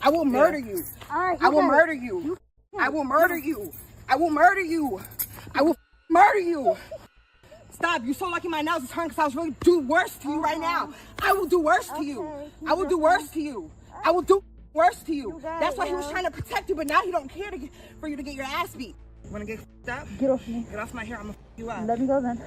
I will murder you. All right, I will murder you. I will murder you. I will murder you. I will murder you. Stop. You're so lucky my nails is hurting because I was really do worse to you right now. I will do worse to you. I will do worse to you. I will do worse to you. That's why he was trying to protect you, but now he don't care for you to get your ass beat. Want to get up? Get off me. Get off my hair. I'm going to you up. Let me go then.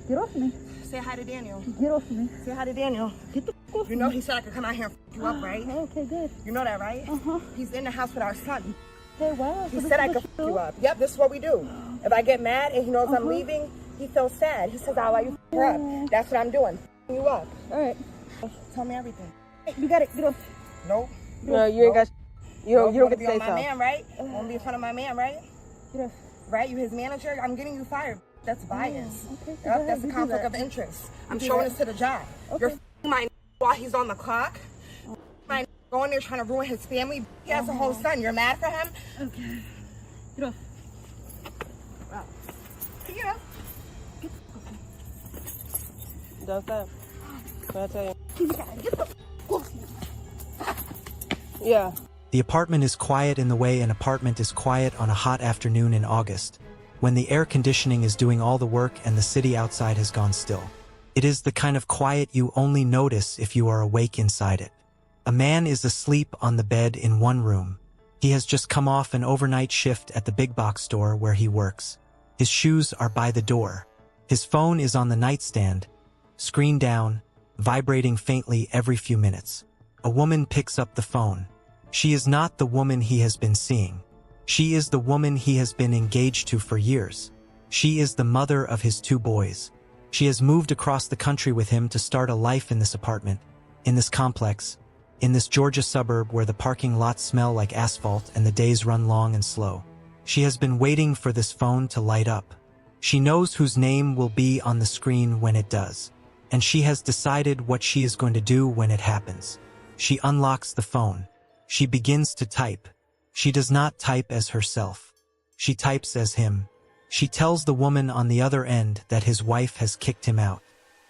Get off me. Say hi to Daniel. Get off me. Say hi to Daniel. Get the off You know he said I could come out here and you up, right? Okay, good. You know that, right? Uh-huh. He's in the house with our son. Hey, wow. He said I could you up. Yep, this is what we do. If I get mad and he knows I'm leaving, he feels sad. He says, I'll let you her up. That's what I'm doing. You up. All right. Tell me everything. You got it. Get off. Nope. No, you ain't got. You don't get to be say on my so. man, right? You want to be in front of my man, right? Get off. Right? You his manager? I'm getting you fired. That's bias. Okay, Yep, that's a conflict of interest. I'm showing this to the job. You're f***ing my while he's on the clock. My going there trying to ruin his family. He has a whole son. You're mad for him? Okay. Get off. Wow. Get up. Don't stop. What I tell you? Get the off me. Yeah. The apartment is quiet in the way an apartment is quiet on a hot afternoon in August, when the air conditioning is doing all the work and the city outside has gone still. It is the kind of quiet you only notice if you are awake inside it. A man is asleep on the bed in one room. He has just come off an overnight shift at the big box store where he works. His shoes are by the door. His phone is on the nightstand, screen down, vibrating faintly every few minutes. A woman picks up the phone. She is not the woman he has been seeing. She is the woman he has been engaged to for years. She is the mother of his 2 boys. She has moved across the country with him to start a life in this apartment, in this complex, in this Georgia suburb where the parking lots smell like asphalt and the days run long and slow. She has been waiting for this phone to light up. She knows whose name will be on the screen when it does, and she has decided what she is going to do when it happens. She unlocks the phone. She begins to type. She does not type as herself. She types as him. She tells the woman on the other end that his wife has kicked him out,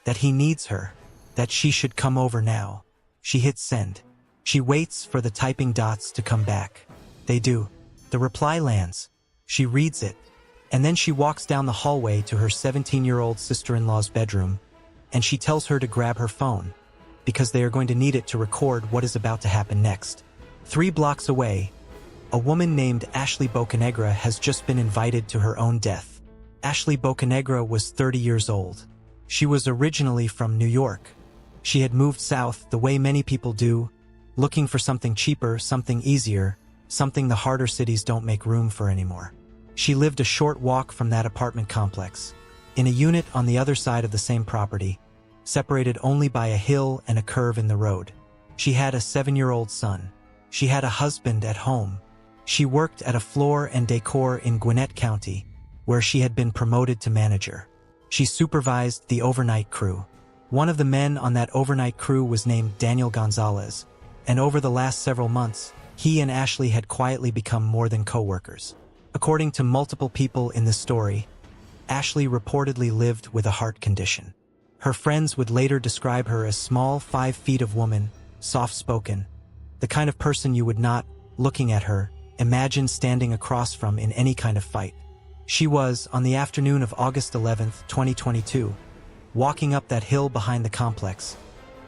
that he needs her, that she should come over now. She hits send. She waits for the typing dots to come back. They do. The reply lands. She reads it, and then she walks down the hallway to her 17-year-old sister-in-law's bedroom, and she tells her to grab her phone, because they are going to need it to record what is about to happen next. 3 blocks away, a woman named Ashley Bocanegra has just been invited to her own death. Ashley Bocanegra was 30 years old. She was originally from New York. She had moved south the way many people do, looking for something cheaper, something easier, something the harder cities don't make room for anymore. She lived a short walk from that apartment complex, in a unit on the other side of the same property, separated only by a hill and a curve in the road. She had a 7-year-old son. She had a husband at home. She worked at a floor and decor in Gwinnett County, where she had been promoted to manager. She supervised the overnight crew. One of the men on that overnight crew was named Daniel Gonzalez, and over the last several months, he and Ashley had quietly become more than co-workers. According to multiple people in this story, Ashley reportedly lived with a heart condition. Her friends would later describe her as small, 5 feet of woman, soft-spoken, the kind of person you would not, looking at her, imagine standing across from in any kind of fight. She was, on the afternoon of August 11, 2022, walking up that hill behind the complex,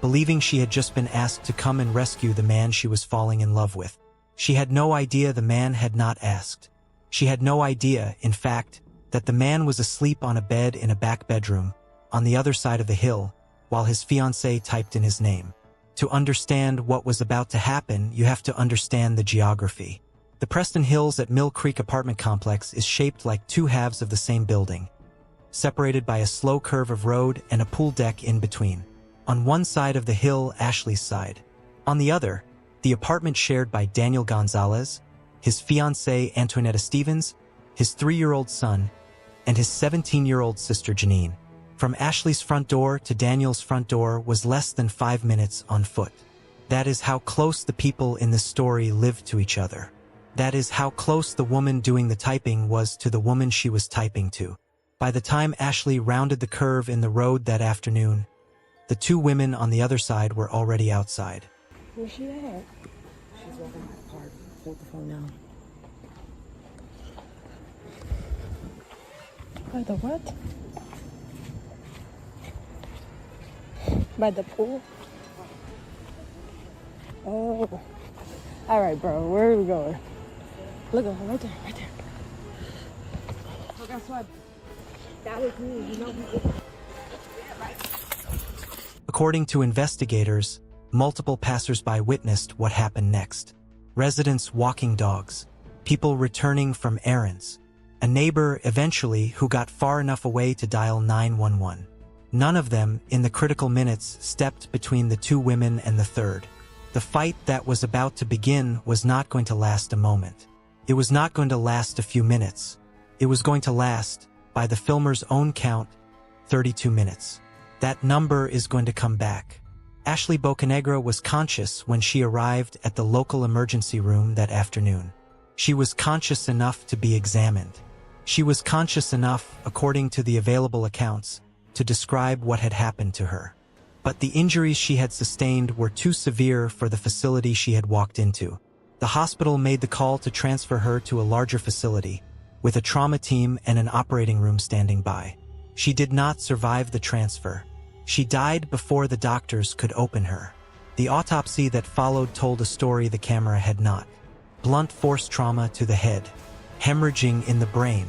believing she had just been asked to come and rescue the man she was falling in love with. She had no idea the man had not asked. She had no idea, in fact, that the man was asleep on a bed in a back bedroom, on the other side of the hill, while his fiancée typed in his name. To understand what was about to happen, you have to understand the geography. The Preston Hills at Mill Creek apartment complex is shaped like 2 halves of the same building, separated by a slow curve of road and a pool deck in between. On one side of the hill, Ashley's side. On the other, the apartment shared by Daniel Gonzalez, his fiancée Antoinetta Stevens, his 3-year-old son, and his 17-year-old sister Janine. From Ashley's front door to Daniel's front door was less than 5 minutes on foot. That is how close the people in this story lived to each other. That is how close the woman doing the typing was to the woman she was typing to. By the time Ashley rounded the curve in the road that afternoon, the 2 women on the other side were already outside. Where's she at? She's walking by the park. Hold the phone now. By the what? By the pool? Oh. All right, bro. Where are we going? Look at her right there, right there. So guess what? That was me. You know who? According to investigators, multiple passersby witnessed what happened next. Residents walking dogs, people returning from errands, a neighbor eventually who got far enough away to dial 911. None of them, in the critical minutes, stepped between the two women and the third. The fight that was about to begin was not going to last a moment. It was not going to last a few minutes. It was going to last, by the filmer's own count, 32 minutes. That number is going to come back. Ashley Bocanegra was conscious when she arrived at the local emergency room that afternoon. She was conscious enough to be examined. She was conscious enough, according to the available accounts, to describe what had happened to her. But the injuries she had sustained were too severe for the facility she had walked into. The hospital made the call to transfer her to a larger facility, with a trauma team and an operating room standing by. She did not survive the transfer. She died before the doctors could open her. The autopsy that followed told a story the camera had not. Blunt force trauma to the head, hemorrhaging in the brain,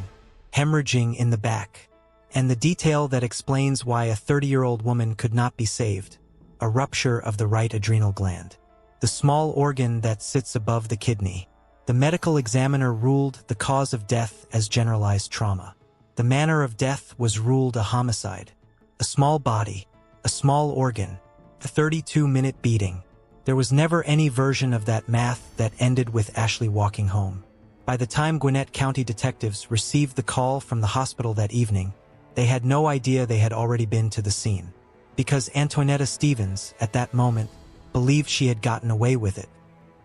hemorrhaging in the back, and the detail that explains why a 30-year-old woman could not be saved, a rupture of the right adrenal gland, the small organ that sits above the kidney. The medical examiner ruled the cause of death as generalized trauma. The manner of death was ruled a homicide. A small body, a small organ, a 32-minute beating. There was never any version of that math that ended with Ashley walking home. By the time Gwinnett County detectives received the call from the hospital that evening, they had no idea they had already been to the scene. Because Antoinetta Stevens, at that moment, believed she had gotten away with it.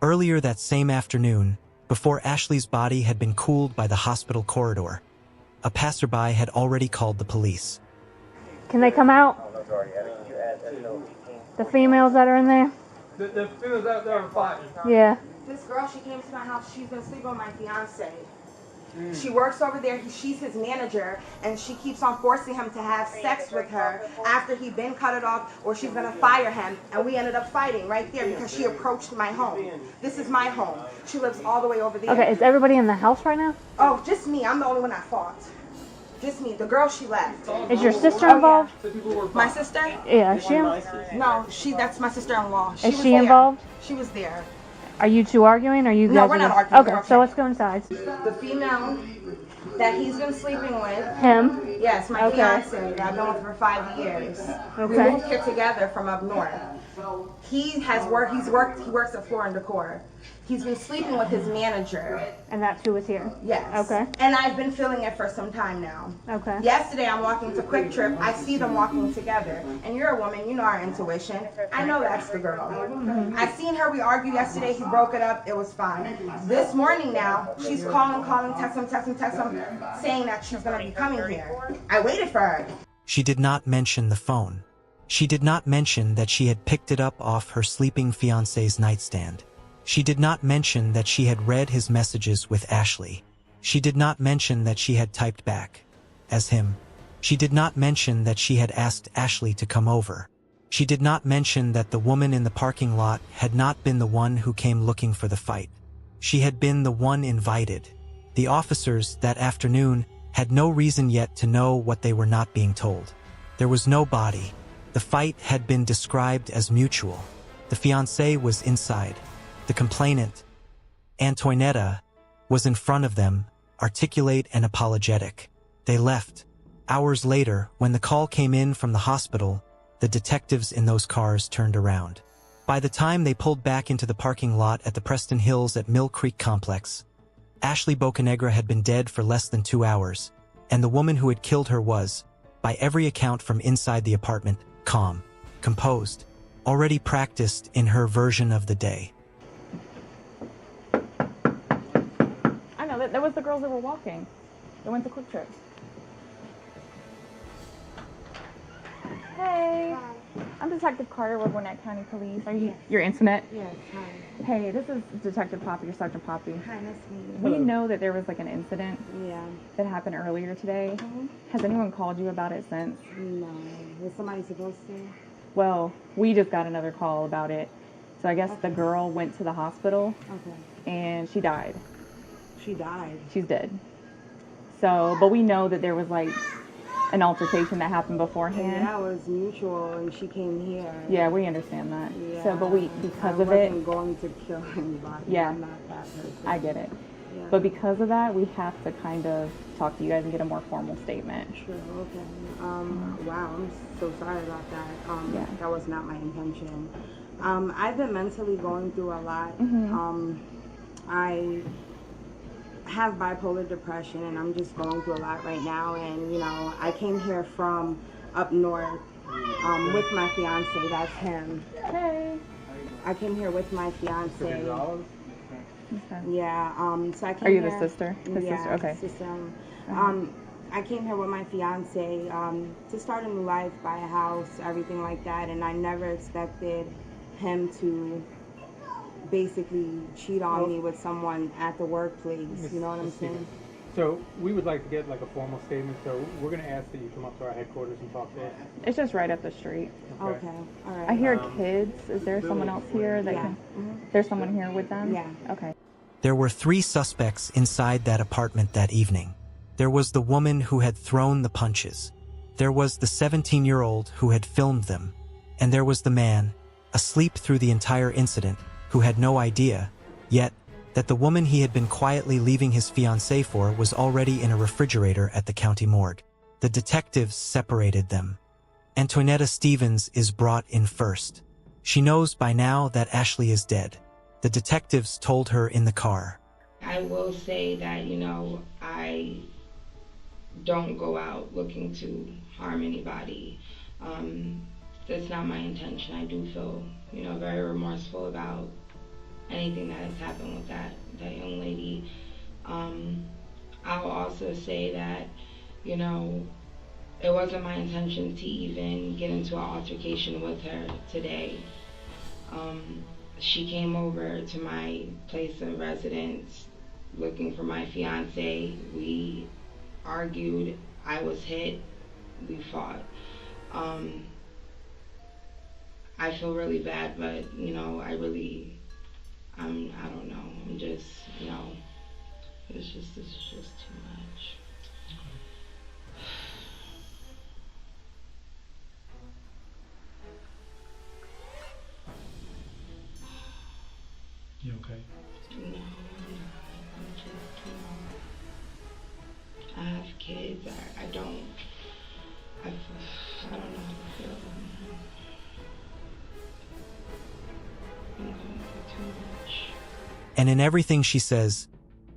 Earlier that same afternoon, before Ashley's body had been cooled by the hospital corridor, a passerby had already called the police. Can they come out? The females that are in there? The females out there are fighting. Yeah. This girl, she came to my house. She's been sleeping with my fiance. She works over there. She's his manager, and she keeps on forcing him to have sex with her after he'd been cut it off, or she's gonna fire him. And we ended up fighting right there because she approached my home. This is my home. She lives all the way over there. Okay, is everybody in the house right now? Oh, just me. I'm the only one at fault. Just me. The girl, she left. Is your sister involved? My sister? Yeah, is she? No, that's my sister-in-law. Is she involved? She was there. Are you two arguing? Or you guys? No, we're not arguing. Okay, so let's go inside. The female that he's been sleeping with. Him? Yes, my Okay. fiance that I've been with for 5 years. We Okay. moved here together from up north. He works at Floor and Decor. He's been sleeping with his manager. And that's who was here? Yes. Okay. And I've been feeling it for some time now. Okay. Yesterday I'm walking to Quick Trip. I see them walking together. And you're a woman, you know our intuition. I know that's the girl. I seen her, we argued yesterday, he broke it up, it was fine. This morning now, she's calling, text him, saying that she's gonna be coming here. I waited for her. She did not mention the phone. She did not mention that she had picked it up off her sleeping fiancé's nightstand. She did not mention that she had read his messages with Ashley. She did not mention that she had typed back as him. She did not mention that she had asked Ashley to come over. She did not mention that the woman in the parking lot had not been the one who came looking for the fight. She had been the one invited. The officers that afternoon had no reason yet to know what they were not being told. There was no body. The fight had been described as mutual. The fiancé was inside. The complainant, Antoinetta, was in front of them, articulate and apologetic. They left. Hours later, when the call came in from the hospital, the detectives in those cars turned around. By the time they pulled back into the parking lot at the Preston Hills at Mill Creek Complex, Ashley Bocanegra had been dead for less than 2 hours, and the woman who had killed her was, by every account from inside the apartment, calm, composed, already practiced in her version of the day. I know, that was the girls that were walking. They went to Quick Trip. Hey. Hi. I'm Detective Carter with Gwinnett County Police. Are you your internet? Yes, hi. Hey, this is Detective Poppy or Sergeant Poppy. Hi, nice to meet you. We know that there was like an incident Yeah. that happened earlier today. Has anyone called you about it since? No. Was somebody supposed to? Well, we just got another call about it. So I guess the girl went to the hospital Okay. and she died. She died. She's dead. So, but we know that there was like an altercation that happened beforehand. And that was mutual, and she came here. Yeah, we understand that. Yeah. So, but because of I it, wasn't going to kill anybody. Yeah. I'm not that person. I get it. Yeah. But because of that, we have to kind of talk to you guys and get a more formal statement. Sure, okay. Wow, I'm so sorry about that. Yeah. That was not my intention. I've been mentally going through a lot. I have bipolar depression, and I'm just going through a lot right now. And, you know, I came here from up north with my fiance. That's him. Hey. I came here with my fiance. Okay. Yeah, so I came Are you here, the sister? His yeah, sister? Okay. Sister. I came here with my fiance to start a new life, buy a house, everything like that, and I never expected him to basically cheat on me with someone at the workplace. You know what I'm saying? So we would like to get like a formal statement. So we're going to ask that you come up to our headquarters and talk to us. It's just right up the street. Okay, all right. I hear kids. Is there someone else here that Yeah. can? There's someone here with them? Yeah. Okay. There were 3 suspects inside that apartment that evening. There was the woman who had thrown the punches. There was the 17-year-old who had filmed them. And there was the man, asleep through the entire incident, who had no idea, yet, that the woman he had been quietly leaving his fiancée for was already in a refrigerator at the county morgue. The detectives separated them. Antoinetta Stevens is brought in first. She knows by now that Ashley is dead. The detectives told her in the car. I will say that, you know, I don't go out looking to harm anybody. That's not my intention. I do feel, you know, very remorseful about anything that has happened with that young lady. I'll also say that, you know, it wasn't my intention to even get into an altercation with her today. She came over to my place of residence looking for my fiance. We argued, I was hit, we fought. I feel really bad, but, you know, I don't know, I'm just, you know, this is just too much. You okay? No, I'm not. I'm just, you know, I have kids. I don't know how to feel about them. I'm going through too much. And in everything she says,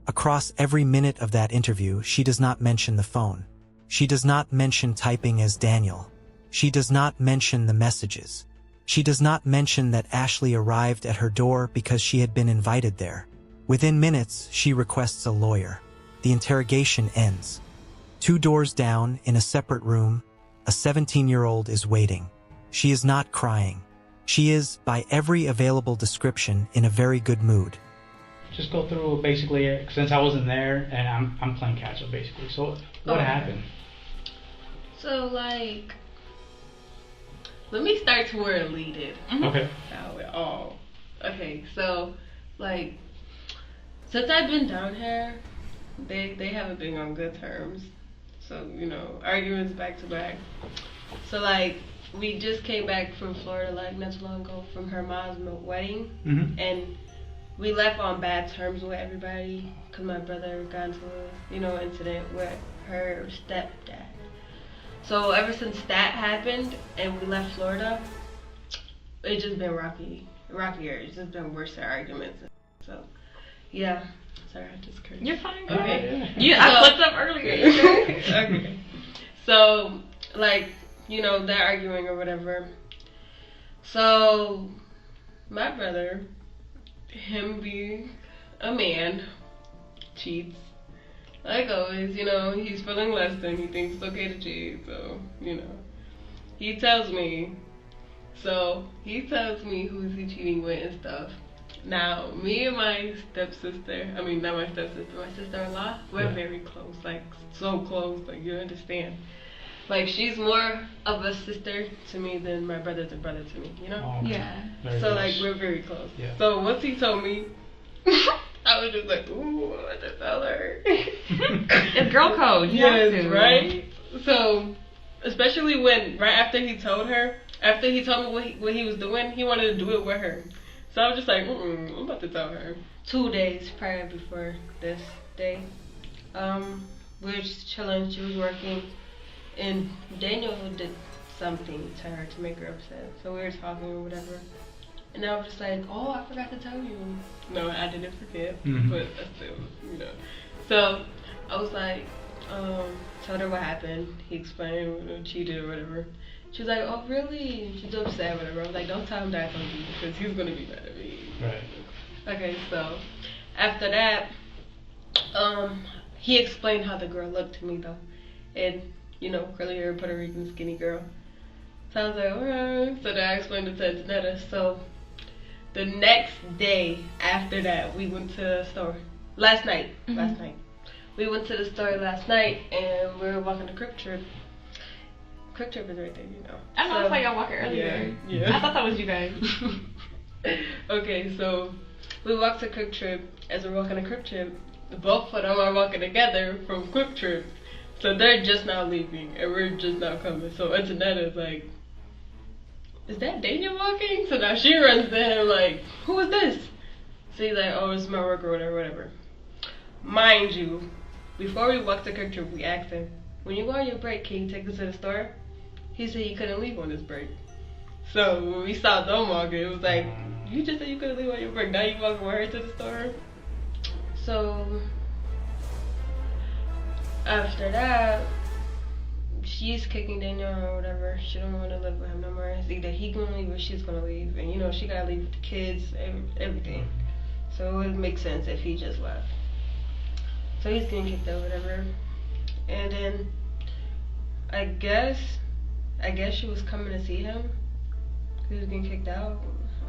across every minute of that interview, she does not mention the phone. She does not mention typing as Daniel. She does not mention the messages. She does not mention that Ashley arrived at her door because she had been invited there. Within minutes, she requests a lawyer. The interrogation ends. 2 doors down, in a separate room, a 17-year-old is waiting. She is not crying. She is, by every available description, in a very good mood. Just go through basically, since I wasn't there and I'm playing catch up basically. So what happened? So like, let me start to where it leaded. Okay. Okay, so like, since I've been down here, they haven't been on good terms. So, you know, arguments back to back. So like, we just came back from Florida like not too long ago from her mom's wedding, and we left on bad terms with everybody because my brother got into a, you know, incident with her stepdad. So ever since that happened and we left Florida, it's just been rockier. It's just been worse arguments. So, yeah. Sorry, I just cursed. You're fine. Okay. I flipped up earlier. Okay. So, like, you know, they're arguing or whatever. So, my brother, him being a man, cheats. Like always, you know, he's feeling less than, he thinks it's okay to cheat, so, you know. He tells me, So he tells me who's he cheating with and stuff. Now, me and my stepsister, I mean, not my stepsister, my sister-in-law, we're very close, like, so close, like, you understand. Like, she's more of a sister to me than my brother's a brother to me, you know? Oh, okay. Yeah. Very So, close. like, we're very close. Yeah. So, once he told me, I was just like, ooh, I want to tell her. It's girl code. You have Yes, to. right? So, especially when, right after he told her, after he told me what he was doing, he wanted to do it with her. So I was just like, I'm about to tell her. 2 days prior before this day, we were just chilling, she was working, and Daniel did something to her to make her upset. So we were talking or whatever. And I was just like, oh, I forgot to tell you. No, I didn't forget, but I still, you know. So I was like, told her what happened. He explained, you know, cheated or whatever. She was like, oh, really? She's upset or whatever. I was like, don't tell him that I told you because he's going to be mad at me. Right. Okay, so after that, he explained how the girl looked to me, though. And, you know, curly hair, Puerto Rican, skinny girl. So I was like, alright. So then I explained it to Janetta. So the next day after that, we went to the store. Last night. We went to the store last night, and we were walking the Crip Trip. Quick Trip is right there, you know. I know, I saw y'all walking earlier. Yeah. I thought that was you guys. Okay, so we walked to Quick Trip. As we're walking to Quick Trip, both of them are walking together from Quick Trip. So they're just now leaving, and we're just now coming. So Antonetta's like, is that Daniel walking? So now she runs to him like, who is this? So he's like, oh, it's my worker or whatever. Mind you, before we walked to Quick Trip, we asked him, when you go on your break, can you take us to the store? He said he couldn't leave on his break. So when we saw them walking, it was like, you just said you couldn't leave on your break. Now you walking with her to the store? So after that, she's kicking Daniel or whatever. She don't want to live with him no more. It's either he gonna leave or she's gonna leave. And you know, she gotta leave with the kids, everything. So it would make sense if he just left. So he's getting kicked out, whatever. And then I guess she was coming to see him. He was getting kicked out.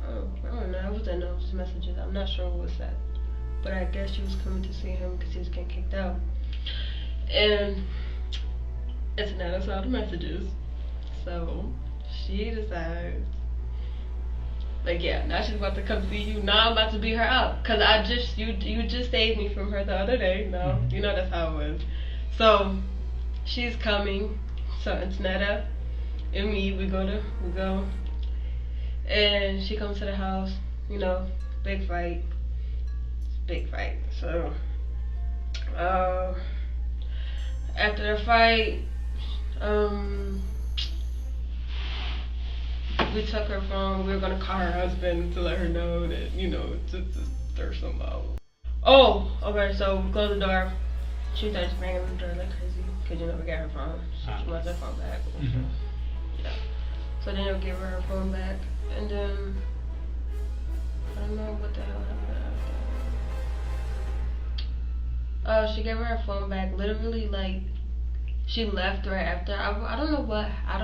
I don't know. I was in those messages. I'm not sure what was said. But I guess she was coming to see him because he was getting kicked out. And it's not us all the messages. So she decides, like, yeah, now she's about to come see you. Now I'm about to beat her up. Because you just saved me from her the other day. No, you know that's how it was. So she's coming. So it's Netta and me. We go. And she comes to the house. You know, big fight. So after the fight, we took her phone. We were gonna call her husband to let her know that, you know, to stir some out. Oh, okay. So we closed the door. She started banging on the door like crazy because, you know, we got her phone. So she wants her phone back. Yeah. So then they'll give her her phone back, and then I don't know what the hell happened after. She gave her her phone back. Literally, like, she left right after. I don't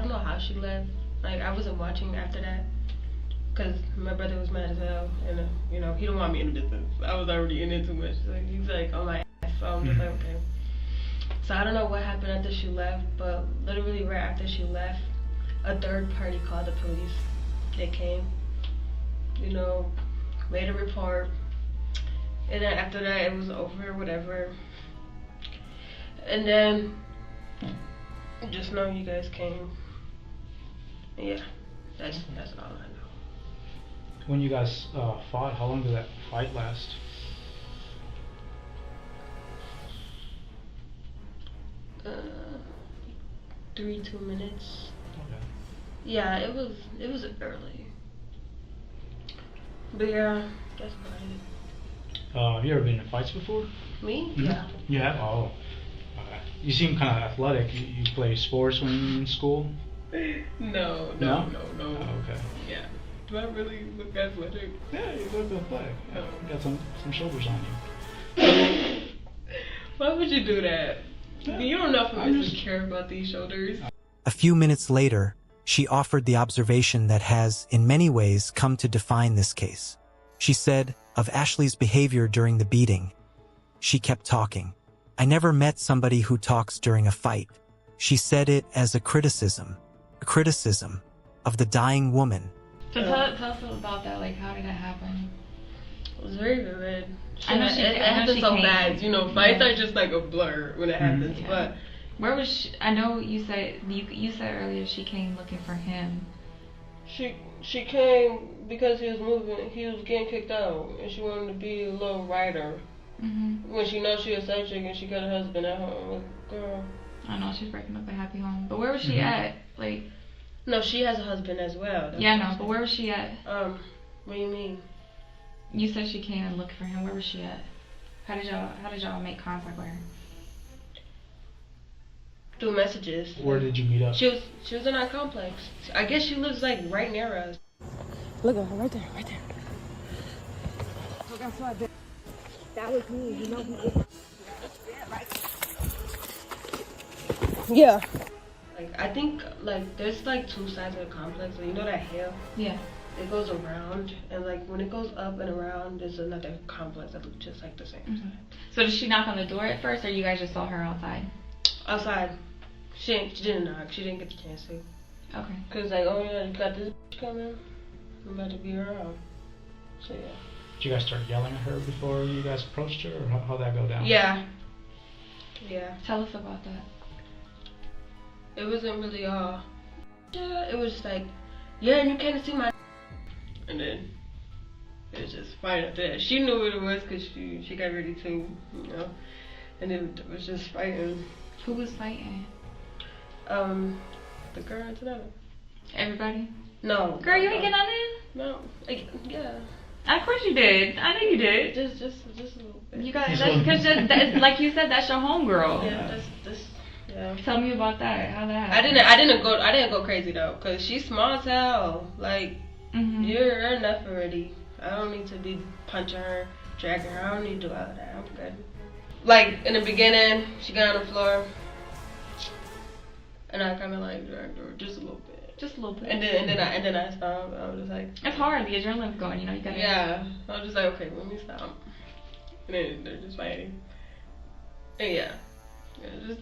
know how she left. Like, I wasn't watching after that because my brother was mad as hell, and you know, he don't want me in the business. I was already in it too much. So he's like, oh my ass. So I'm just like, okay. So I don't know what happened after she left, but literally right after she left, a third party called the police. They came, you know, made a report, and then after that it was over, whatever. And then just know you guys came. Yeah, that's all I know. When you guys fought, how long did that fight last? Uh, 2 minutes. Okay. Yeah, it was early. But yeah, that's about it. Have you ever been in fights before? Me? Mm-hmm. Yeah. You have? Oh. Okay. You seem kind of athletic. You play sports when you're in school? No. Oh, okay. Yeah. Do I really look athletic? Yeah, you look athletic. Yeah, you got some shoulders on you. Why would you do that? Yeah. You don't know if I really care about these shoulders. A few minutes later, She offered the observation that has, in many ways, come to define this case. She said, of Ashley's behavior during the beating, she kept talking. I never met somebody who talks during a fight. She said it as a criticism of the dying woman. So tell us about that. Like, how did that happen? It was very vivid. I know It happens so came. fast. You know, fights are just like a blur when it happens. Yeah. But where was she? I know you said earlier she came looking for him. she came because he was getting kicked out, and she wanted to be a little writer. When she knows she a side chick and she got a husband at home. Like, girl. I know she's breaking up a happy home, but where was she at? Like, no, she has a husband as well. Yeah, I know, but where was she at? What do you mean? You said she came and looked for him. Where was she at? How did y'all make contact with her? Through messages. Where did you meet up? She was in our complex. I guess she lives like right near us. Look at her right there. So that's why that was me, you know. Yeah. Like, I think like there's like two sides of the complex. Like, you know that hill? Yeah. It goes around, and like when it goes up and around, there's another complex that looks just like the same side. So did she knock on the door at first, or you guys just saw her outside? Outside. She didn't knock. She didn't get the chance to. Okay. Cause like, oh yeah, you got this coming. I'm about to be around. So yeah. Did you guys start yelling at her before you guys approached her, or how'd that go down? Yeah. Tell us about that. It wasn't really yeah, it was just like, yeah, and you can't see my and then it was just fine after that. She knew what it was because she got ready to, you know, and then it was just fighting. Who was fighting? The girl and Tanetta. Everybody? No. Girl, you ain't get on in? No. Like, yeah. Of course you did. I know you did. Just a little bit. You got that's because that's like you said, that's your homegirl. Yeah, yeah. Tell me about that. How that happened. I didn't go crazy though, cause she's small as hell. Like, you're enough already. I don't need to be punching her, dragging her. I don't need to do all of that. I'm good. Like in the beginning, she got on the floor, and I kind of like dragged her just a little bit. Just a little bit. And then I stopped. I was just like, it's hard. The adrenaline's going. You know, you gotta. Yeah. I was just like, okay, let me stop. And then they're just fighting. And yeah.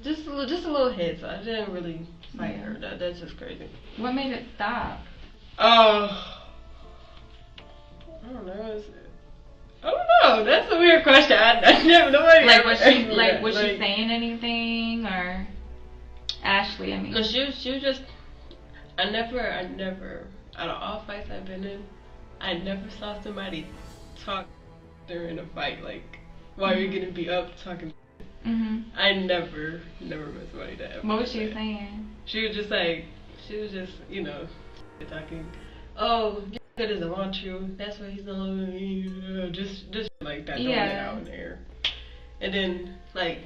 Just a little hit, so I didn't really fight her. That's just crazy. What made it stop? I don't know. I don't know. That's a weird question. I never know. Like, was she saying anything, or Ashley? I mean, no, she was just. I never. Out of all fights I've been in, I never saw somebody talk during a fight. Like, while you're gonna be up talking. I never met somebody that. What was she saying? She was just, you know, talking. Oh, that doesn't want you. That's why he's not loving me. Just like that, throwing it out there. And then like,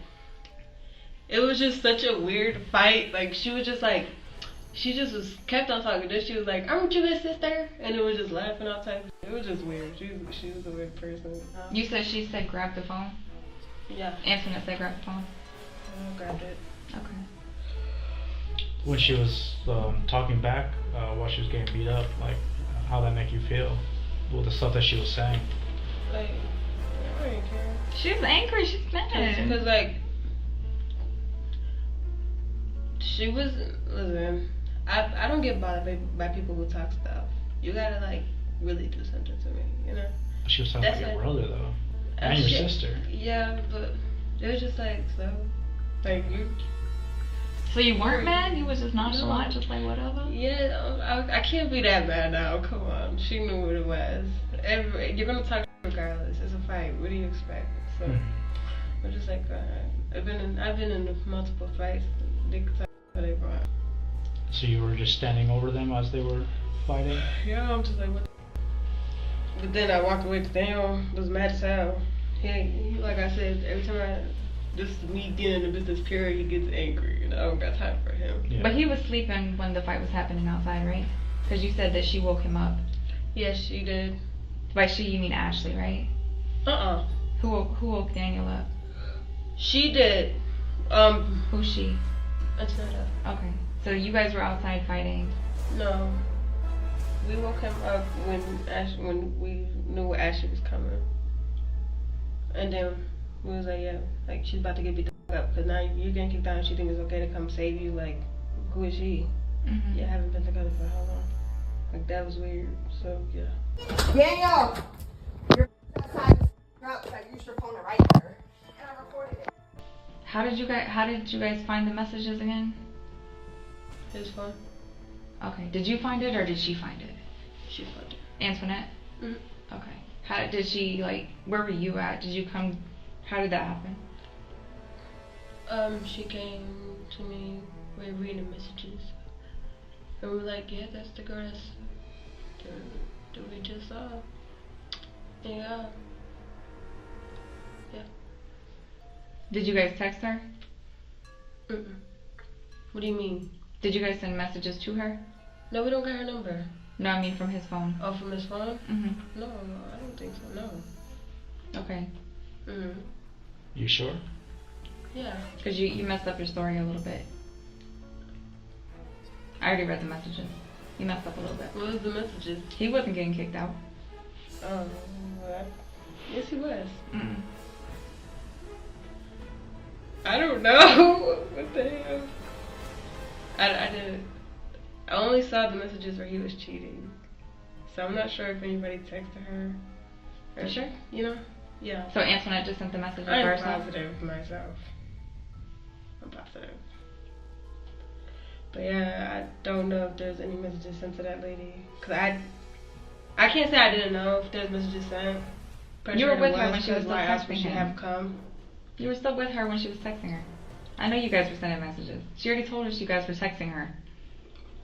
it was just such a weird fight. Like she just kept on talking. Then she was like, "Aren't you his sister?" And it was just laughing outside. It was just weird. She was a weird person. You said she said grab the phone. Yeah. Antoinette said grab the phone. I grabbed it. Okay. When she was talking back while she was getting beat up, like how that make you feel with the stuff that she was saying? Like, I didn't care. She was angry. She's mad. Because like, she was. Listen, I don't get bothered by people who talk stuff. You gotta like really do something to me, you know. She was talking about your brother though. And your sister. Yeah, but it was just like, so, like you. So you weren't mad? You was just nonchalant, just like whatever? Yeah, I can't be that mad now. Come on, she knew what it was. You're gonna talk regardless. It's a fight. What do you expect? So I'm just like, I've been in multiple fights. They could talk whatever they want. So you were just standing over them as they were fighting? Yeah, I'm just like, what? But then I walked away to Daniel, was mad as hell. He, like I said, every time me getting in the business period, he gets angry, and I don't got time for him. Yeah. But he was sleeping when the fight was happening outside, right? Because you said that she woke him up. Yes, she did. By she, you mean Ashley, right? Who woke Daniel up? She did. Who's she? Antonetta. Okay. So you guys were outside fighting. No. We woke him up when we knew Ashley was coming. And then we was like, yeah, like she's about to get beat the fuck up because now you're getting kicked out and she thinks it's okay to come save you. Like, who is she? Mm-hmm. Yeah, haven't been together for how long? Like, that was weird. So, yeah. Daniel, you're outside because I used your phone to write her, and I recorded it. How did you guys find the messages again? His phone. Okay. Did you find it or did she find it? She found it. Antoinette? Mm-hmm. Okay. How did she, like, where were you at? Did you come, how did that happen? She came to me, we were reading messages. And we were like, yeah, that's the girl that we just saw. Yeah. Yeah. Did you guys text her? Mm-mm. What do you mean? Did you guys send messages to her? No, we don't got her number. No, I mean from his phone. Oh, from his phone? Mm-hmm. No, I don't think so, no. Okay. Mm-hmm. You sure? Yeah. Because you messed up your story a little bit. I already read the messages. You messed up a little bit. What was the messages? He wasn't getting kicked out. Oh, what? Yes, he was. Mm-mm. I don't know. What the hell? I didn't. I only saw the messages where he was cheating. So I'm not sure if anybody texted her. You sure? You know? Yeah. So Antoinette just sent the messages I'm herself? positive myself. I'm positive. But yeah, I don't know if there's any messages sent to that lady. Cause I can't say I didn't know if there's messages sent. Pretty You sure were with there her when she was still why else would texting she him. have come? You were still with her when she was texting her. I know you guys were sending messages. She already told us you guys were texting her.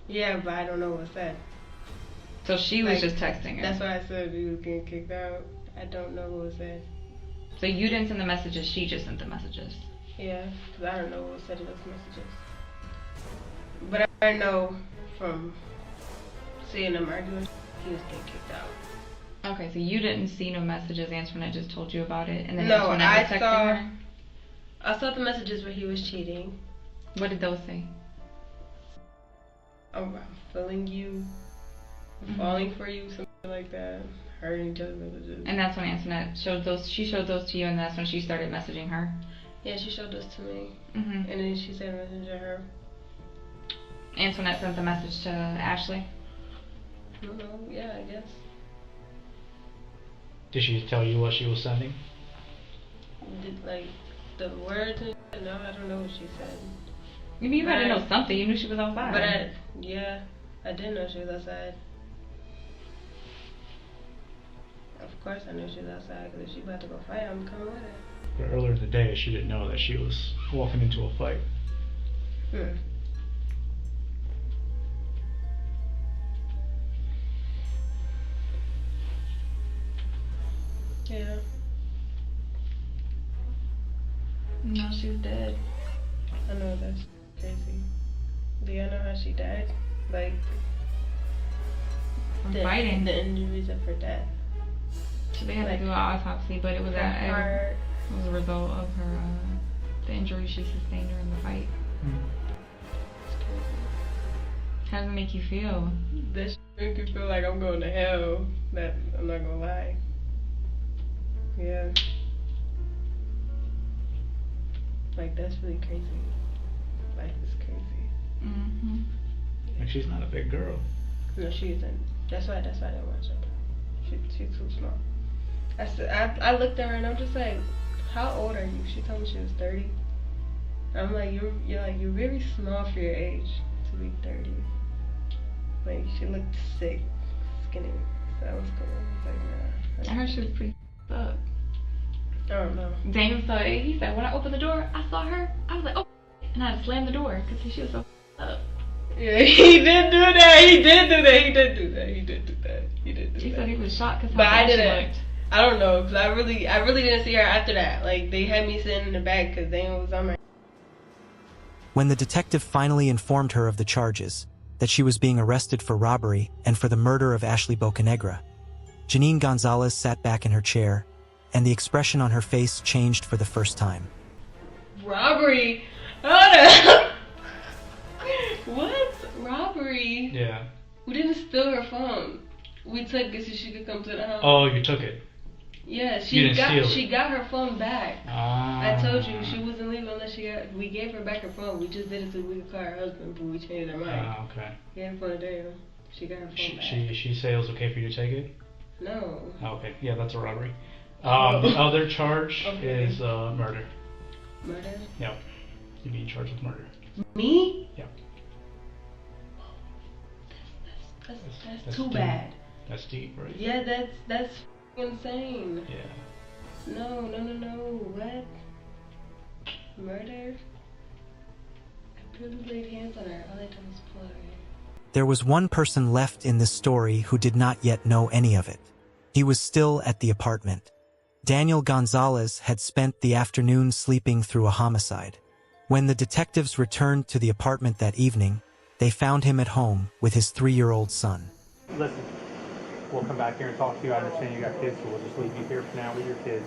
Yeah, but I don't know what said. So she was Like, just texting her. That's why I said he was getting kicked out. I don't know what was said. So you didn't send the messages, she just sent the messages. Yeah, because I don't know what was said in those messages. But I know from seeing them arguing, he was getting kicked out. Okay, so you didn't see no messages, Antoinette just told you about it, and then No, Antoinette was texting her? I saw the messages where he was cheating. What did those say? I'm feeling you, I'm falling for you, something like that. Hurting each other's messages. And that's when Antoinette showed those, she showed those to you, and that's when she started messaging her? Yeah, she showed those to me. Mm-hmm. And then she sent a message to her. Antoinette sent the message to Ashley? I don't know, yeah, I guess. Did she tell you what she was sending? Did, like, the words and no, I don't know what she said. You mean you had to know something, you knew she was outside. But I didn't know she was outside. Of course I knew she was outside, because if she about to go fight, I'm coming with her. But earlier in the day, she didn't know that she was walking into a fight. Yeah. No, she's dead. I know, that's crazy. Do you know how she died? Like, From fighting. The injuries of her death. So they had to do an autopsy, but it was it was a result of her the injury she sustained during the fight. It's crazy. How does it make you feel? This make you feel like I'm going to hell. That I'm not gonna lie. Yeah. Like, that's really crazy. Life is crazy. Mm-hmm. Like, she's not a big girl. No, she isn't. That's why I didn't watch her. She's too small. I looked at her and I'm just like, how old are you? She told me she was 30. I'm like, you're really small for your age to be 30. Like, she looked sick, skinny. So I was cool. I was like, nah. I heard she was pretty up. I don't know. Daniel saw it. He said, when I opened the door, I saw her. I was like, oh, and I slammed the door because she was so up. Yeah, he did do that. He did do that. She said he was shocked because but I didn't. I don't know, because I really didn't see her after that. Like, they had me sitting in the back because Daniel was on my. When the detective finally informed her of the charges, that she was being arrested for robbery and for the murder of Ashley Bocanegra, Janine Gonzalez sat back in her chair, and the expression on her face changed for the first time. Robbery? Hold up. What? Robbery? Yeah, Yeah. We didn't steal her phone. We took it so she could come to the house. Oh, you took it. Yeah, You didn't steal it. she got her phone back. Ah. I told you she wasn't leaving unless we gave her back her phone. We just did it so we could call her husband, but we changed our mind. Ah, okay. Gave her phone a day. She got her phone back. She say it was okay for you to take it? No. Oh, okay. Yeah, that's a robbery. The other charge is murder. Murder? Yep. You're being charged with murder. Me? Yep. That's too deep. bad. That's deep, right? Yeah, that's insane. Yeah. No. What? Murder? I really laid hands on her. All I did was pull her hair. There was one person left in this story who did not yet know any of it. He was still at the apartment. Daniel Gonzalez had spent the afternoon sleeping through a homicide. When the detectives returned to the apartment that evening, they found him at home with his 3-year-old son. Listen, we'll come back here and talk to you. I understand you got kids, so we'll just leave you here for now with your kids.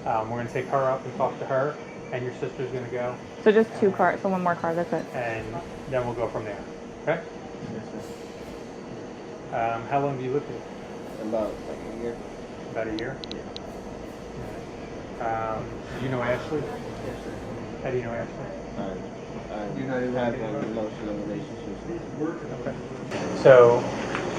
We're going to take her up and talk to her, and your sister's going to go. So just 2 cars, so 1 more car, that's it. And then we'll go from there. Okay? Yes, sir. How long have you lived here? About like a year. About a year? Yeah. Do you know Ashley? Yes, sir. How do you know Ashley? I have emotional relationships with her. Okay. So,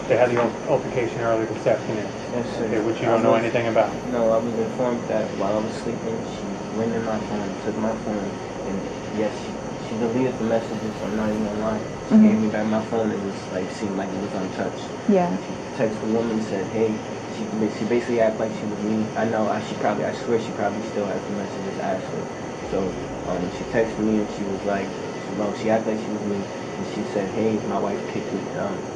they had the altercation earlier this afternoon? Yes, sir. Okay, which you don't know anything about? No, I was informed that while I was sleeping, she went in my phone, took my phone, and yes, she deleted the messages. I'm not even gonna lie. She gave me back my phone. It was like seemed like it was untouched. Yeah. She texted the woman and said, "Hey." She basically acted like she was me. I know. I swear she probably still has the messages Ashley. So she texted me and she was like, she acted like she was me, and she said, "Hey, my wife kicked me."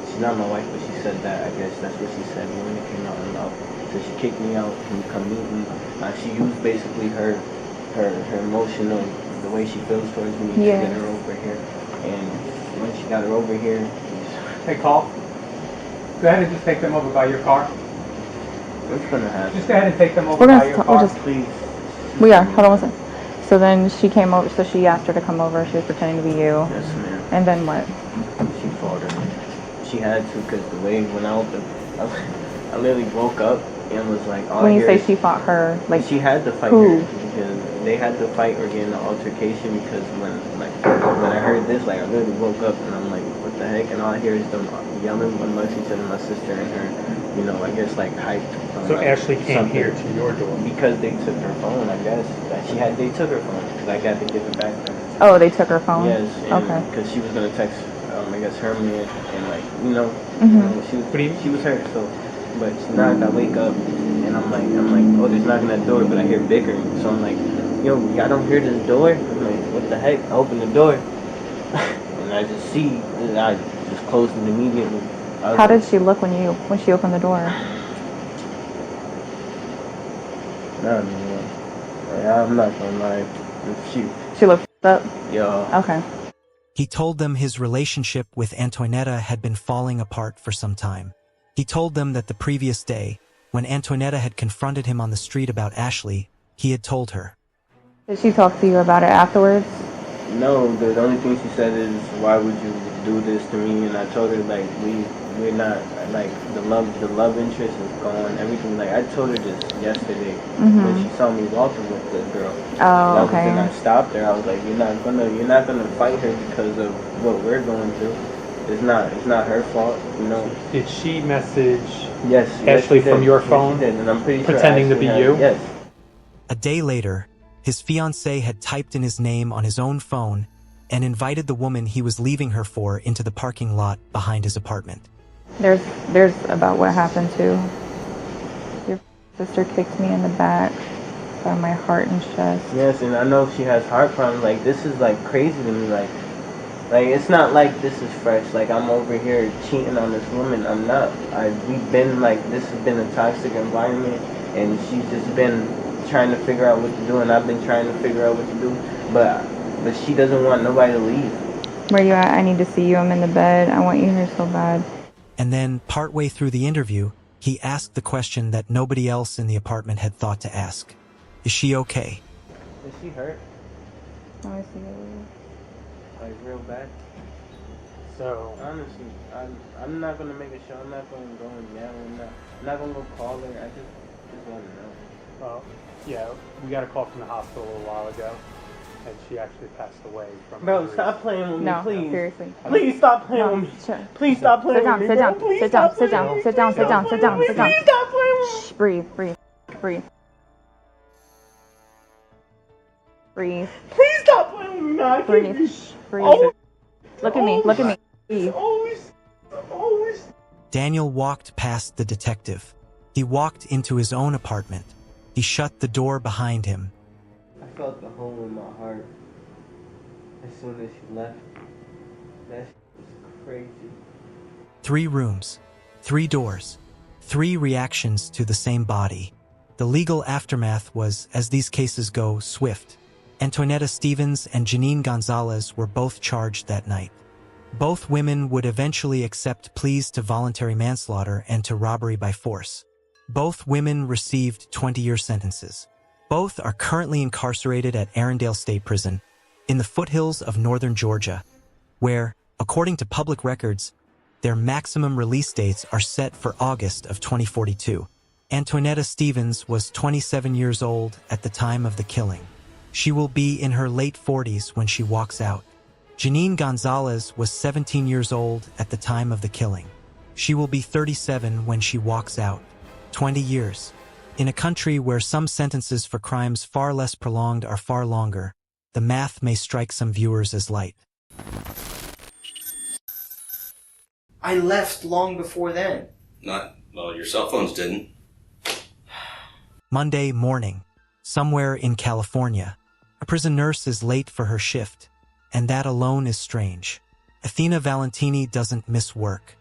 She's not my wife, but she said that. I guess that's what she said when it came out in love. So she kicked me out. Can you come meet me? She used basically her emotional, the way she feels towards me to get her over here. And when she got her over here, Hey, Carl. Go ahead and just take them over by your car. what's gonna happen? Just go ahead and take them over by your car. Please. We are, hold on one second. So then she came over, so she asked her to come over, she was pretending to be you. Yes, ma'am. And then what? She fought her. She had to, because the way when I opened, I literally woke up and was like, all When you I say hear is, she fought her, like she had to fight who? her because they had to fight or get in an altercation because when I heard this, like I literally woke up and I'm like, what the heck? And all I hear is them yelling amongst each other, my sister and her, you know, I guess like hyped. So like, Ashley came something. here to your door? Because they took her phone, I guess. They took her phone because I got to give it back to her. Oh, they took her phone? Yes. Okay. Because she was gonna text, I guess her man, and like she was hurt. So, but now I wake up and I'm like, oh, there's knocking at the door, but I hear bickering. So I'm like, yo, I don't hear this door. I'm like, what the heck? I open the door, and I just see, I just closed it immediately. How did she look when she opened the door? No, I'm not gonna lie. She looked up? Yeah. Okay. He told them his relationship with Antoinetta had been falling apart for some time. He told them that the previous day, when Antoinetta had confronted him on the street about Ashley, he had told her. Did she talk to you about it afterwards? No, the only thing she said is, why would you do this to me? And I told her, like, we're not, like, the love interest is gone, everything. Like, I told her this yesterday when she saw me walking with the girl. Oh, okay. And I stopped her. I was like, you're not gonna fight her because of what we're going through. It's not her fault, you know. Did she message Ashley from your phone? Yes, she did, and I'm pretty sure pretending to be you? Yes. A day later, his fiancée had typed in his name on his own phone and invited the woman he was leaving her for into the parking lot behind his apartment. There's about what happened too. Your sister kicked me in the back by my heart and chest. Yes, and I know she has heart problems. Like, this is like crazy to me. Like it's not like this is fresh. Like, I'm over here cheating on this woman. I'm not. We've been like, this has been a toxic environment, and she's just been trying to figure out what to do, and I've been trying to figure out what to do, but she doesn't want nobody to leave. Where you at? I need to see you. I'm in the bed. I want you here so bad. And then, partway through the interview, he asked the question that nobody else in the apartment had thought to ask. Is she okay? Is she hurt? Oh, I see it. Like, real bad? So honestly, I'm not gonna make a show. I'm not gonna go and yell. I'm not gonna go call her. I just want to know. well, yeah, we got a call from the hospital a little while ago, and she actually passed away from. Bro, stop playing with me, No, please. seriously. Please stop playing with me. Sure. Please stop playing with me. Sit down, Please sit stop down, sit playing down, with sit down, me. sit down, sit down, sit down, sit down. Please stop playing with me. Shh, breathe, breathe, breathe. Breathe. Please stop playing with me now. I can't Breathe. be- Shh, breathe. Oh, Look at me, look at me. Breathe. always. Daniel walked past the detective. He walked into his own apartment. He shut the door behind him. I felt the hole in my heart as soon as she left. That was crazy. 3 rooms, 3 doors, 3 reactions to the same body. The legal aftermath was, as these cases go, swift. Antoinetta Stevens and Janine Gonzalez were both charged that night. Both women would eventually accept pleas to voluntary manslaughter and to robbery by force. Both women received 20-year sentences. Both are currently incarcerated at Arendelle State Prison in the foothills of northern Georgia, where, according to public records, their maximum release dates are set for August of 2042. Antoinetta Stevens was 27 years old at the time of the killing. She will be in her late 40s when she walks out. Janine Gonzalez was 17 years old at the time of the killing. She will be 37 when she walks out. 20 years. In a country where some sentences for crimes far less prolonged are far longer, the math may strike some viewers as light. I left long before then. Well, your cell phones didn't. Monday morning, somewhere in California, a prison nurse is late for her shift, and that alone is strange. Athena Valentini doesn't miss work.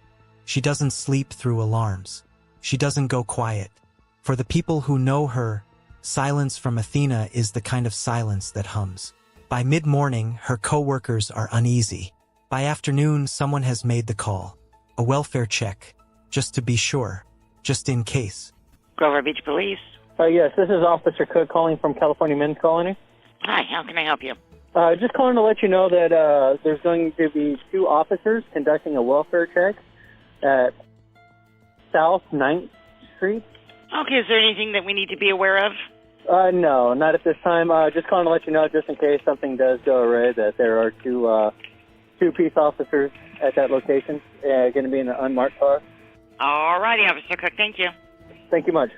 She doesn't sleep through alarms. She doesn't go quiet. For the people who know her, silence from Athena is the kind of silence that hums. By mid-morning, her co-workers are uneasy. By afternoon, someone has made the call. A welfare check, just to be sure, just in case. Grover Beach Police. Yes, this is Officer Cook calling from California Men's Colony. Hi, how can I help you? Just calling to let you know that there's going to be 2 officers conducting a welfare check at South 9th Street. Okay, is there anything that we need to be aware of? No, not at this time. Just calling to let you know, just in case something does go awry, that there are 2 peace officers at that location, going to be in an unmarked car. All righty, Officer Cook, thank you. Thank you much.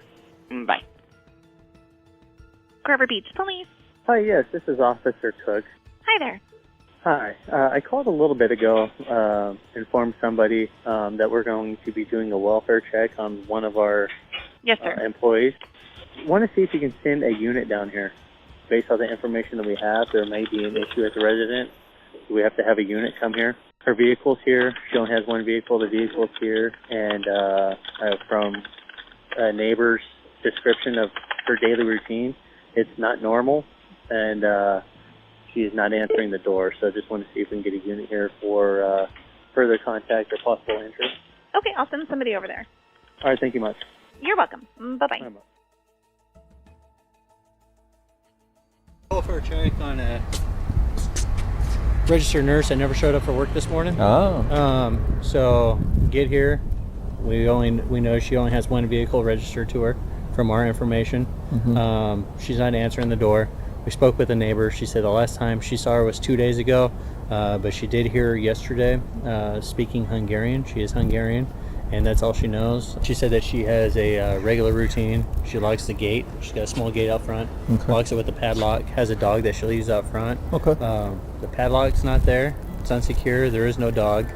Bye. Grover Beach Police. Hi, yes, this is Officer Cook. Hi there. Hi. I called a little bit ago, informed somebody that we're going to be doing a welfare check on one of our Yes, sir. employees. Want to see if you can send a unit down here. Based on the information that we have, there may be an issue at the residence. We have to have a unit come here. Her vehicle's here. She only has one vehicle. The vehicle's here. And from a neighbor's description of her daily routine, it's not normal. And she is not answering the door. So I just want to see if we can get a unit here for further contact or possible entry. Okay, I'll send somebody over there. All right, thank you much. You're welcome. Bye-bye. Call for a check on a registered nurse that never showed up for work this morning. Oh. So get here. We know she only has one vehicle registered to her from our information. Mm-hmm. She's not answering the door. We spoke with a neighbor. She said the last time she saw her was 2 days ago, but she did hear her yesterday speaking Hungarian. She is Hungarian, and that's all she knows. She said that she has a regular routine. She locks the gate. She's got a small gate out front. Okay. Locks it with a padlock. Has a dog that she leaves out front. Okay. The padlock's not there. It's unsecure. There is no dog.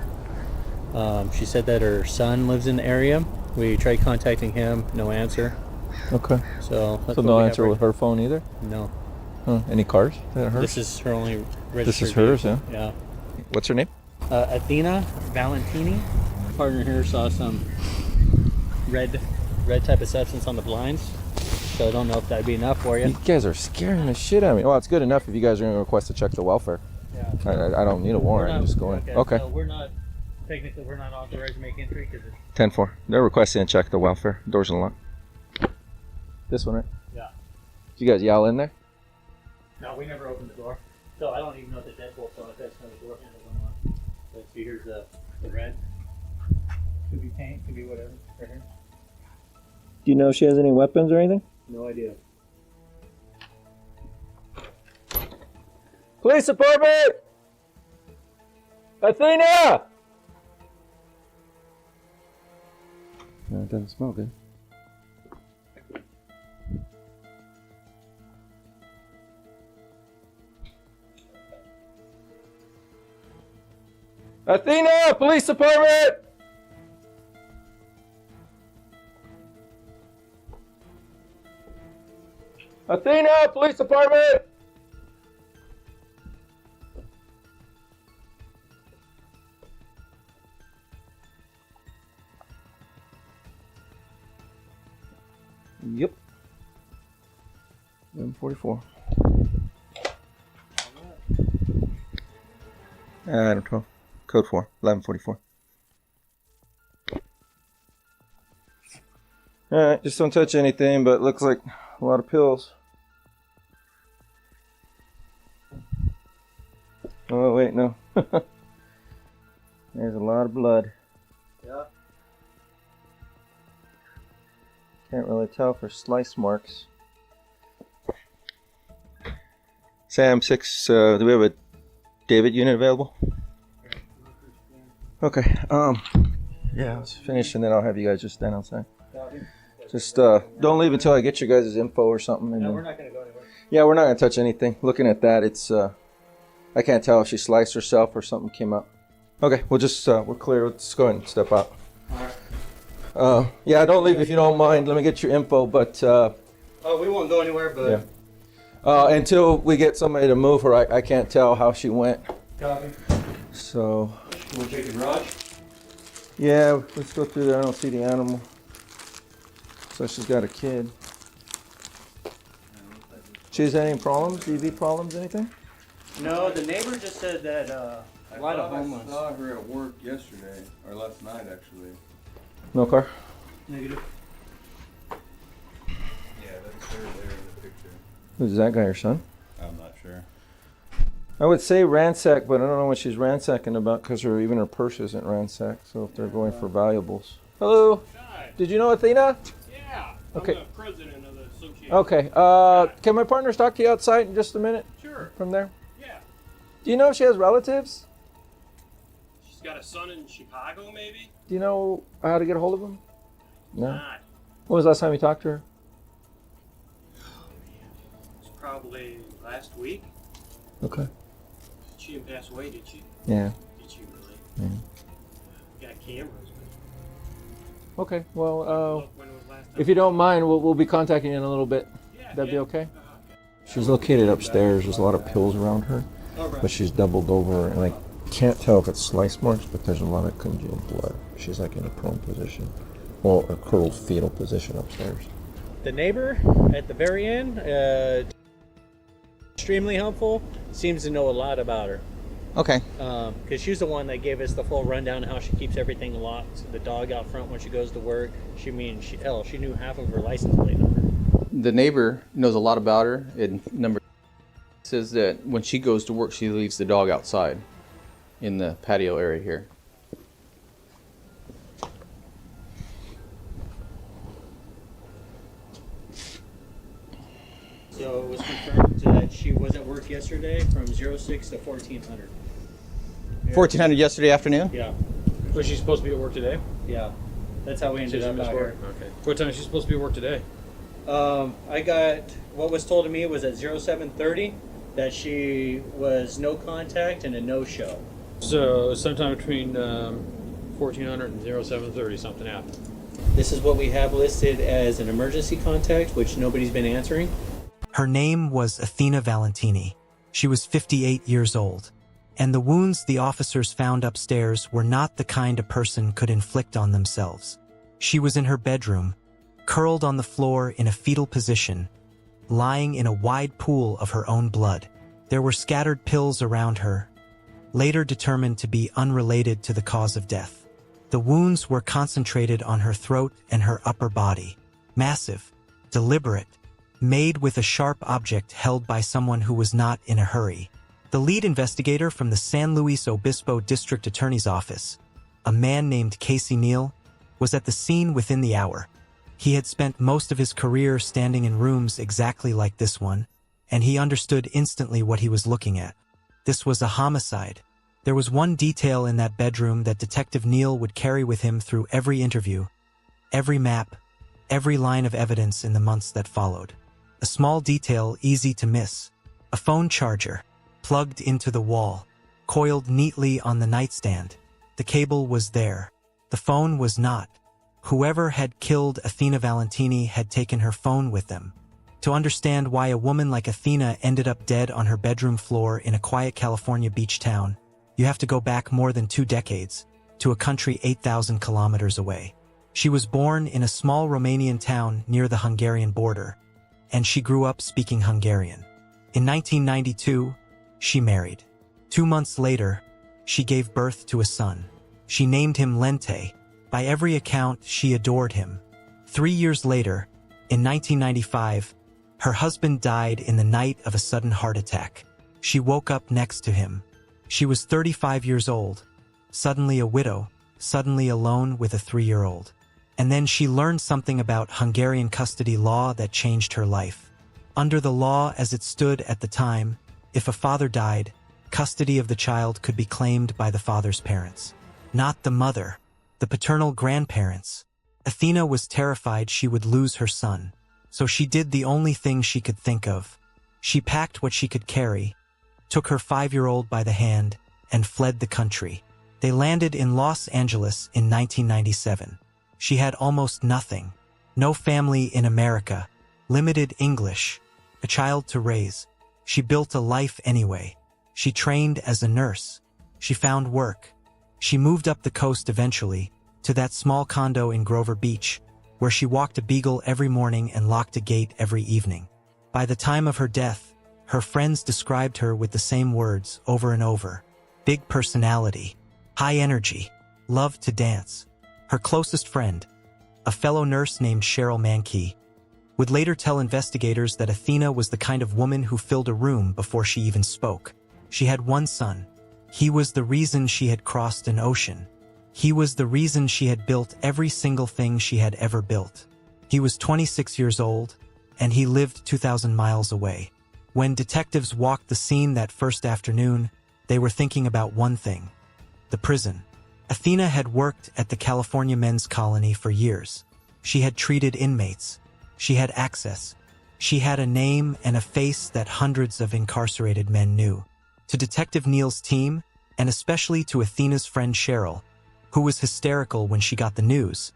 She said that her son lives in the area. We tried contacting him. No answer. Okay. So no answer with her phone either? No. Huh. Any cars that are hers? This is her only registered This is hers, vehicle. yeah? What's her name? Athena Valentini. Partner here saw some red type of substance on the blinds, so I don't know if that'd be enough for you. You guys are scaring the shit out of me. Well, it's good enough if you guys are going to request to check the welfare. Yeah. I don't need a warrant. I can just go in. Okay. So we're not authorized to make entry because 10-4. They're requesting to check the welfare. Doors unlocked. This one, right? Yeah. Did you guys yell in there? No, we never opened the door. So I don't even know if the deadbolt, so if that's how the door handle went on. see, here's the red. Could be paint, could be whatever. Right here. Do you know if she has any weapons or anything? No idea. Police department! Athena! No, it doesn't smell good. Athena! Police department! Athena! Police department! Yep. 1144. Item 12. Code 4. 1144. Alright, just don't touch anything, but it looks like a lot of pills. Oh, wait, no. There's a lot of blood. Yeah. Can't really tell for slice marks. Sam 6, do we have a David unit available? Okay, yeah, let's finish and then I'll have you guys just stand outside. Just don't leave until I get your guys' info or something. And No, we're not going to go anywhere. yeah, we're not going to touch anything. Looking at that, it's I can't tell if she sliced herself or something came out. Okay, we'll just we're clear. Let's go ahead and step out. Yeah, don't leave if you don't mind. Let me get your info, but Oh, we won't go anywhere, but yeah. Until we get somebody to move her, I can't tell how she went. Copy. So You want to check the garage? yeah, let's go through there. I don't see the animal. So she's got a kid. She's had any problems? EV problems? Anything? No, the neighbor just said that a lot of homeless. I saw her at work yesterday, or last night actually. No car? Negative. Yeah, that's her there in the picture. Who's that guy, your son? I'm not sure. I would say ransack, but I don't know what she's ransacking about because even her purse isn't ransacked. So if they're going for valuables. Hello. Hi. Did you know Athena? Yeah. Okay. I'm the president of the association. Okay. Can my partners talk to you outside in just a minute? Sure. From there? Yeah. Do you know if she has relatives? She's got a son in Chicago, maybe? Do you know how to get a hold of them? No. Not. When was the last time you talked to her? It's probably last week. Okay. She didn't pass away, did she? Yeah. Did she really? Yeah. Got cameras. Okay. Well, When was last time? if you don't mind, we'll be contacting you in a little bit. That'd be okay? She's located upstairs. There's a lot of pills around her, but she's doubled over, and I can't tell if it's slice marks, but there's a lot of congealed blood. She's like in a prone position, or a curled fetal position upstairs. The neighbor at the very end, extremely helpful, seems to know a lot about her. Okay. Because she's the one that gave us the full rundown of how she keeps everything locked. The dog out front when she goes to work. She knew half of her license plate number. The neighbor knows a lot about her. And number says that when she goes to work, she leaves the dog outside in the patio area here. So it was confirmed that she was at work yesterday from 06 to 1400. 1400 yesterday afternoon? Yeah. Was she supposed to be at work today? Yeah. That's how we ended up out here. Okay. What time is she supposed to be at work today? I got, what was told to me was at 0730 that she was no contact and a no-show. So sometime between 1400 and 0730 something happened. This is what we have listed as an emergency contact, which nobody's been answering. Her name was Athena Valentini. She was 58 years old, and the wounds the officers found upstairs were not the kind a person could inflict on themselves. She was in her bedroom, curled on the floor in a fetal position, lying in a wide pool of her own blood. There were scattered pills around her, later determined to be unrelated to the cause of death. The wounds were concentrated on her throat and her upper body, massive, deliberate, made with a sharp object held by someone who was not in a hurry. The lead investigator from the San Luis Obispo District Attorney's Office, a man named Casey Neal, was at the scene within the hour. He had spent most of his career standing in rooms exactly like this one, and he understood instantly what he was looking at. This was a homicide. There was one detail in that bedroom that Detective Neal would carry with him through every interview, every map, every line of evidence in the months that followed. A small detail easy to miss. A phone charger, plugged into the wall, coiled neatly on the nightstand. The cable was there. The phone was not. Whoever had killed Athena Valentini had taken her phone with them. To understand why a woman like Athena ended up dead on her bedroom floor in a quiet California beach town, you have to go back more than 2 decades, to a country 8,000 kilometers away. She was born in a small Romanian town near the Hungarian border, and she grew up speaking Hungarian. In 1992, she married. 2 months later, she gave birth to a son. She named him Lente. By every account, she adored him. 3 years later, in 1995, her husband died in the night of a sudden heart attack. She woke up next to him. She was 35 years old, suddenly a widow, suddenly alone with a 3-year-old. And then she learned something about Hungarian custody law that changed her life. Under the law as it stood at the time, if a father died, custody of the child could be claimed by the father's parents, not the mother, the paternal grandparents. Athena was terrified she would lose her son, so she did the only thing she could think of. She packed what she could carry, took her 5-year-old by the hand, and fled the country. They landed in Los Angeles in 1997. She had almost nothing. No family in America, limited English, a child to raise. She built a life anyway. She trained as a nurse. She found work. She moved up the coast eventually, to that small condo in Grover Beach, where she walked a beagle every morning and locked a gate every evening. By the time of her death, her friends described her with the same words over and over. Big personality, high energy, loved to dance. Her closest friend, a fellow nurse named Cheryl Mankey, would later tell investigators that Athena was the kind of woman who filled a room before she even spoke. She had one son. He was the reason she had crossed an ocean. He was the reason she had built every single thing she had ever built. He was 26 years old, and he lived 2,000 miles away. When detectives walked the scene that first afternoon, they were thinking about one thing: the prison. Athena had worked at the California Men's Colony for years. She had treated inmates. She had access. She had a name and a face that hundreds of incarcerated men knew. To Detective Neal's team, and especially to Athena's friend Cheryl, who was hysterical when she got the news,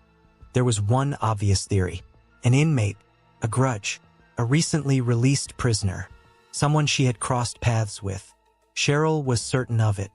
there was one obvious theory. An inmate, a grudge, a recently released prisoner, someone she had crossed paths with. Cheryl was certain of it.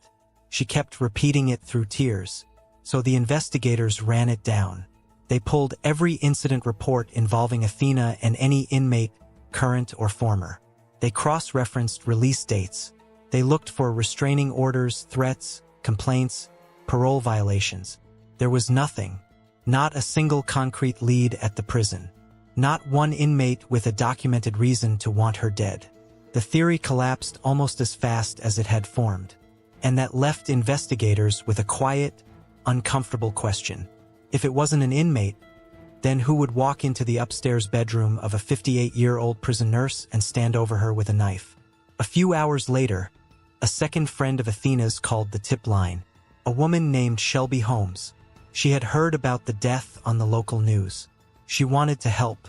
She kept repeating it through tears, so the investigators ran it down. They pulled every incident report involving Athena and any inmate, current or former. They cross-referenced release dates. They looked for restraining orders, threats, complaints, parole violations. There was nothing. Not a single concrete lead at the prison. Not one inmate with a documented reason to want her dead. The theory collapsed almost as fast as it had formed. And that left investigators with a quiet, uncomfortable question. If it wasn't an inmate, then who would walk into the upstairs bedroom of a 58-year-old prison nurse and stand over her with a knife? A few hours later, a second friend of Athena's called the tip line. A woman named Shelby Holmes. She had heard about the death on the local news. She wanted to help.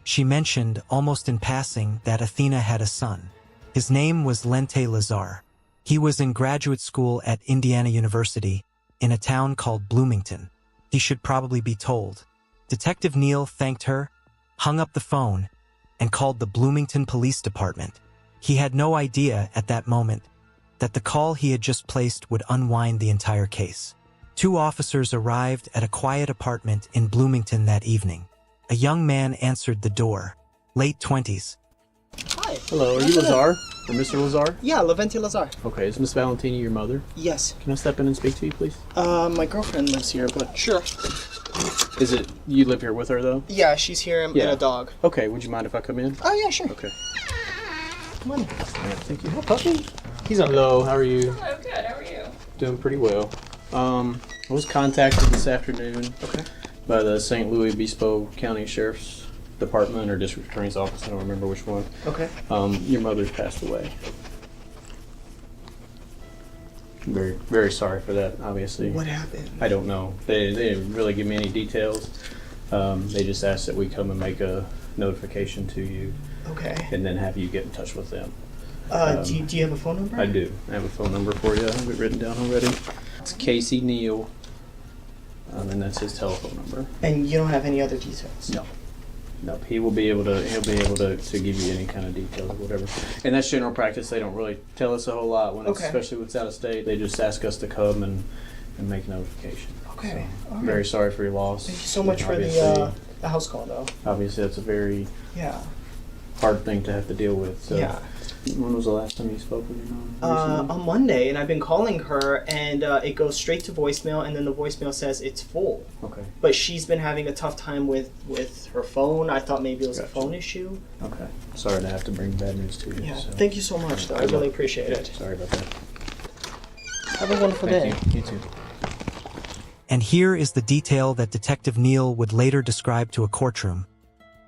She mentioned, almost in passing, that Athena had a son. His name was Lente Lazar. He was in graduate school at Indiana University, in a town called Bloomington. He should probably be told. Detective Neal thanked her, hung up the phone, and called the Bloomington Police Department. He had no idea at that moment that the call he had just placed would unwind the entire case. 2 officers arrived at a quiet apartment in Bloomington that evening. A young man answered the door, late 20s. Hi. Hello, are you Lazar? Or Mr. Lazar? Yeah, Leventi Lazar. Okay, is Miss Valentini your mother? Yes. Can I step in and speak to you, please? My girlfriend lives here, but sure. Is it, you live here with her, though? Yeah, she's here and a dog. Okay, would you mind if I come in? Oh, yeah, sure. Okay. Come on. Thank you. Oh, puppy. He's on low. How are you? Hello, good. How are you? Doing pretty well. I was contacted this afternoon by the St. Louis Obispo County Sheriff's Department or District Attorney's Office. I don't remember which one. Okay. Your mother's passed away. Very, very sorry for that, obviously. What happened? I don't know. They didn't really give me any details. They just asked that we come and make a notification to you. Okay. And then have you get in touch with them. Do you have a phone number? I do. I have a phone number for you. I have it written down already. It's Casey Neal. And that's his telephone number. And you don't have any other details? No. No, he'll be able to give you any kind of details or whatever. And that's general practice. They don't really tell us a whole lot when it's, especially when it's out of state. They just ask us to come and make notification. Okay. So, All right. very sorry for your loss. Thank you so much for Obviously- the house call, though. Obviously, that's a very hard thing to have to deal with. So. Yeah. When was the last time you spoke with your mom? On Monday, and I've been calling her, and it goes straight to voicemail, and then the voicemail says it's full. Okay. But she's been having a tough time with her phone. I thought maybe it was a phone issue. Okay. Sorry to have to bring bad news to you. Yeah. So. Thank you so much, though. I really appreciate it. Sorry about that. Have a wonderful day. You too. And here is the detail that Detective Neal would later describe to a courtroom.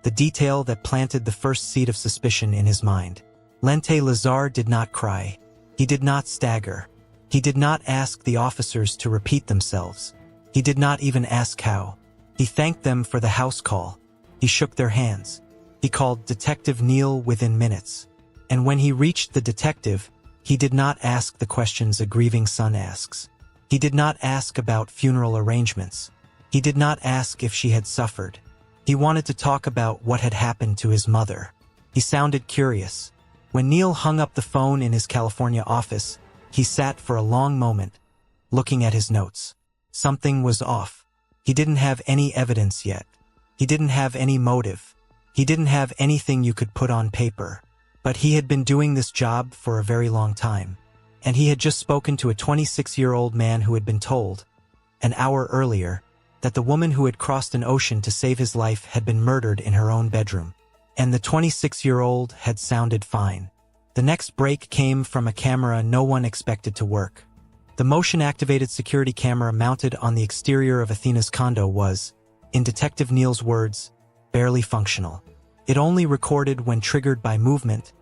The detail that planted the first seed of suspicion in his mind. Lente Lazar did not cry. He did not stagger. He did not ask the officers to repeat themselves. He did not even ask how. He thanked them for the house call. He shook their hands. He called Detective Neal within minutes. And when he reached the detective, he did not ask the questions a grieving son asks. He did not ask about funeral arrangements. He did not ask if she had suffered. He wanted to talk about what had happened to his mother. He sounded curious. When Neal hung up the phone in his California office, he sat for a long moment, looking at his notes. Something was off. He didn't have any evidence yet. He didn't have any motive. He didn't have anything you could put on paper. But he had been doing this job for a very long time. And he had just spoken to a 26-year-old man who had been told, an hour earlier, that the woman who had crossed an ocean to save his life had been murdered in her own bedroom. And the 26-year-old had sounded fine. The next break came from a camera no one expected to work. The motion-activated security camera mounted on the exterior of Athena's condo was, in Detective Neal's words, barely functional. It only recorded when triggered by movement,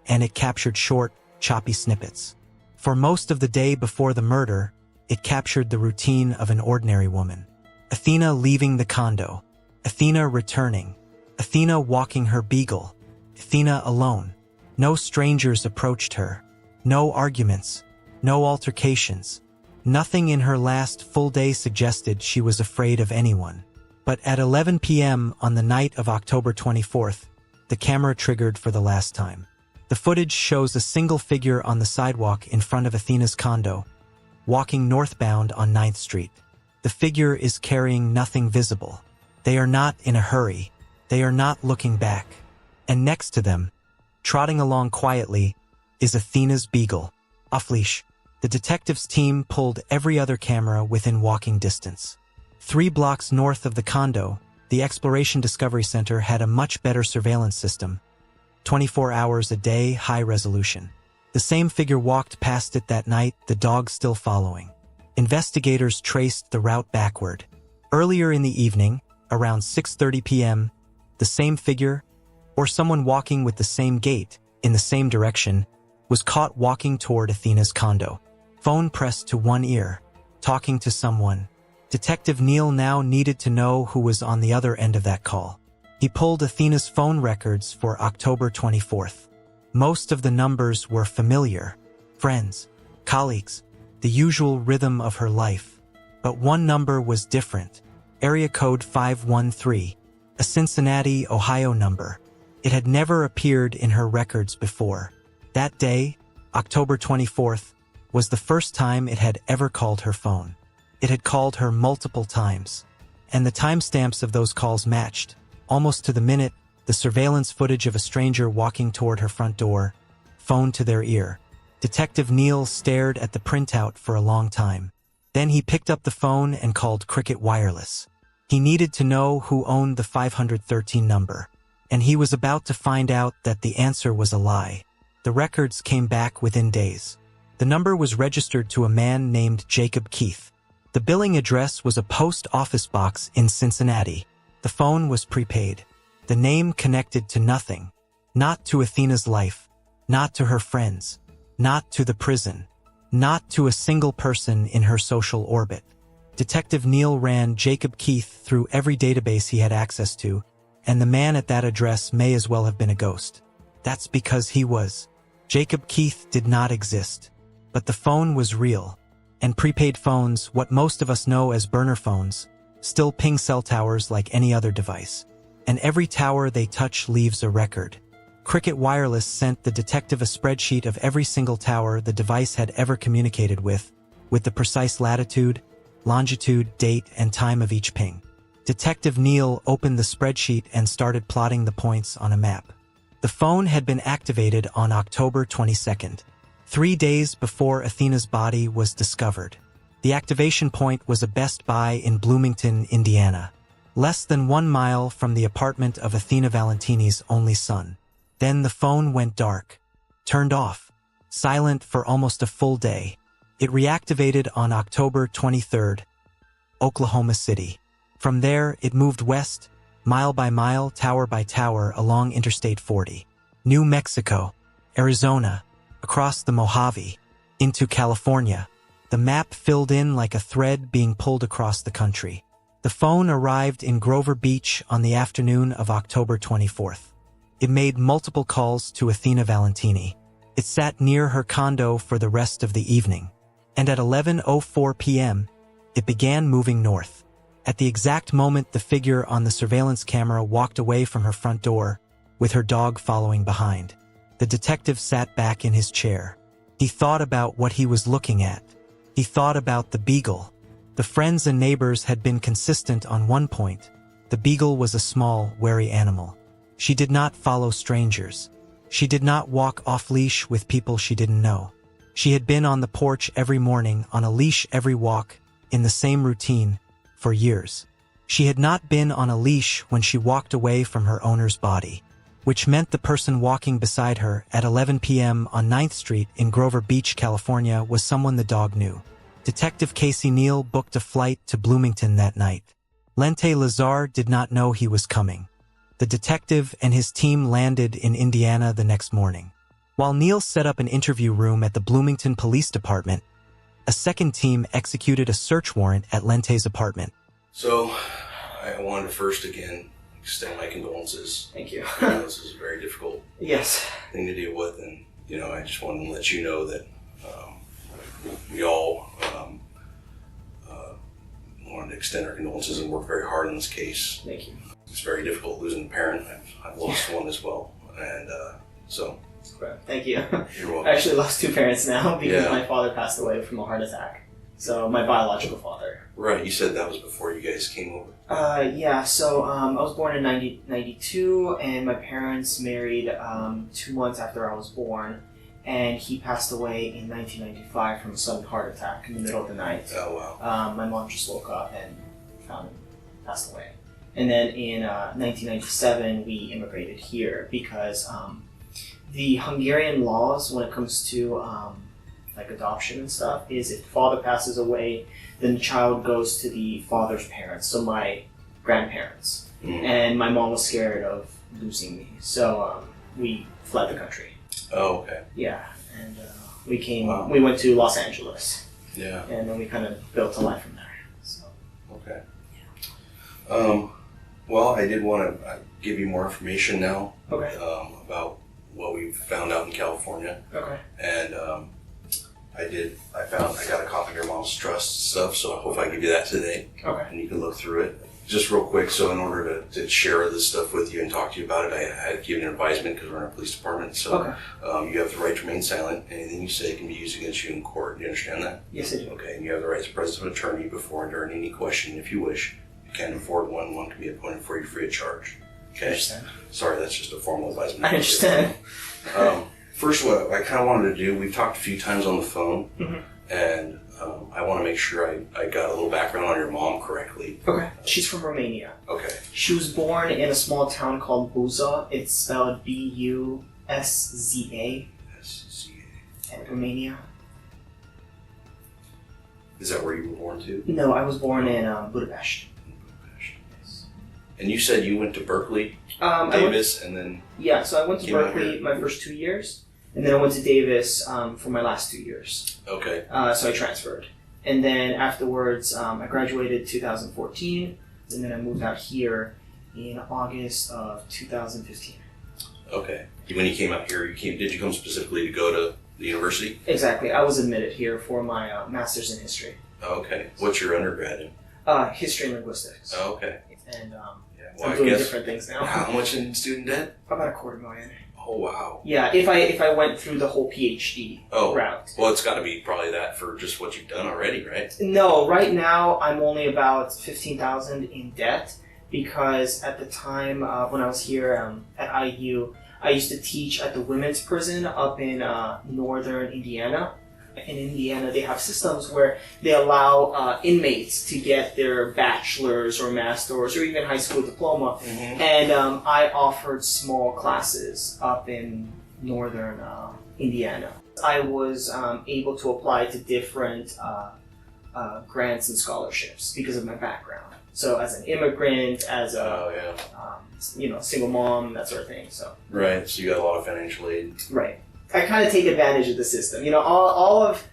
and it captured short, choppy snippets. For most of the day before the murder, it captured the routine of an ordinary woman. Athena leaving the condo. Athena returning. Athena walking her beagle. Athena alone. No strangers approached her. No arguments. No altercations. Nothing in her last full day suggested she was afraid of anyone. But at 11 p.m. on the night of October 24th, the camera triggered for the last time. The footage shows a single figure on the sidewalk in front of Athena's condo, walking northbound on 9th Street. The figure is carrying nothing visible. They are not in a hurry. They are not looking back. And next to them, trotting along quietly, is Athena's beagle, off-leash. The detectives' team pulled every other camera within walking distance. 3 blocks north of the condo, the Exploration Discovery Center had a much better surveillance system. 24 hours a day, high resolution. The same figure walked past it that night, the dog still following. Investigators traced the route backward. Earlier in the evening, around 6:30 p.m., the same figure, or someone walking with the same gait, in the same direction, was caught walking toward Athena's condo. Phone pressed to one ear, talking to someone. Detective Neal now needed to know who was on the other end of that call. He pulled Athena's phone records for October 24th. Most of the numbers were familiar. Friends, colleagues, the usual rhythm of her life. But one number was different. Area code 513, a Cincinnati, Ohio number. It had never appeared in her records before. That day, October 24th, was the first time it had ever called her phone. It had called her multiple times. And the timestamps of those calls matched, almost to the minute, the surveillance footage of a stranger walking toward her front door, phone to their ear. Detective Neal stared at the printout for a long time. Then he picked up the phone and called Cricket Wireless. He needed to know who owned the 513 number. And he was about to find out that the answer was a lie. The records came back within days. The number was registered to a man named Jacob Keith. The billing address was a post office box in Cincinnati. The phone was prepaid. The name connected to nothing. Not to Athena's life. Not to her friends. Not to the prison. Not to a single person in her social orbit. Detective Neal ran Jacob Keith through every database he had access to, and the man at that address may as well have been a ghost. That's because he was. Jacob Keith did not exist. But the phone was real. And prepaid phones, what most of us know as burner phones, still ping cell towers like any other device. And every tower they touch leaves a record. Cricket Wireless sent the detective a spreadsheet of every single tower the device had ever communicated with the precise latitude, longitude, date, and time of each ping. Detective Neal opened the spreadsheet and started plotting the points on a map. The phone had been activated on October 22nd, 3 days before Athena's body was discovered. The activation point was a Best Buy in Bloomington, Indiana, less than 1 mile from the apartment of Athena Valentini's only son. Then the phone went dark, turned off, silent for almost a full day. It reactivated on October 23rd, Oklahoma City. From there, it moved west, mile by mile, tower by tower, along Interstate 40, New Mexico, Arizona, across the Mojave, into California. The map filled in like a thread being pulled across the country. The phone arrived in Grover Beach on the afternoon of October 24th. It made multiple calls to Athena Valentini. It sat near her condo for the rest of the evening. And at 11:04 p.m., it began moving north. At the exact moment the figure on the surveillance camera walked away from her front door, with her dog following behind. The detective sat back in his chair. He thought about what he was looking at. He thought about the beagle. The friends and neighbors had been consistent on one point. The beagle was a small, wary animal. She did not follow strangers. She did not walk off-leash with people she didn't know. She had been on the porch every morning, on a leash every walk, in the same routine, for years. She had not been on a leash when she walked away from her owner's body, which meant the person walking beside her at 11 p.m. on 9th Street in Grover Beach, California, was someone the dog knew. Detective Casey Neal booked a flight to Bloomington that night. Lente Lazar did not know he was coming. The detective and his team landed in Indiana the next morning. While Neal set up an interview room at the Bloomington Police Department, a second team executed a search warrant at Lente's apartment. So, I wanted to first again extend my condolences. Thank you. I know this is a very difficult Yes. thing to deal with, and I just wanted to let you know that we all wanted to extend our condolences and work very hard on this case. Thank you. It's very difficult losing a parent. I've lost one as well, and so. Thank you. You're welcome. I actually lost 2 parents now because Yeah. my father passed away from a heart attack. So my biological father. Right, you said that was before you guys came over. Yeah, so I was born in 1992, and my parents married 2 months after I was born, and he passed away in 1995 from a sudden heart attack in the middle of the night. Oh, wow. My mom just woke up and found him passed away. And then in 1997, we immigrated here because the Hungarian laws when it comes to like adoption and stuff is if the father passes away, then the child goes to the father's parents, so my grandparents. And my mom was scared of losing me, so we fled the country. Oh, okay. Yeah, and we came. Wow. We went to Los Angeles. Yeah. And then we kind of built a life from there. So. Okay. Well, I did want to give you more information now. Okay. About what we found out in California. Okay. And I got a copy of your mom's trust stuff, so I hope I give you that today. Okay. And you can look through it. Just real quick, so in order to share this stuff with you and talk to you about it, I had to give you an advisement because we're in a police department. So you have the right to remain silent. Anything you say can be used against you in court. Do you understand that? Yes, I do. Okay, and you have the right to present an attorney before and during any question if you wish. You can afford one. One can be appointed for you free of charge. Okay? I understand. Sorry, that's just a formal advisement. I understand. First, what I kind of wanted to do, we've talked a few times on the phone, and I want to make sure I got a little background on your mom correctly. Okay. She's from Romania. Okay. She was born in a small town called Buza. It's spelled Busza. S-Z-A. Romania. Is that where you were born too? No, I was born in Budapest. And you said you went to Berkeley, Davis, and then... Yeah, so I went to came out Berkeley here. my first 2 years, and then I went to Davis for my last 2 years. Okay. So I transferred. And then afterwards, I graduated 2014, and then I moved out here in August of 2015. Okay. When you came out here, did you come specifically to go to the university? Exactly. I was admitted here for my master's in history. Okay. What's your undergrad in? History and linguistics. Oh, okay. And Well, I'm I doing guess- different things now. How much in student debt? About $250,000. Oh, wow. Yeah, if I went through the whole PhD route. Well, it's got to be probably that for just what you've done already, right? No, right now I'm only about $15,000 in debt because at the time when I was here at IU, I used to teach at the women's prison up in northern Indiana. In Indiana, they have systems where they allow inmates to get their bachelor's or master's or even high school diploma. And I offered small classes up in northern Indiana. I was able to apply to different grants and scholarships because of my background. So as an immigrant, as a single mom, that sort of thing. So Right, so you got a lot of financial aid. right. I kind of take advantage of the system. You know, all of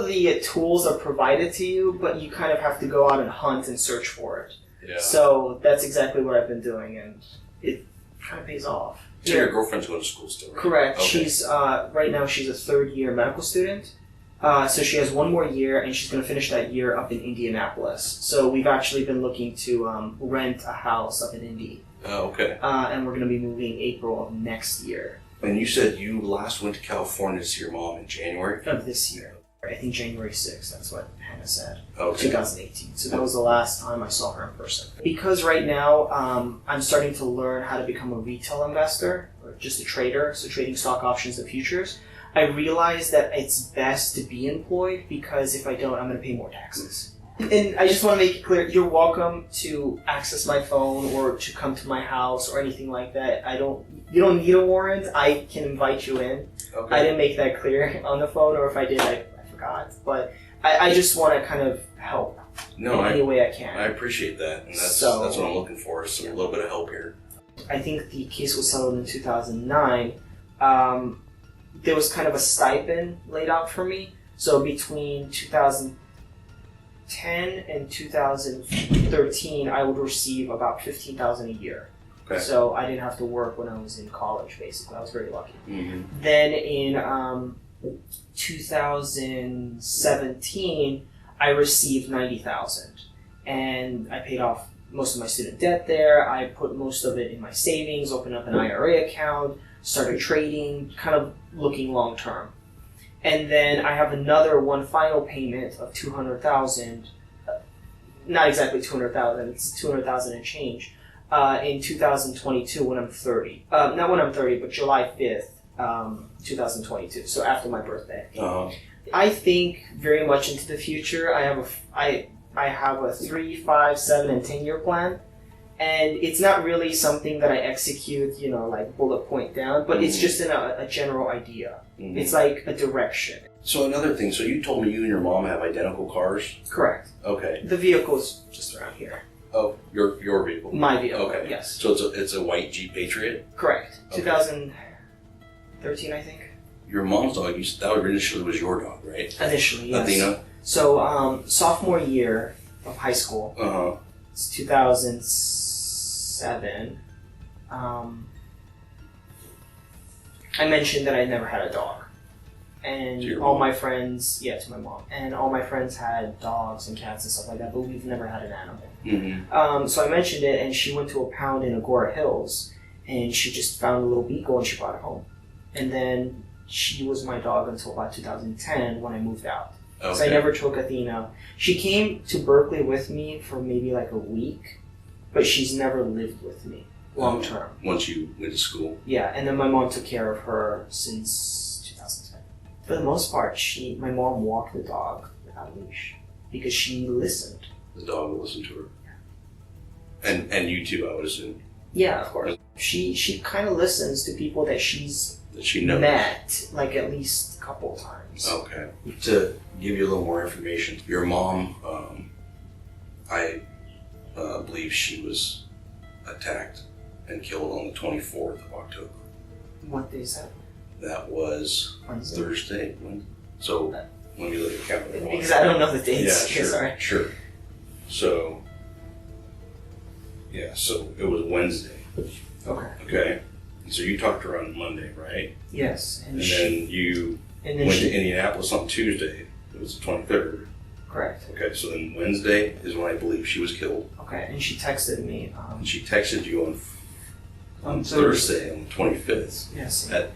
the tools are provided to you, but you kind of have to go out and hunt and search for it. Yeah. So that's exactly what I've been doing, and it kind of pays off. So your girlfriend's going to school still, right? Correct. Okay. She's right now she's a third-year medical student. So she has one more year, and she's going to finish that year up in Indianapolis. So we've actually been looking to rent a house up in Indy. Oh, okay. And we're going to be moving April of next year. And you said you last went to California to see your mom in January? Of this year. I think January 6th, that's what Hannah said. Okay. 2018. So that was the last time I saw her in person. Because right now I'm starting to learn how to become a retail investor, or just a trader, so trading stock options and futures, I realized that it's best to be employed because if I don't, I'm going to pay more taxes. And I just want to make it clear, you're welcome to access my phone or to come to my house or anything like that. You don't need a warrant. I can invite you in. Okay. I didn't make that clear on the phone, or if I did, I forgot. But I just want to kind of help in any way I can. I appreciate that, and that's what I'm looking for, is a little bit of help here. I think the case was settled in 2009. There was kind of a stipend laid out for me. So between 2010 and 2013, I would receive about $15,000 a year. Okay. So I didn't have to work when I was in college, basically. I was very lucky. Mm-hmm. Then in 2017, I received $90,000, and I paid off most of my student debt there. I put most of it in my savings, opened up an IRA account, started trading, kind of looking long term. And then I have one final payment of $200,000. Not exactly $200,000. It's $200,000 and change. In 2022 when I'm 30. Not when I'm 30, but July 5th, 2022. So after my birthday. Uh-huh. I think very much into the future. I have a 3, 5, 7, and 10-year plan. And it's not really something that I execute, like bullet point down, but it's just a general idea. Mm-hmm. It's like a direction. So another thing, so you told me you and your mom have identical cars? Correct. Okay. The vehicle's just around here. Oh, your vehicle? My vehicle, okay. Yes. So it's a white Jeep Patriot? Correct. Okay. 2013, I think. Your mom's dog, that initially was your dog, right? Initially, yes. Athena? So, sophomore year of high school, it's 2007, I mentioned that I never had a dog. And all my friends, to my mom, and all my friends had dogs and cats and stuff like that, but we've never had an animal. Mm-hmm. So I mentioned it, and she went to a pound in Agora Hills, and she just found a little beagle and she brought it home. And then she was my dog until about 2010 when I moved out. Okay. So I never took Athena. She came to Berkeley with me for maybe like a week, but she's never lived with me long term. Once you went to school? Yeah, and then my mom took care of her since 2010. For the most part, my mom walked the dog without a leash because she listened. The dog will listen to her? And you too, I would assume? Yeah, of course. She kind of listens to people that she's that she knows? met like at least a couple of times. Okay. To give you a little more information, your mom, I believe she was attacked and killed on the 24th of October. What day is that? That was Wednesday. Thursday. So let me look at the calendar. Because I don't know the dates. Yeah, sure. Sorry. Sure. So, yeah, so it was Wednesday. Okay. Okay. So you talked to her on Monday, right? Yes. And then you went to Indianapolis on Tuesday. It was the 23rd. Correct. Okay, so then Wednesday is when I believe she was killed. Okay, and she texted me. And she texted you on Thursday. Thursday, on the 25th. Yes. At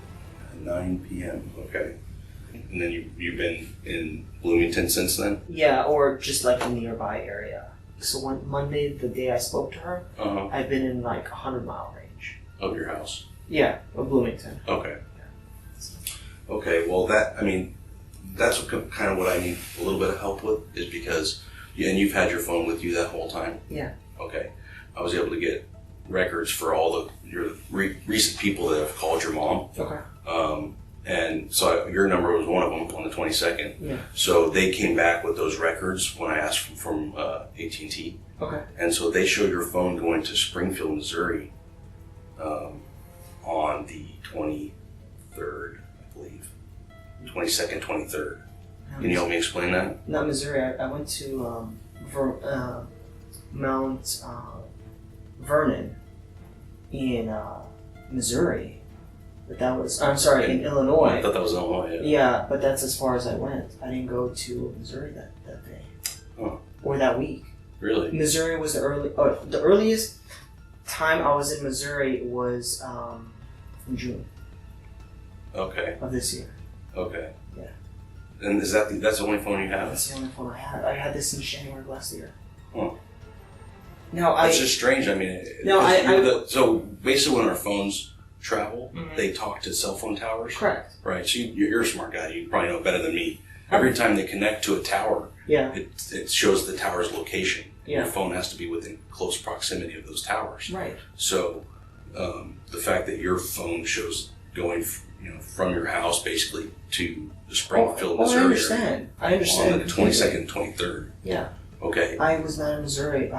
9 p.m. Okay. And then you've been in Bloomington since then? Yeah, or just like a nearby area. So when Monday, the day I spoke to her, I've been in like 100-mile range. Of your house? Yeah, of Bloomington. Okay. Okay, well that's kind of what I need a little bit of help with, is because, and you've had your phone with you that whole time? Yeah. Okay. I was able to get records for all your recent people that have called your mom. Okay. And so your number was one of them on the 22nd. Yeah. So they came back with those records when I asked from AT&T. Okay. And so they showed your phone going to Springfield, Missouri on the 23rd, I believe. 22nd, 23rd. Can you help me explain that? Not Missouri. I went to Mount Vernon in Missouri. But that was, I'm sorry, in Illinois. I thought that was Illinois, yeah. Yeah, but that's as far as I went. I didn't go to Missouri that day. Huh. Or that week. Really? Missouri was the earliest time I was in Missouri was in June. Okay. Of this year. Okay. Yeah. And that's the only phone you have? That's the only phone I had. I had this in January of last year. Huh. Now It's just strange. I mean, so basically when our phones travel, they talk to cell phone towers. Correct. Right. So you're a smart guy. You probably know better than me. Every time they connect to a tower, it shows the tower's location. Yeah. Your phone has to be within close proximity of those towers. Right. So the fact that your phone shows going, from your house basically to the Springfield, Missouri. I understand. I understand. On the 22nd, 23rd. Yeah. Okay. I was not in Missouri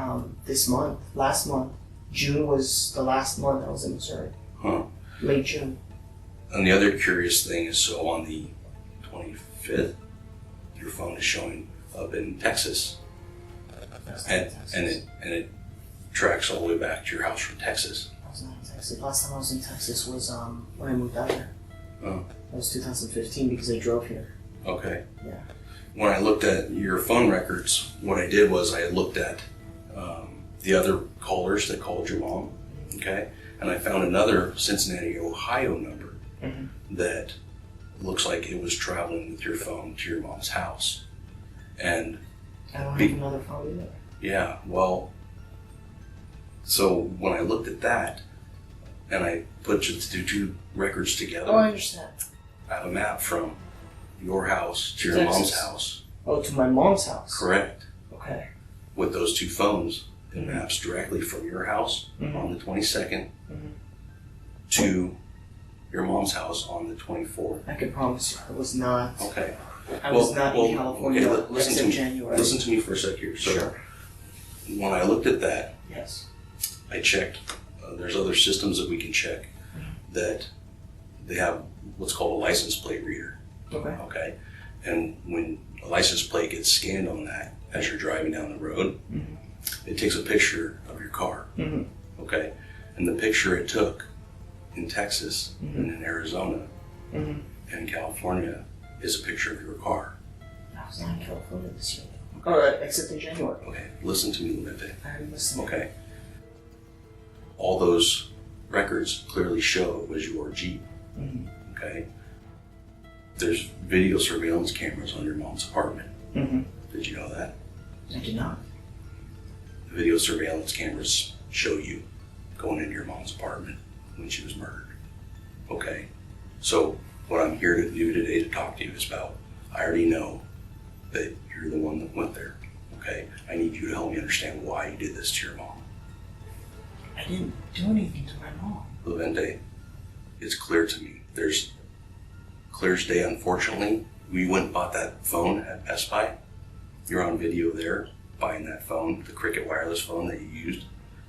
this month. Last month, June was the last month I was in Missouri. Huh. Late June. And the other curious thing is, so on the 25th, your phone is showing up in Texas, and it tracks all the way back to your house from Texas. I was not in Texas. Last time I was in Texas was when I moved out there. Oh. That was 2015 because I drove here. Okay. Yeah. When I looked at your phone records, what I did was I looked at the other callers that called your mom. Okay. And I found another Cincinnati, Ohio number that looks like it was traveling with your phone to your mom's house. And I don't have another phone either. Yeah, well, so when I looked at that and I put the two records together. Oh, I understand. I have a map from your house to your Texas. mom's house. Oh, to my mom's house? Correct. Okay. With those two phones, it maps directly from your house on the 22nd to your mom's house on the 24th. I can promise you, I was not. Okay. I was not in California listen except to me. January. Listen to me for a sec here. So Sure. when I looked at that, Yes. I checked. There's other systems that we can check that they have what's called a license plate reader. Okay. Okay. And when a license plate gets scanned on that as you're driving down the road, it takes a picture of your car. Okay. And the picture it took in Texas and in Arizona and in California is a picture of your car. I was not in California this year. Oh, except in January. Okay. Listen to me, Linda. I'm listening. Okay. All those records clearly show it was your Jeep. Okay. There's video surveillance cameras on your mom's apartment. Did you know that? I did not. The video surveillance cameras show you going into your mom's apartment when she was murdered. Okay. So what I'm here to do today to talk to you is about, I already know that you're the one that went there. Okay. I need you to help me understand why you did this to your mom. I didn't do anything to my mom. Levente, it's clear to me. There's clear as day, unfortunately. We went and bought that phone at Best Buy. You're on video there, buying that phone, the Cricket wireless phone that you used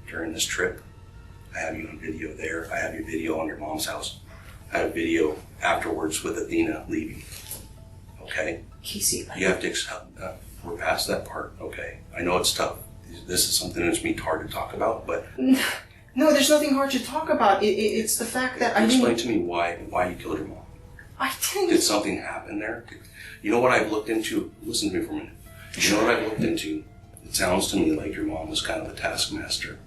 during this trip. I have you on video there. I have your video on your mom's house. I have video afterwards with Athena leaving. Okay? Casey, you have to accept, we're past that part, okay? I know it's tough. This is something that's me hard to talk about, but... No, there's nothing hard to talk about. It's the fact that I Explain didn't... to me why you killed your mom. I didn't... Did something happen there? You know what I've looked into? Listen to me for a minute. You know what I've looked into? It sounds to me like your mom was kind of a taskmaster.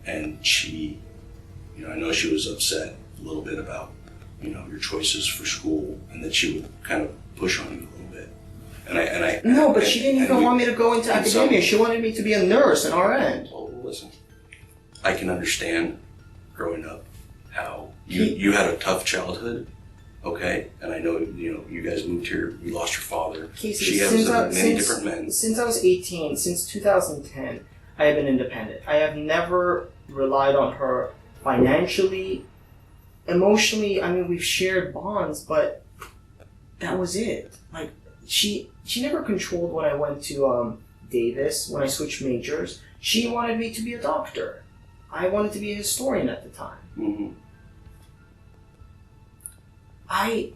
And she, you know, I know she was upset a little bit about, you know, your choices for school, and that she would kind of push on you a little bit. No, but she didn't even want me to go into academia. She wanted me to be a nurse, an RN. Well, listen, I can understand growing up how you had a tough childhood, okay? And I know, you know, you guys moved here, you lost your father. Casey, she has many different men. Since I was 18, since 2010, I have been independent. I have never relied on her financially, emotionally. I mean, we've shared bonds, but that was it. Like, she never controlled when I went to Davis, when I switched majors. She wanted me to be a doctor. I wanted to be a historian at the time. Mm-hmm.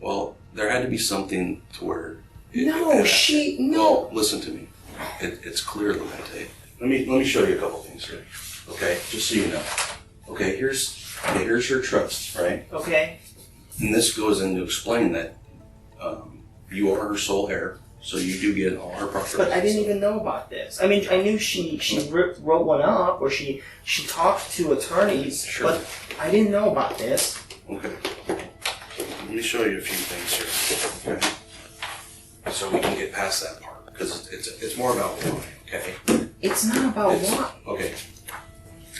Well, there had to be something to where... No. Listen to me. It's clear, Levente. Let me show you a couple things here. Okay, just so you know. Okay, here's her trust, right? Okay. And this goes in to explain that you are her sole heir, so you do get all her property. But I didn't even know about this. I mean, I knew she wrote one up, or she talked to attorneys, Sure. but I didn't know about this. Okay. Let me show you a few things here. Okay. So we can get past that part, because it's more about why. Okay. It's not about what. Okay.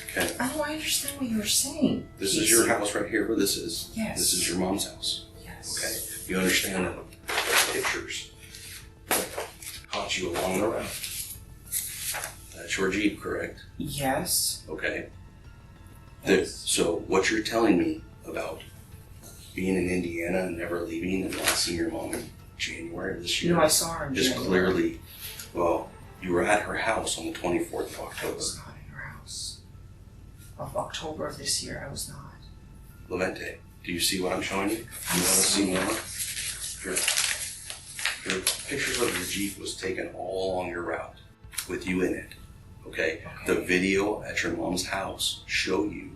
Okay. I don't understand what you're saying. This is your house right here where this is. Yes. This is your mom's house. Yes. Okay. You understand that pictures caught you along the route. That's your Jeep, correct? Yes. Okay. Yes. So what you're telling me about being in Indiana and never leaving and not seeing your mom in January of this year. No, I saw her in is January. clearly, well, you were at her house on the 24th of October. I was not in her house. Of October of this year, I was not. Levente, do you see what I'm showing you? You want to see more? Your pictures of your Jeep was taken all along your route with you in it. Okay? The video at your mom's house show you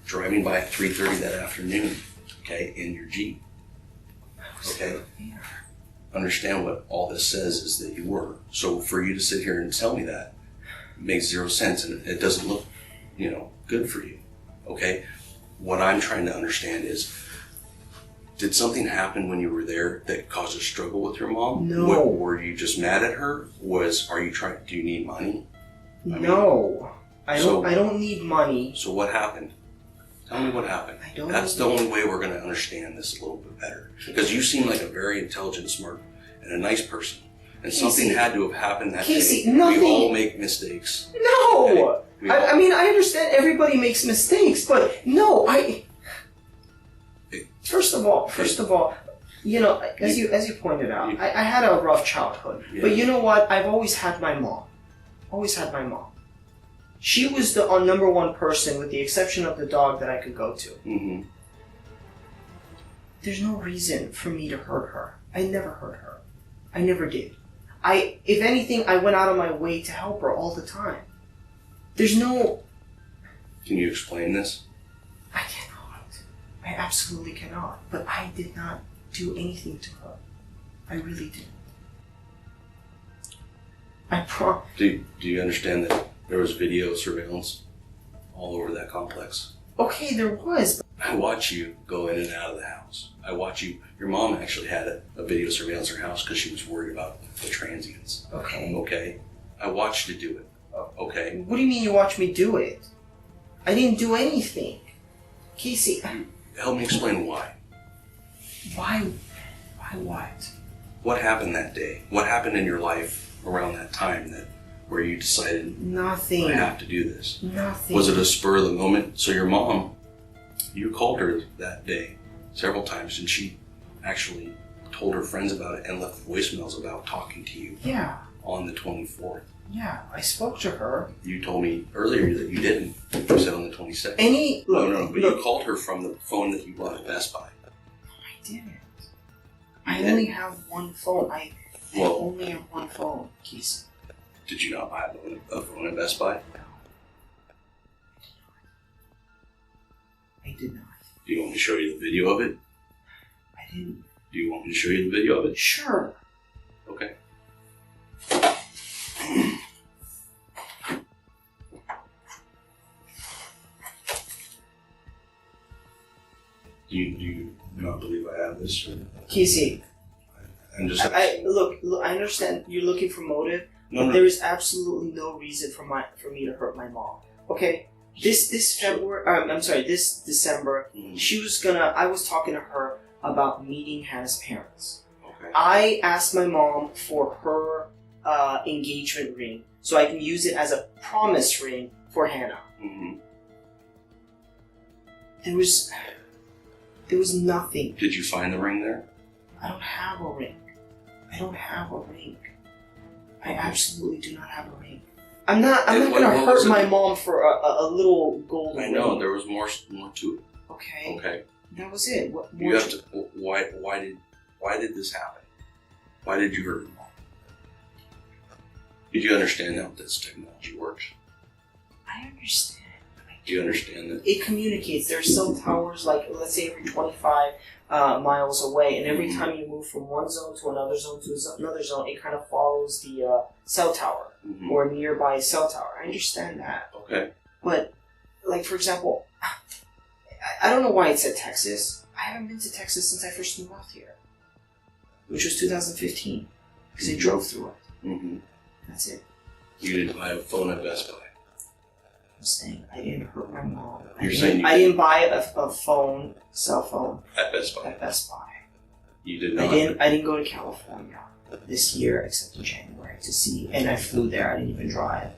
driving by at 3:30 that afternoon, okay, in your Jeep. Okay? Understand what all this says is that you were. So for you to sit here and tell me that makes zero sense, and it doesn't look, you know, good for you. Okay? What I'm trying to understand is, did something happen when you were there that caused a struggle with your mom? No. Were you just mad at her? Do you need money? No. I don't need money. So what happened? Tell me what happened. That's the only way we're going to understand this a little bit better. Because you seem like a very intelligent, smart, and a nice person. And something had to have happened that day. Nothing. We all make mistakes. No! Okay? I mean, I understand everybody makes mistakes, but no, First of all, you know, as you pointed out, I had a rough childhood. Yeah. But you know what? I've always had my mom. Always had my mom. She was the number one person, with the exception of the dog, that I could go to. Mm-hmm. There's no reason for me to hurt her. I never hurt her. I never did. If anything, I went out of my way to help her all the time. There's no... Can you explain this? I cannot. I absolutely cannot. But I did not do anything to her. I really didn't. I promise. Do you understand that there was video surveillance all over that complex? Okay, there was. But I watch you go in and out of the house. I watch you. Your mom actually had a video surveillance in her house because she was worried about the transients. Okay. Okay. I watched you do it. Okay. What do you mean you watched me do it? I didn't do anything. Casey. Help me explain why. Why? Why what? What happened that day? What happened in your life around that time where you decided, Nothing. I have to do this? Nothing. Was it a spur of the moment? So your mom, you called her that day several times, and she actually told her friends about it and left voicemails about talking to you. Yeah. On the 24th. Yeah, I spoke to her. You told me earlier that you didn't. You said on the 22nd. But you called her from the phone that you bought at Best Buy. I didn't. I only have one phone. I only have one phone, Keith. Did you not buy a phone at Best Buy? I did not. Do you want me to show you the video of it? I didn't. Do you want me to show you the video of it? Sure. Okay. Do you not believe I have this? Casey, I'm just. Look, I understand you're looking for motive, No, but no. there is absolutely no reason for me to hurt my mom. Okay, this December, I was talking to her about meeting Hannah's parents. Okay. I asked my mom for her engagement ring so I can use it as a promise ring for Hannah. Mm-hmm. There was nothing. Did you find the ring there? I don't have a ring. I absolutely do not have a ring. I'm not gonna hurt my mom for a little gold ring. I know there was more to it. Okay. Okay. That was it. You have to. Why did this happen? Why did you hurt your mom? Did you understand how this technology works? I understand. Do you understand that? It communicates. There are cell towers, like let's say every 25 miles away, and every time you move from one zone to another zone, it kind of follows the cell tower or nearby cell tower. I understand that. Okay. But, like for example, I don't know why it said Texas. I haven't been to Texas since I first moved out here, which was 2015, because I drove through it. Mm-hmm. That's it. You didn't buy a phone at Best Buy. I'm saying I didn't hurt my mom. I didn't buy a cell phone at Best Buy. You did not. I didn't go to California this year except in January to see, and I flew there. I didn't even drive.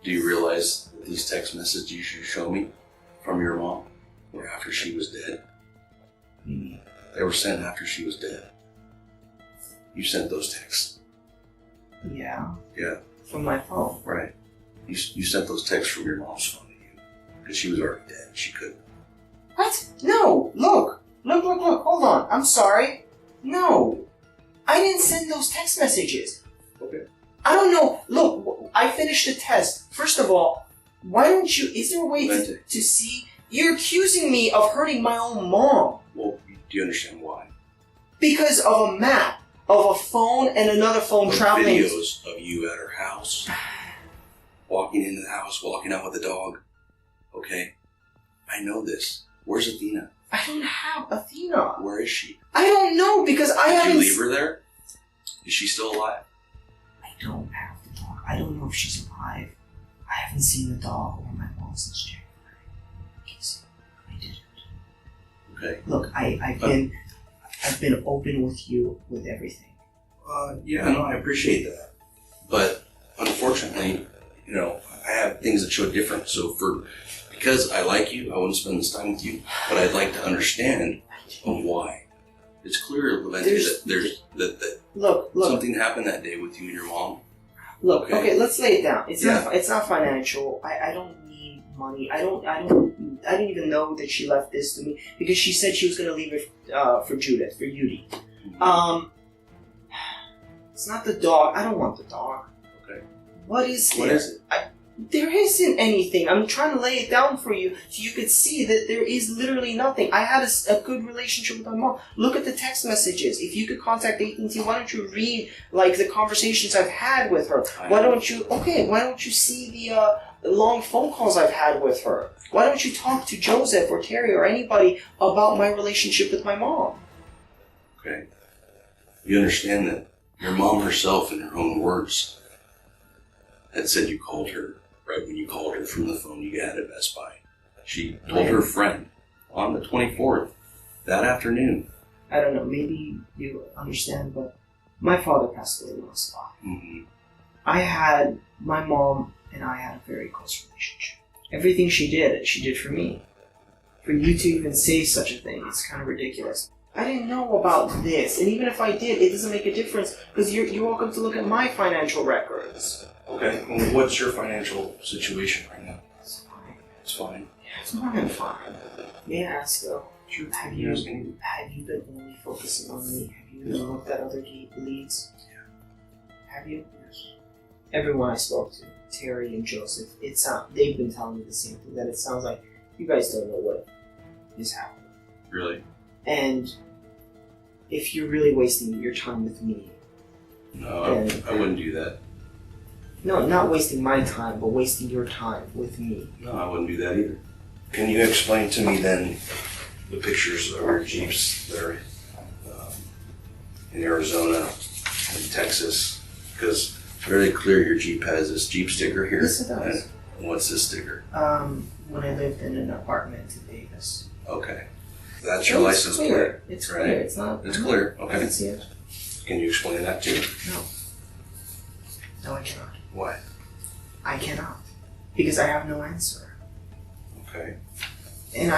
Do you realize that these text messages you show me from your mom were after she was dead? They were sent after she was dead. You sent those texts. Yeah. Yeah. From my phone. Right. You sent those texts from your mom's phone to you because she was already dead. She couldn't. What? No. Look. Hold on. I'm sorry. No. I didn't send those text messages. Okay. I don't know. Look, I finished the test. First of all, why don't you... Is there a way to see... You're accusing me of hurting my own mom. Well, do you understand why? Because of a map, of a phone and another phone traveling... Videos of you at her house. Walking into the house, walking out with the dog. Okay? I know this. Where's Athena? I don't have Athena. Where is she? I don't know because I haven't... Did you leave her there? Is she still alive? I don't have the dog. I don't know if she's alive. I haven't seen the dog or my mom since January. I didn't. Okay. Look, I've been open with you with everything. Yeah, no, I appreciate that. But unfortunately, I have things that show different. So because I like you, I wouldn't spend this time with you, but I'd like to understand why. It's clear, Levente, that something happened that day with you and your mom. Look, okay, let's lay it down. It's not financial. I don't need money. I didn't even know that she left this to me because she said she was going to leave it for Judith, for Yudi. It's not the dog. I don't want the dog. Okay. What is there? What is it? There isn't anything. I'm trying to lay it down for you so you could see that there is literally nothing. I had a good relationship with my mom. Look at the text messages. If you could contact AT&T, why don't you read the conversations I've had with her? Why don't you see the long phone calls I've had with her? Why don't you talk to Joseph or Terry or anybody about my relationship with my mom? Okay. You understand that your mom herself, in her own words, had said you called her right when you called her from the phone you had at Best Buy. She told her friend on the 24th, that afternoon. I don't know, maybe you understand, but my father passed away last spot. My mom and I had a very close relationship. Everything she did for me. For you to even say such a thing, it's kind of ridiculous. I didn't know about this, and even if I did, it doesn't make a difference because you're welcome to look at my financial records. Okay, well, what's your financial situation right now? It's fine. It's fine. Yeah, it's more than fine. May I ask though? Sure. Have you been only focusing on me? Have you even looked at other leads? Yeah. Have you? Yes. Everyone I spoke to, Terry and Joseph, they've been telling me the same thing. That it sounds like you guys don't know what is happening. Really? And if you're really wasting your time with me, No, I wouldn't do that. no, not wasting my time, but wasting your time with me. No, I wouldn't do that either. Can you explain to me then the pictures of your Jeeps that are in Arizona and Texas? Because it's very clear your Jeep has this Jeep sticker here. Yes, it does. And what's this sticker? When I lived in an apartment in Vegas. Okay. That's your license plate. It's right? clear. It's not. It's clear. Okay. I can see it. Can you explain that to me? No. No, I cannot. Why? I cannot. Because I have no answer. Okay. And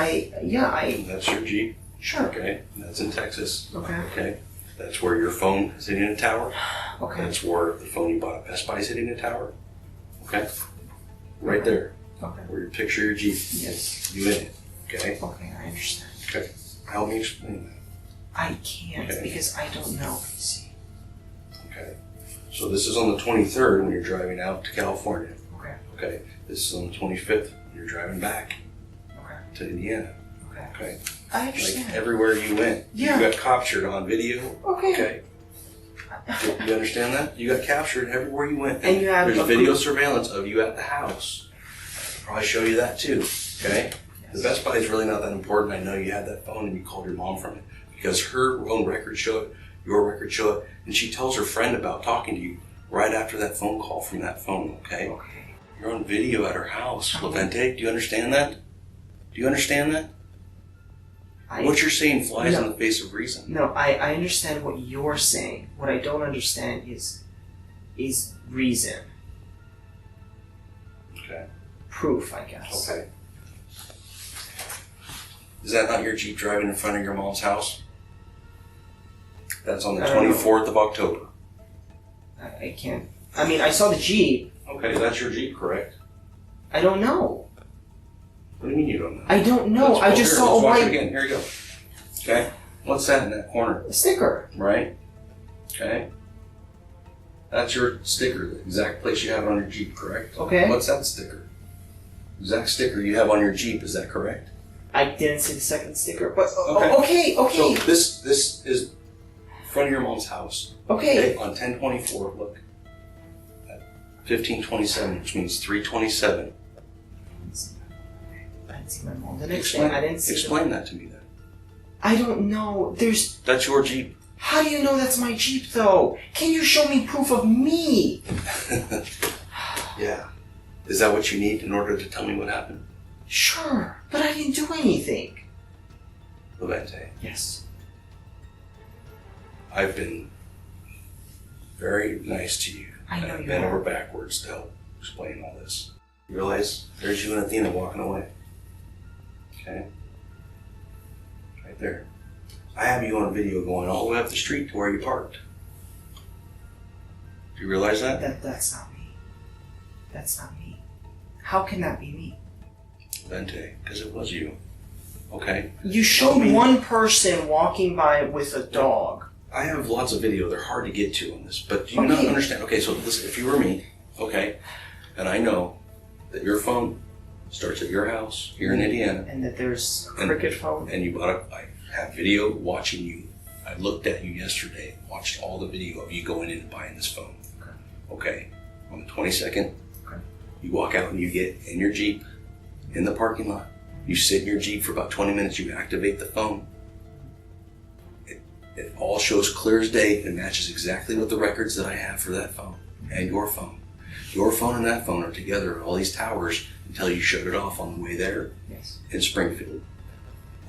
That's your Jeep? Sure. Okay. That's in Texas. Okay. Okay. That's where your phone is hitting a tower. Okay. That's where the phone you bought at Best Buy is hitting a tower. Okay. Right there. Okay. Where you picture your Jeep. Yes. You in it. Okay. Okay, I understand. Okay. Help me explain that. I can't because I don't know, you see. Okay. So this is on the 23rd when you're driving out to California. Okay. Okay. This is on the 25th when you're driving back Okay. to Indiana. Okay. Okay. I understand. Like everywhere you went. Yeah. You got captured on video. Okay. Okay. You understand that? You got captured everywhere you went. And you have There's a video group- surveillance of you at the house. I'll probably show you that too. Okay? The Best Buy is really not that important. I know you had that phone and you called your mom from it because her own records show it, your records show it, and she tells her friend about talking to you right after that phone call from that phone, okay? Okay. You're on video at her house, Levente. Do you understand that? Do you understand that? What you're saying flies in the face of reason. No, I understand what you're saying. What I don't understand is reason. Okay. Proof, I guess. Okay. Is that not your Jeep driving in front of your mom's house? That's on the 24th of October. I can't. I mean, I saw the Jeep. Okay, that's your Jeep, correct? I don't know. What do you mean you don't know? I don't know. I just saw a let's watch white it again. Here you go. Okay. What's that in that corner? a sticker. Right? Okay. That's your sticker, the exact place you have it on your Jeep, correct? Okay. What's that sticker? Exact sticker you have on your Jeep, is that correct? I didn't see the second sticker, but Okay. okay. So this is in front of your mom's house. Okay. On 1024, look. At 1527, which means 327. I didn't see my mom. The next day, I didn't see. Explain that to me then. I don't know. That's your Jeep. How do you know that's my Jeep, though? Can you show me proof of me? Yeah. Is that what you need in order to tell me what happened? Sure, but I didn't do anything. Levente, Yes. I've been very nice to you. I know and I've you bent have. over backwards to help explain all this. You realize there's you and Athena walking away. Okay? Right there. I have you on video going all the way up the street to where you parked. Do you realize that? That's not me. That's not me. How can that be me? Vente, because it was you. Okay? You showed one person walking by with a dog. I have lots of video. They're hard to get to on this, but do you not understand? Okay, so listen, if you were me, okay, and I know that your phone starts at your house here in Indiana, And that there's a cricket phone. and you bought I have video watching you. I looked at you yesterday, watched all the video of you going in and buying this phone. Okay, on the 22nd, you walk out and you get in your Jeep in the parking lot. You sit in your Jeep for about 20 minutes. You activate the phone. It all shows clear as day and matches exactly with the records that I have for that phone and your phone. Your phone and that phone are together at all these towers until you shut it off on the way there in Springfield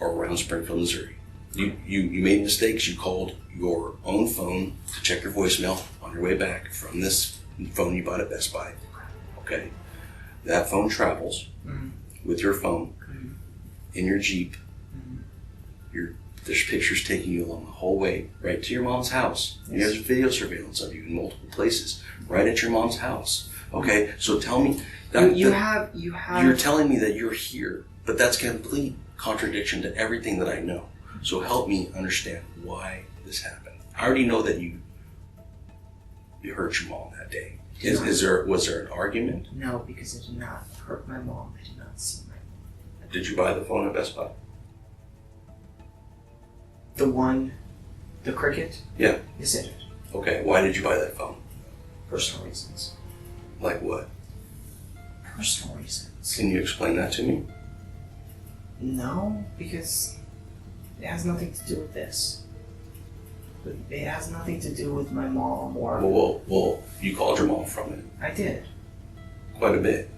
or around Springfield, Missouri. You made mistakes. You called your own phone to check your voicemail on your way back from this phone you bought at Best Buy. Okay? That phone travels with your phone in your Jeep. There's pictures taking you along the whole way, right to your mom's house. Yes. There's video surveillance of you in multiple places, right at your mom's house. Okay, so tell me that you're telling me that you're here, but that's complete contradiction to everything that I know. So help me understand why this happened. I already know that you hurt your mom that day. Was there an argument? No, because I did not hurt my mom. I did not see my mom. Did you buy the phone at Best Buy? The Cricket? Yeah. Yes, I did. Okay, why did you buy that phone? Personal reasons. Like what? Personal reasons. Can you explain that to me? No, because it has nothing to do with this. It has nothing to do with my mom or... Well, you called your mom from it. I did. Quite a bit.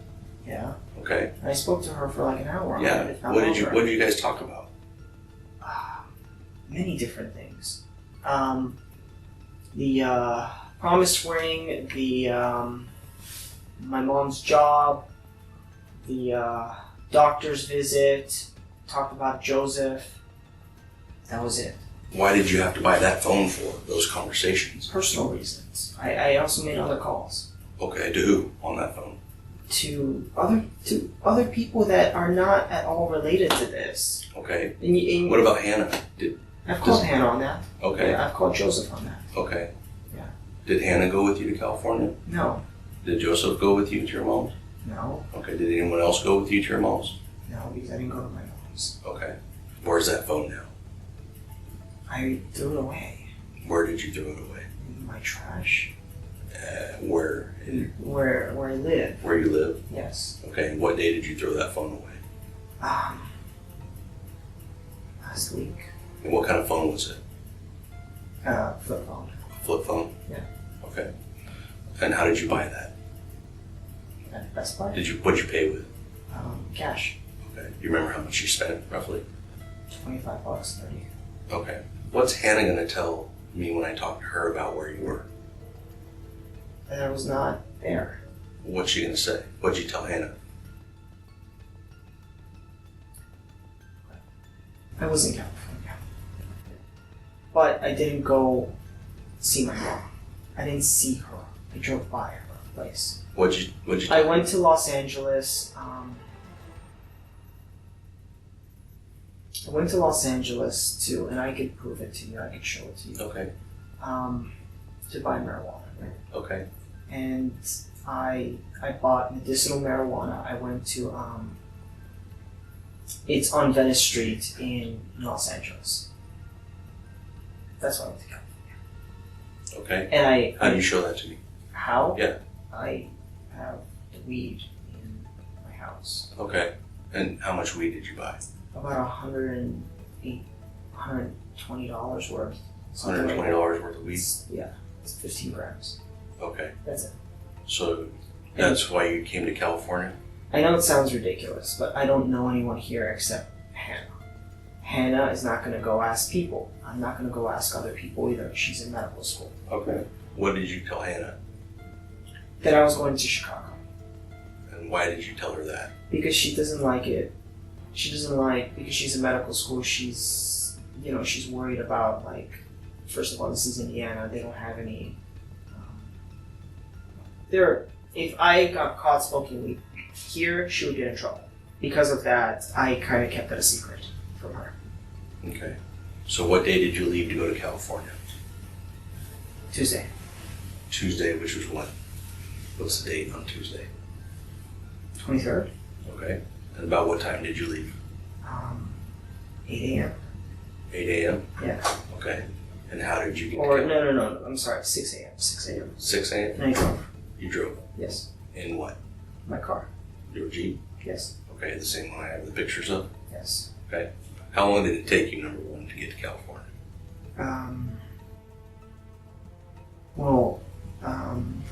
Yeah. Okay. I spoke to her for like an hour. Yeah. What did you guys talk about? Many different things. The promised ring, my mom's job, the doctor's visit, talked about Joseph. That was it. Why did you have to buy that phone for those conversations? Personal reasons. I also made other calls. Okay, to who on that phone? To other people that are not at all related to this. Okay. And what about Hannah? I've called Hannah on that. Okay. Yeah, I've called Joseph on that. Okay. Yeah. Did Hannah go with you to California? No. Did Joseph go with you to your mom's? No. Okay. Did anyone else go with you to your mom's? No, because I didn't go to my mom's. Okay. Where's that phone now? I threw it away. Where did you throw it away? In my trash. Where? Where I live. Where you live? Yes. Okay. And what day did you throw that phone away? Last week. And what kind of phone was it? Flip phone. Flip phone? Yeah. Okay. And how did you buy that? At Best Buy. What'd you pay with? Cash. Okay. You remember how much you spent roughly? $25, $30. Okay. What's Hannah gonna tell me when I talk to her about where you were? And I was not there. What's she gonna say? What'd you tell Hannah? I was in California. But I didn't go see my mom. I didn't see her. I drove by her place. What'd you I went to Los Angeles. I went to Los Angeles to, and I could prove it to you. I could show it to you. Okay. To buy marijuana. Right? Okay. And I bought medicinal marijuana. I went to it's on Venice Street in Los Angeles. That's why I went to California. Okay. And how do you show that to me? How? Yeah. I have the weed in my house. Okay. And how much weed did you buy? About $120 worth. $120 worth of weed? Yeah. It's 15 grams. Okay. That's it. So that's why you came to California? I know it sounds ridiculous, but I don't know anyone here except Hannah. Hannah is not going to go ask people. I'm not going to go ask other people either. She's in medical school. Okay. What did you tell Hannah? That I was going to Chicago. And why did you tell her that? Because she doesn't like it. She doesn't like, because she's in medical school, she's worried about, like, first of all, this is Indiana. They don't have any... if I got caught smoking weed here, she would get in trouble. Because of that, I kind of kept that a secret from her. Okay. So what day did you leave to go to California? Tuesday. Tuesday, which was what? What's the date on Tuesday? 23rd. Okay. And about what time did you leave? 8 a.m. 8 a.m.? Yeah. Okay. And how did you get Or, to California? no, I'm sorry, 6 a.m. 6 a.m. 6 a.m.? And I drove. You drove? Yes. In what? My car. Your Jeep? Yes. Okay, the same one I have the pictures of? Yes. Okay. How long did it take you, number one, to get to California?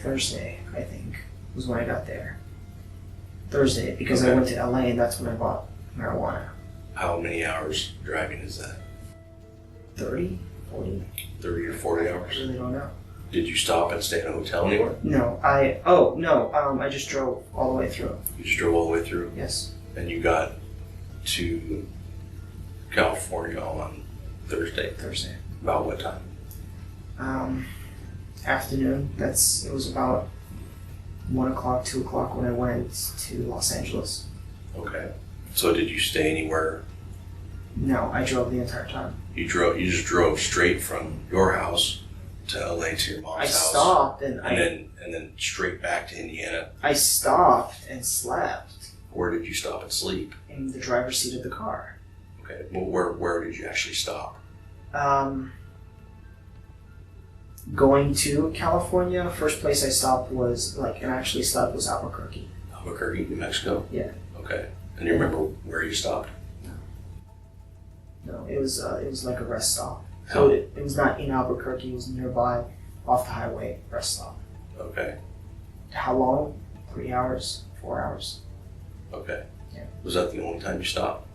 Thursday, I think, was when I got there. Thursday, because I went to LA and that's when I bought marijuana. How many hours driving is that? 30, 40. 30 or 40 hours? I really don't know. Did you stop and stay in a hotel anywhere? No, I just drove all the way through. You just drove all the way through? Yes. And you got to California on Thursday? Thursday. About what time? Afternoon. It was about 1 o'clock, 2 o'clock when I went to Los Angeles. Okay. So did you stay anywhere? No, I drove the entire time. You just drove straight from your house to LA to your mom's house. I stopped and then straight back to Indiana. I stopped and slept. Where did you stop and sleep? In the driver's seat of the car. Okay. Well, where did you actually stop? Going to California, first place I stopped was Albuquerque. Albuquerque, New Mexico? Yeah. Okay. And you remember where you stopped? No, it was like a rest stop. So it was not in Albuquerque, it was nearby, off the highway, rest stop. Okay. How long? 3 hours, 4 hours. Okay. Yeah. Was that the only time you stopped?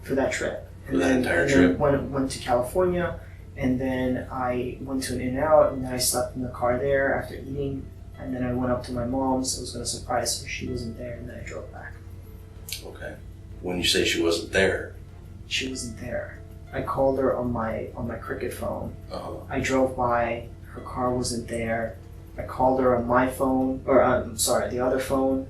For that trip. For that entire trip? Then went to California, and then I went to an In-N-Out, and then I slept in the car there after eating, and then I went up to my mom's. I was going to surprise her. She wasn't there, and then I drove back. Okay. When you say she wasn't there? She wasn't there. I called her on my Cricket phone. Uh-huh. I drove by. Her car wasn't there. I called her on my phone, the other phone.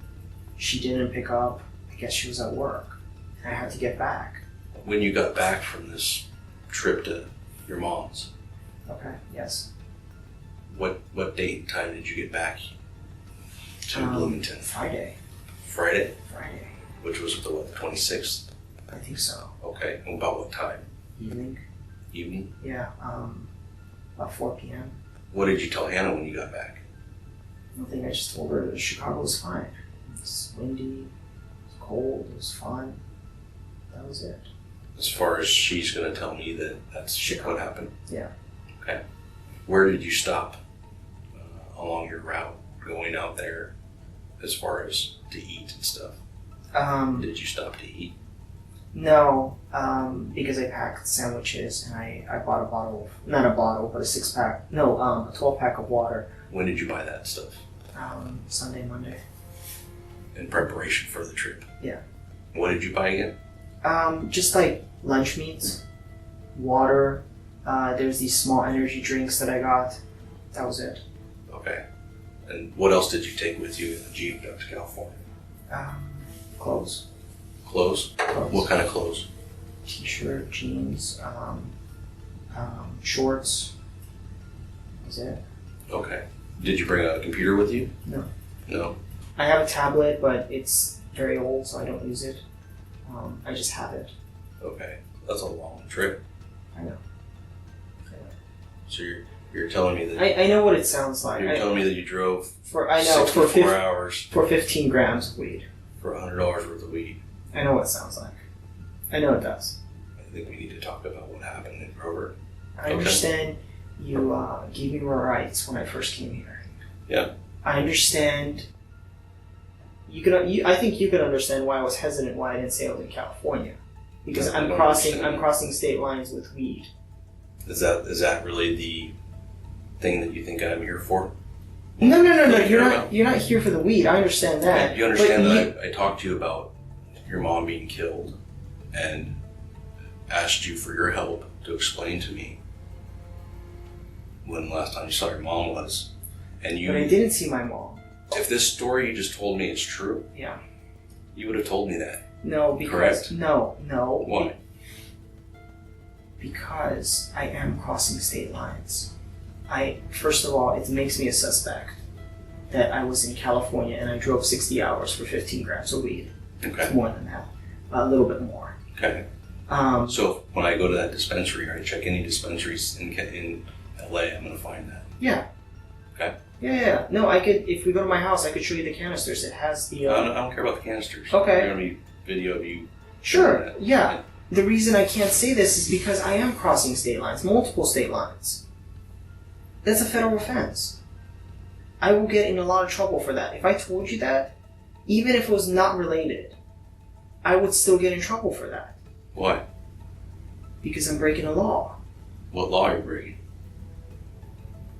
She didn't pick up. I guess she was at work. And I had to get back. When you got back from this trip to your mom's? Okay, yes. What date and time did you get back to Bloomington? Friday. Friday? Friday. Which was the 26th? I think so. Okay. And about what time? Evening. Evening? Yeah, about 4 p.m. What did you tell Hannah when you got back? Nothing, I just told her that Chicago was fine. It's windy, it was cold, it was fun. That was it. As far as she's going to tell me that that's what happened? Yeah. Okay. Where did you stop along your route going out there as far as to eat and stuff? Did you stop to eat? No, because I packed sandwiches and I bought a bottle of, not a bottle, but a 12-pack of water. When did you buy that stuff? Sunday, Monday. In preparation for the trip? Yeah. What did you buy again? Just like lunch meats, water, there's these small energy drinks that I got. That was it. Okay. And what else did you take with you in the Jeep up to California? Clothes. Clothes? What kind of clothes? T-shirt, jeans, shorts. That's it. Okay. Did you bring a computer with you? No. No? I have a tablet, but it's very old, so I don't use it. I just have it. Okay. That's a long trip. I know. So you're telling me that... I know what it sounds like. You're telling me that you drove for 64 hours... For 15 grams of weed. For $100 worth of weed. I know what it sounds like. I know it does. I think we need to talk about what happened in Grover. I understand you gave me my rights when I first came here. Yeah. I understand. I think you could understand why I was hesitant, why I didn't say I was in California, because I'm crossing state lines with weed. Is that really the thing that you think I'm here for? No. You're not here for the weed. I understand that. You understand that I talked to you about your mom being killed and asked you for your help to explain to me when the last time you saw your mom was. And you. But I didn't see my mom. If this story you just told me is true, yeah, you would have told me that. No, because correct? No. Why? Because I am crossing state lines. First of all, it makes me a suspect that I was in California and I drove 60 hours for 15 grams of weed. Okay. It's more than that. A little bit more. Okay. So when I go to that dispensary or I check any dispensaries in LA, I'm going to find that. Yeah. Okay. Yeah. No, I could. If we go to my house, I could show you the canisters. It has the. I don't care about the canisters. Okay. There's going to be video of you. Sure. Yeah. The reason I can't say this is because I am crossing state lines, multiple state lines. That's a federal offense. I will get in a lot of trouble for that. If I told you that, even if it was not related, I would still get in trouble for that. Why? Because I'm breaking a law. What law are you breaking?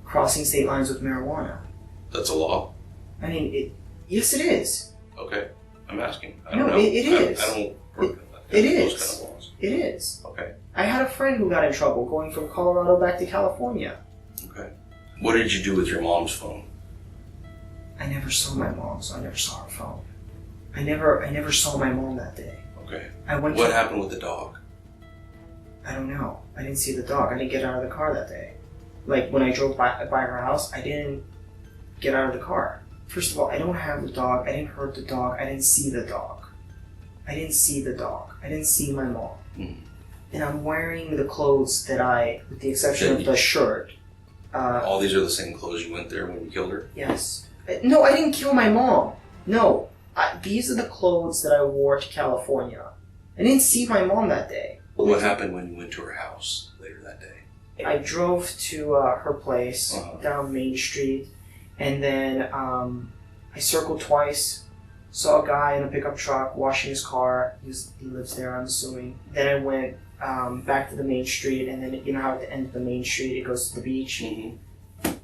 Crossing state lines with marijuana. That's a law? I mean, yes, it is. Okay. I'm asking. I No, don't know. it is. I don't work It Those is. kind of laws. It is. Okay. I had a friend who got in trouble going from Colorado back to California. Okay. What did you do with your mom's phone? I never saw my mom, so I never saw her phone. I never saw my mom that day. Okay. What happened with the dog? I don't know. I didn't see the dog. I didn't get out of the car that day. Like, when I drove by her house, I didn't get out of the car. First of all, I don't have the dog. I didn't hurt the dog. I didn't see the dog. I didn't see the dog. I didn't see my mom. Mm. And I'm wearing the clothes that with the exception of the shirt. All these are the same clothes you went there when you killed her? Yes. No, I didn't kill my mom. No. These are the clothes that I wore to California. I didn't see my mom that day. What happened when you went to her house later that day? I drove to her place down Main Street, and then I circled twice, saw a guy in a pickup truck washing his car. He lives there, I'm assuming. Then I went back to the main street, and then you know how at the end of the main street it goes to the beach. Mm-hmm.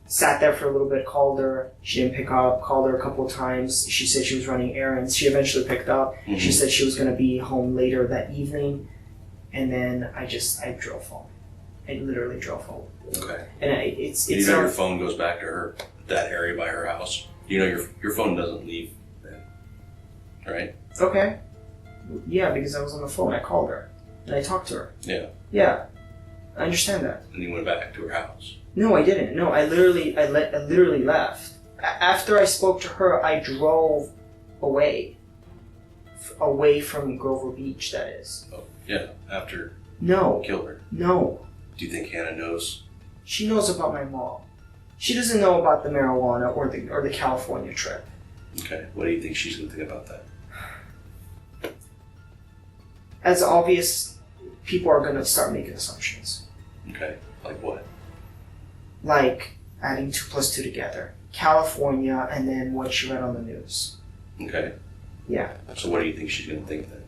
Sat there for a little bit, called her. She didn't pick up. Called her a couple of times. She said she was running errands. She eventually picked up. Mm-hmm. She said she was going to be home later that evening, and then I drove home. I literally drove home. Okay. And it's you know your phone goes back to her, that area by her house. You know your phone doesn't leave then, right? Okay. Yeah, because I was on the phone. I called her and I talked to her. Yeah. Yeah, I understand that. And you went back to her house. No, I didn't. No, I literally left. After I spoke to her, I drove away from Grover Beach. That is. Oh, yeah. After. No. You killed her. No. Do you think Hannah knows? She knows about my mom. She doesn't know about the marijuana or the California trip. Okay. What do you think she's gonna think about that? As obvious, people are gonna start making assumptions. Okay. Like what? Like adding 2 + 2 together. California, and then what she read on the news. Okay. Yeah. So what do you think she's gonna think then?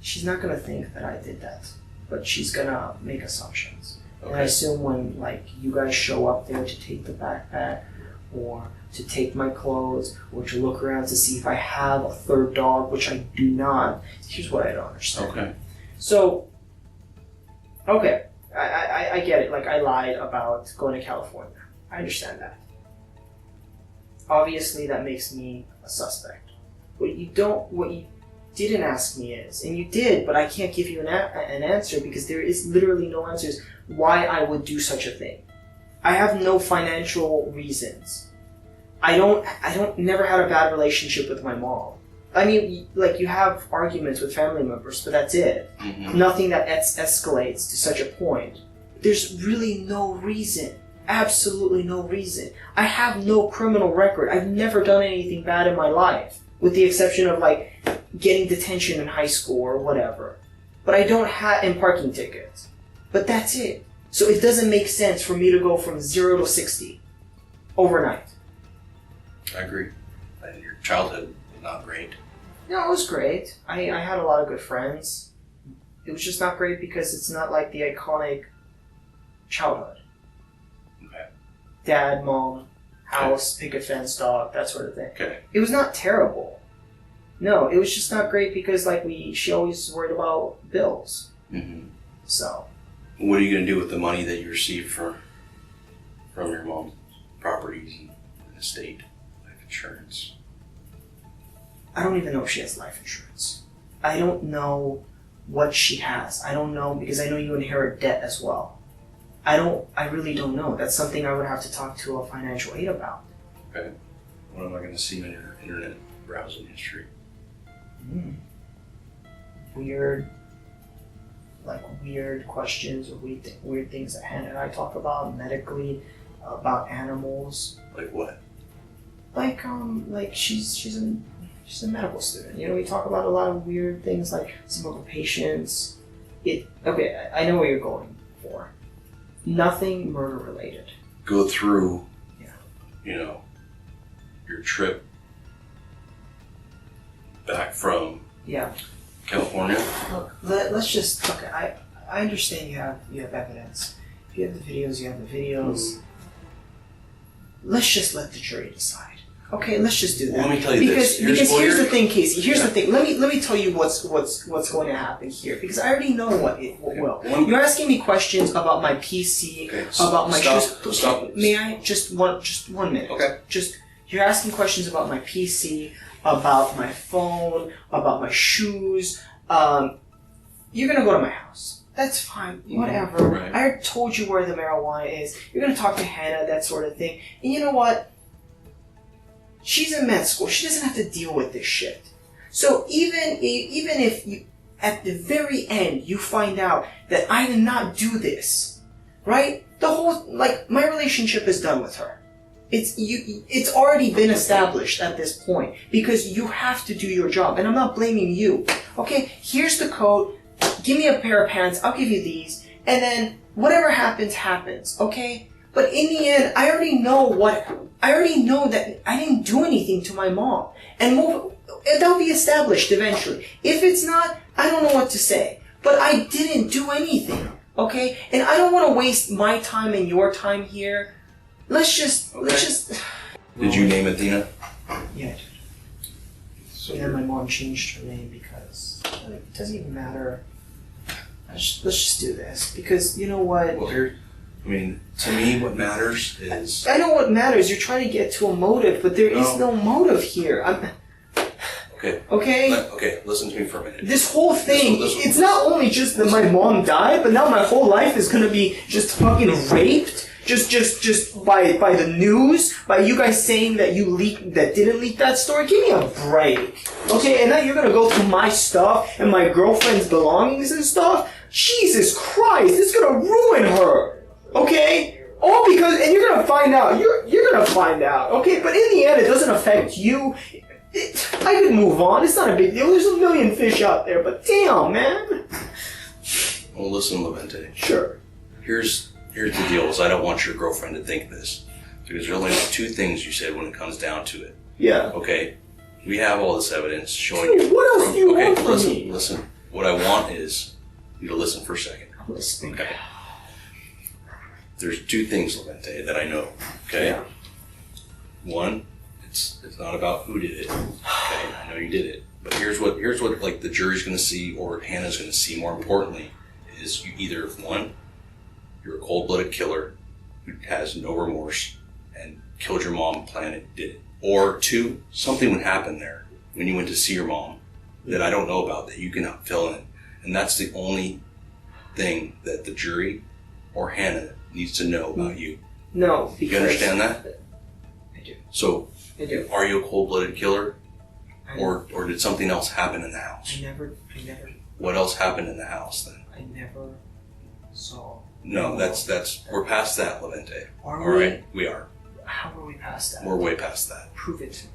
She's not gonna think that I did that, but she's gonna make assumptions. Okay. And I assume when you guys show up there to take the backpack, or to take my clothes, or to look around to see if I have a third dog, which I do not. Here's what I don't understand. Okay. So, okay, I get it. Like, I lied about going to California. I understand that. Obviously, that makes me a suspect. What you didn't ask me is, and you did, but I can't give you an answer because there is literally no answers why I would do such a thing. I have no financial reasons. I never had a bad relationship with my mom. I mean, like, you have arguments with family members, but that's it. Mm-hmm. Nothing that escalates to such a point. There's really no reason. Absolutely no reason. I have no criminal record. I've never done anything bad in my life, with the exception of, like, getting detention in high school or whatever. But I don't have, and parking tickets. But that's it. So it doesn't make sense for me to go from 0 to 60 overnight. I agree. And your childhood was not great. No, it was great. I had a lot of good friends. It was just not great because it's not like the iconic childhood. Okay. Dad, mom, house, picket fence, dog, that sort of thing. Okay. It was not terrible. No, it was just not great because she always worried about bills. Mm-hmm. So. What are you going to do with the money that you received from your mom's properties and estate, life insurance? I don't even know if she has life insurance. I don't know what she has. I don't know because I know you inherit debt as well. I really don't know. That's something I would have to talk to a financial aid about. Okay. What am I going to see on your internet browsing history? Weird questions or weird things that Hannah and I talk about medically, about animals. Like what? Like she's a medical student. You know, we talk about a lot of weird things like some of her patients. Okay, I know what you're going for. Nothing murder related. Go through, your trip back from California. Look, let's just. Okay, I understand you have evidence. If you have the videos, you have the videos. Let's just let the jury decide. Okay, let's just do that. Well, let me tell you because, this. Because here's the thing, Casey. Here's the thing. Let me tell you what's going to happen here. Because I already know what will. You're asking me questions about my PC, about my shoes. Stop. May I just 1 minute? Okay. You're asking questions about my PC, about my phone, about my shoes. You're gonna go to my house. That's fine. Whatever. Right. I told you where the marijuana is. You're gonna talk to Hannah, that sort of thing. And you know what? She's in med school. She doesn't have to deal with this shit. So even if you, at the very end, you find out that I did not do this, right? The whole, my relationship is done with her. It's already been established at this point because you have to do your job, and I'm not blaming you. Okay, here's the code. Give me a pair of pants. I'll give you these, and then whatever happens, happens. Okay. But in the end, I already know that I didn't do anything to my mom. And that'll be established eventually. If it's not, I don't know what to say. But I didn't do anything, okay? And I don't want to waste my time and your time here. Let's just... Did you name Athena? Yeah, I did. And then my mom changed her name because it doesn't even matter. Let's just do this. Because, you know what? Well, to me, what matters is... I know what matters. You're trying to get to a motive, but there is no motive here. Okay. Okay? Listen to me for a minute. This whole thing, it's not only just that my mom died, but now my whole life is gonna be just fucking raped. Just by the news, by you guys saying that didn't leak that story. Give me a break. Okay, and now you're gonna go through my stuff and my girlfriend's belongings and stuff? Jesus Christ, it's gonna ruin her. Okay? All because, and you're gonna find out. You're gonna find out. Okay? But in the end, it doesn't affect you. I could move on. It's not a big deal. There's a million fish out there, but damn, man. Well, listen, Levente. Sure. Here's the deal, is I don't want your girlfriend to think this. Because there's only two things you said when it comes down to it. Yeah. Okay? We have all this evidence showing you... What else do you want from me? Listen. What I want is you to listen for a second. I'm listening. Okay. There's two things, Levente, that I know. Okay? Yeah. One, it's not about who did it. Okay? I know you did it. But here's what the jury's gonna see, or Hannah's gonna see, more importantly, is you either, one, you're a cold-blooded killer who has no remorse and killed your mom, planned it, did it. Or two, something would happen there when you went to see your mom that I don't know about, that you cannot fill in. And that's the only thing that the jury or Hannah needs to know about you. No, because... You understand that? I do. So, I do. Are you a cold-blooded killer? Or did something else happen in the house? I never... What else happened in the house then? I never saw... No, that's we're past that, Levente. Are All right, we are. How are we past that? We're way past that. Prove it to me.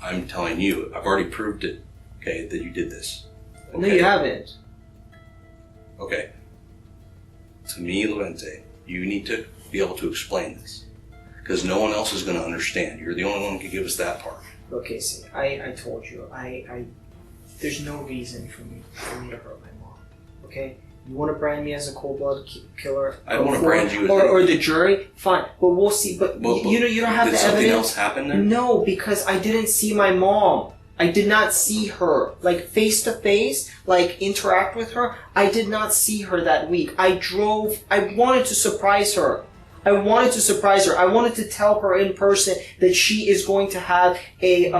I'm telling you, I've already proved it, okay, that you did this. Okay? No, you haven't. Okay. To me, Levente, you need to be able to explain this. Because no one else is going to understand. You're the only one who can give us that part. Okay, see, I told you, there's no reason for me to hurt my mom. Okay? You want to brand me as a cold-blooded killer? I don't want to brand you as or the jury? Fine, but we'll see. But you don't have the evidence. Did something else happen there? No, because I didn't see my mom. I did not see her, face to face, interact with her. I did not see her that week. I wanted to surprise her. I wanted to tell her in person that she is going to have a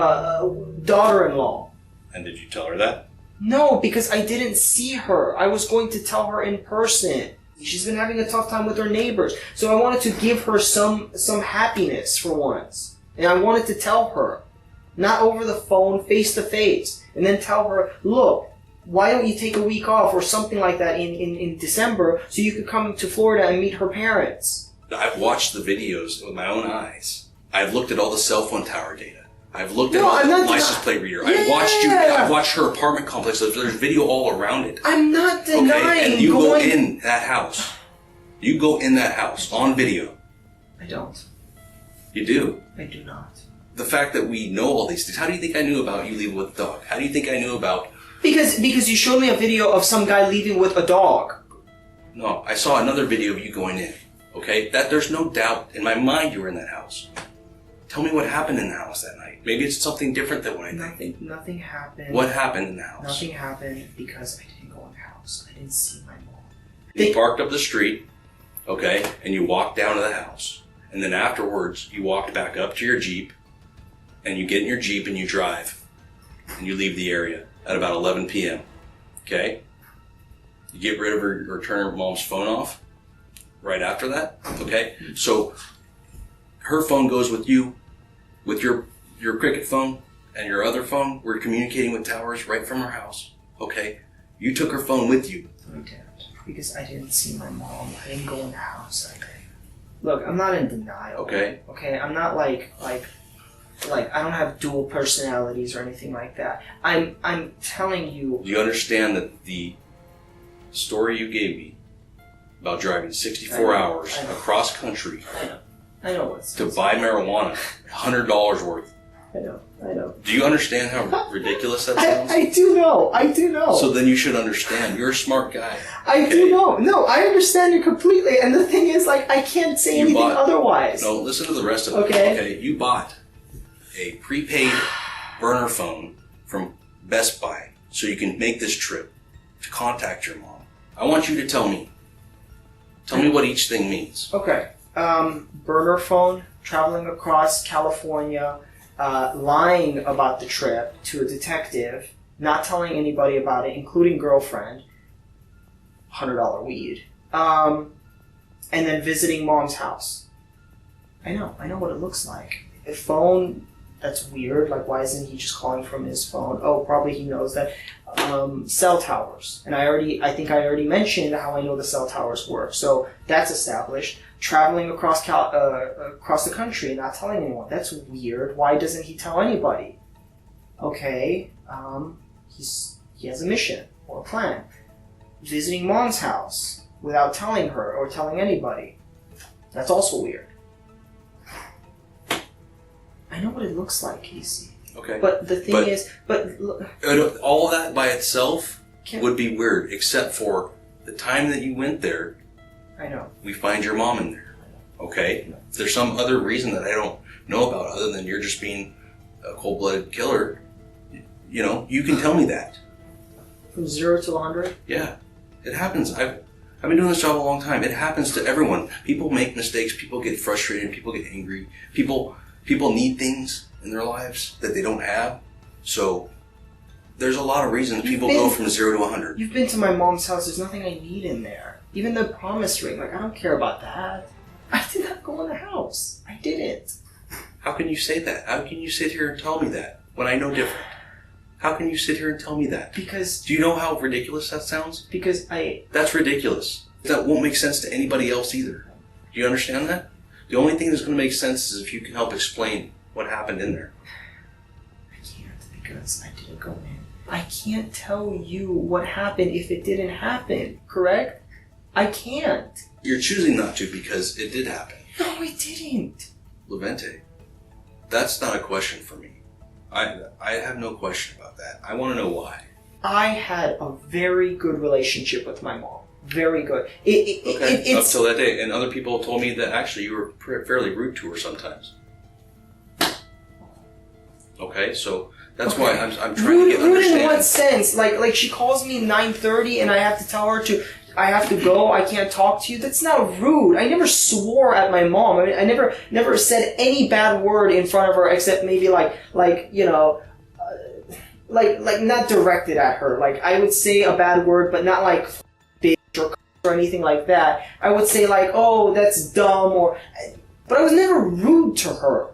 daughter-in-law. And did you tell her that? No, because I didn't see her. I was going to tell her in person. She's been having a tough time with her neighbors. So I wanted to give her some happiness for once. And I wanted to tell her. Not over the phone, face to face. And then tell her, look, why don't you take a week off or something like that in December so you could come to Florida and meet her parents? I've watched the videos with my own eyes. I've looked at all the cell phone tower data. I've looked at all the license plate reader. I've watched her apartment complex. There's video all around it. I'm not denying. Okay? And you go in that house. You go in that house on video. I don't. You do. I do not. The fact that we know all these things. How do you think I knew about you leaving with a dog? How do you think I knew about... Because you showed me a video of some guy leaving with a dog. No, I saw another video of you going in. Okay? There's no doubt in my mind you were in that house. Tell me what happened in the house that night. Maybe it's something different than what I think. Nothing happened. What happened in the house? Nothing happened because I didn't go in the house. I didn't see my mom. You parked up the street, okay, and you walked down to the house. And then afterwards, you walked back up to your Jeep, and you get in your Jeep and you drive. And you leave the area at about 11 p.m., okay? You get rid of her or turn her mom's phone off right after that, okay? So her phone goes with you, with your Cricket phone and your other phone. We're communicating with towers right from her house, okay? You took her phone with you. I did, because I didn't see my mom. I didn't go in the house. Look, I'm not in denial. Okay. Okay, I'm not like I don't have dual personalities or anything like that. I'm telling you. Do you understand that the story you gave me about driving 64 hours across country I know what's to buy marijuana, $100 worth? I know. Do you understand how ridiculous that sounds? I do know. So then you should understand. You're a smart guy. I do know. No, I understand you completely. And the thing is, like, I can't say anything otherwise. No, listen to the rest of it. Okay. You bought a prepaid burner phone from Best Buy so you can make this trip to contact your mom. I want you to tell me. Tell me what each thing means. Okay. Burner phone, traveling across California, lying about the trip to a detective, not telling anybody about it, including girlfriend, $100 weed, and then visiting mom's house. I know what it looks like. A phone, that's weird. Like, why isn't he just calling from his phone? Oh, probably he knows that. Cell towers, and I think I already mentioned how I know the cell towers work. So that's established. Traveling across the country and not telling anyone. That's weird. Why doesn't he tell anybody? Okay, he has a mission or a plan. Visiting mom's house without telling her or telling anybody. That's also weird. I know what it looks like, Casey. Okay. But the thing is, all of that by itself would be weird, except for the time that you went there. I know. We find your mom in there. Okay? If there's some other reason that I don't know about other than you're just being a cold-blooded killer, you can tell me that. From 0 to 100? Yeah. It happens. I've been doing this job a long time. It happens to everyone. People make mistakes. People get frustrated. People get angry. People need things in their lives that they don't have. So there's a lot of reasons people go from 0 to 100. You've been to my mom's house. There's nothing I need in there. Even the promise ring. Like, I don't care about that. I did not go in the house. I didn't. How can you say that? How can you sit here and tell me that when I know different? How can you sit here and tell me that? Because... Do you know how ridiculous that sounds? Because That's ridiculous. That won't make sense to anybody else either. Do you understand that? The only thing that's going to make sense is if you can help explain what happened in there. I can't, because I didn't go in. I can't tell you what happened if it didn't happen, correct? I can't. You're choosing not to because it did happen. No, it didn't. Levente, that's not a question for me. I have no question about that. I want to know why. I had a very good relationship with my mom. Very good. Up till that day. And other people told me that actually you were fairly rude to her sometimes. Okay, so that's why I'm trying to get understanding. Rude in what sense? Like she calls me 9:30 and I have to tell her I have to go, I can't talk to you. That's not rude. I never swore at my mom. I never said any bad word in front of her except maybe like not directed at her. Like, I would say a bad word, but not like bitch or anything like that. I would say like, oh, that's dumb, but I was never rude to her.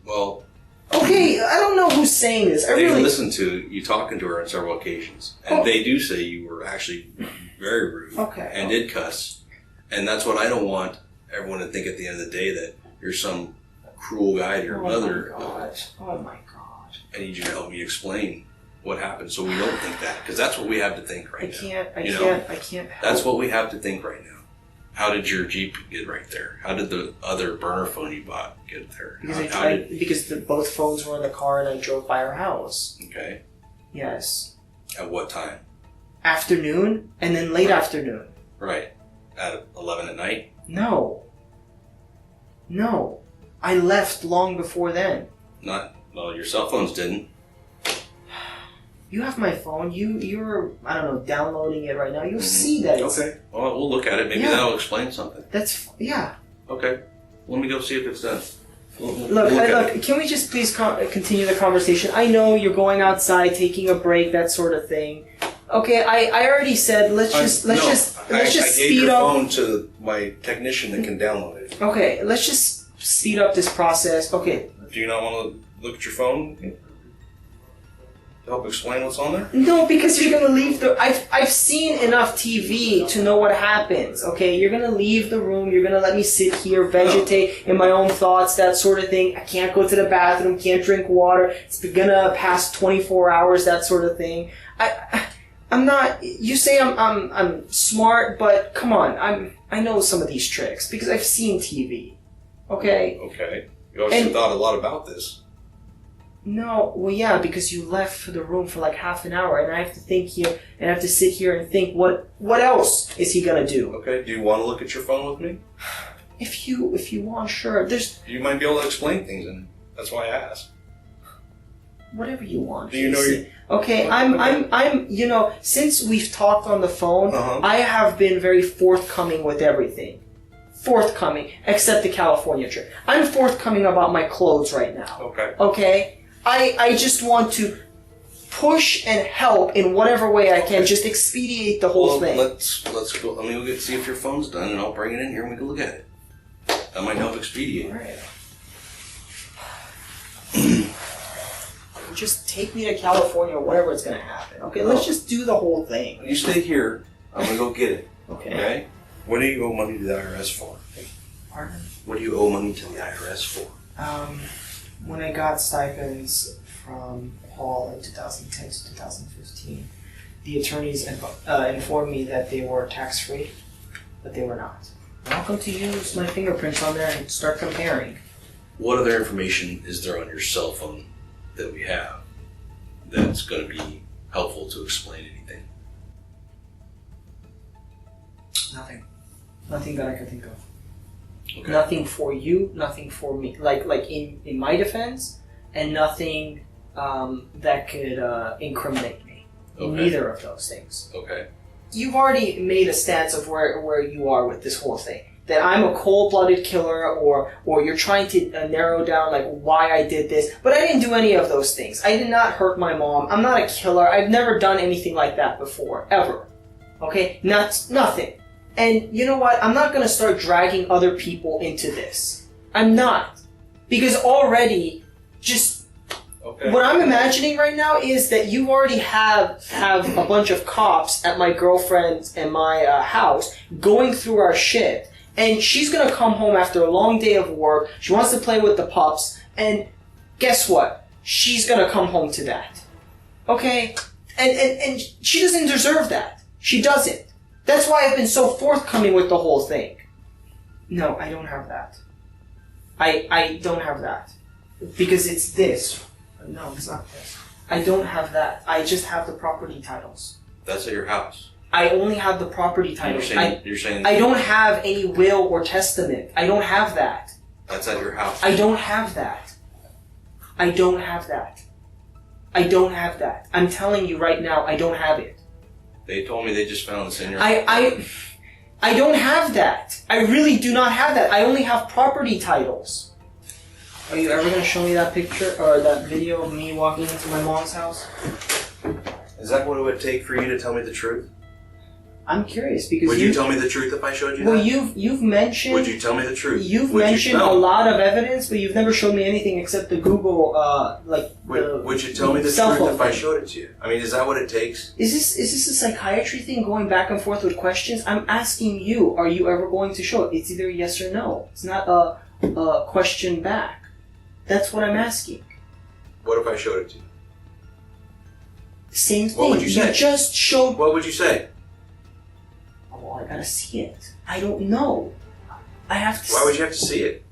Well... Okay, I don't know who's saying this. They listened to you talking to her on several occasions. And they do say you were actually very rude. Okay. And did cuss. And that's what I don't want everyone to think at the end of the day, that you're some cruel guy to your mother. Oh my God. I need you to help me explain what happened so we don't think that. Because that's what we have to think right now. I can't help. That's what we have to think right now. How did your Jeep get right there? How did the other burner phone you bought get there? Because both phones were in the car and I drove by her house. Okay. Yes. At what time? Afternoon and then late afternoon. Right. At 11 at night? No. I left long before then. Well, your cell phones didn't. You have my phone. You're I don't know, downloading it right now. You'll see that it's... Okay. Well, we'll look at it. Maybe that'll explain something. Yeah. Okay. Let me go see if it's done. Look, can we just please continue the conversation? I know you're going outside, taking a break, that sort of thing. Okay, I already said let's just speed up. I gave your phone to my technician that can download it. Okay, let's just speed up this process. Okay. Do you not want to look at your phone to help explain what's on there? No, because you're gonna leave the. I've seen enough TV to know what happens. Okay, you're gonna leave the room. You're gonna let me sit here, vegetate in my own thoughts, that sort of thing. I can't go to the bathroom. Can't drink water. It's gonna pass 24 hours. That sort of thing. I'm not. You say I'm smart, but come on. I know some of these tricks because I've seen TV. Okay. Okay. You obviously thought a lot about this. No, well, yeah, because you left the room for like half an hour, and I have to think here, and I have to sit here and think, what else is he gonna do? Okay. Do you want to look at your phone with me? If you want, sure. You might be able to explain things, and that's why I asked. Whatever you want. Do you know Okay, I'm. You know, since we've talked on the phone, I have been very forthcoming with everything. Forthcoming, except the California trip. I'm forthcoming about my clothes right now. Okay. Okay? I just want to push and help in whatever way I can, just expedite the whole thing. Let's go. Let me go see if your phone's done, and I'll bring it in here and we can look at it. That might help expedite. Right. Just take me to California or whatever is going to happen. Okay, let's just do the whole thing. You stay here. I'm going to go get it. Okay. What do you owe money to the IRS for? Pardon? What do you owe money to the IRS for? When I got stipends from Paul in 2010 to 2015, the attorneys informed me that they were tax-free, but they were not. I'm going to use my fingerprints on there and start comparing. What other information is there on your cell phone that we have that's going to be helpful to explain anything? Nothing. Nothing that I can think of. Okay. Nothing for you, nothing for me. Like in my defense, and nothing that could incriminate me. In neither of those things. Okay. You've already made a stance of where you are with this whole thing. That I'm a cold-blooded killer, or you're trying to narrow down like why I did this. But I didn't do any of those things. I did not hurt my mom. I'm not a killer. I've never done anything like that before, ever. Okay? Nothing. And you know what? I'm not going to start dragging other people into this. I'm not. Because already, what I'm imagining right now is that you already have a bunch of cops at my girlfriend's and my house going through our shit. And she's going to come home after a long day of work. She wants to play with the pups. And guess what? She's going to come home to that. Okay? And she doesn't deserve that. She doesn't. That's why I've been so forthcoming with the whole thing. No, I don't have that. I don't have that. Because it's this. No, it's not this. I don't have that. I just have the property titles. That's at your house. I only have the property titles. You're saying I don't have any will or testament. I don't have that. That's at your house. I don't have that. I don't have that. I don't have that. I'm telling you right now, I don't have it. They told me they just found this in your I don't have that. I really do not have that. I only have property titles. Are you ever going to show me that picture or that video of me walking into my mom's house? Is that what it would take for you to tell me the truth? I'm curious because would you tell me the truth if I showed you that? Well, you've mentioned. Would you tell me the truth? You've mentioned a lot of evidence, but you've never showed me anything except the Google, Would you tell me the truth if I showed it to you? I mean, is that what it takes? Is this a psychiatry thing, going back and forth with questions? I'm asking you. Are you ever going to show it? It's either yes or no. It's not a question back. That's what I'm asking. What if I showed it to you? Same thing. What would you say? You just showed. What would you say? Oh, I gotta see it. I don't know. I have to. Why would you have to see it?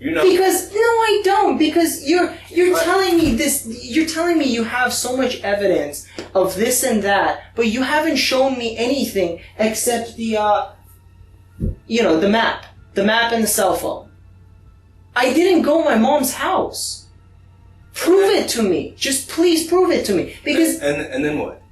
You know. Because no, I don't. Because you're telling me this. You're telling me you have so much evidence of this and that, but you haven't shown me anything except the map and the cell phone. I didn't go to my mom's house. Prove it to me. Just please prove it to me. Because and then what?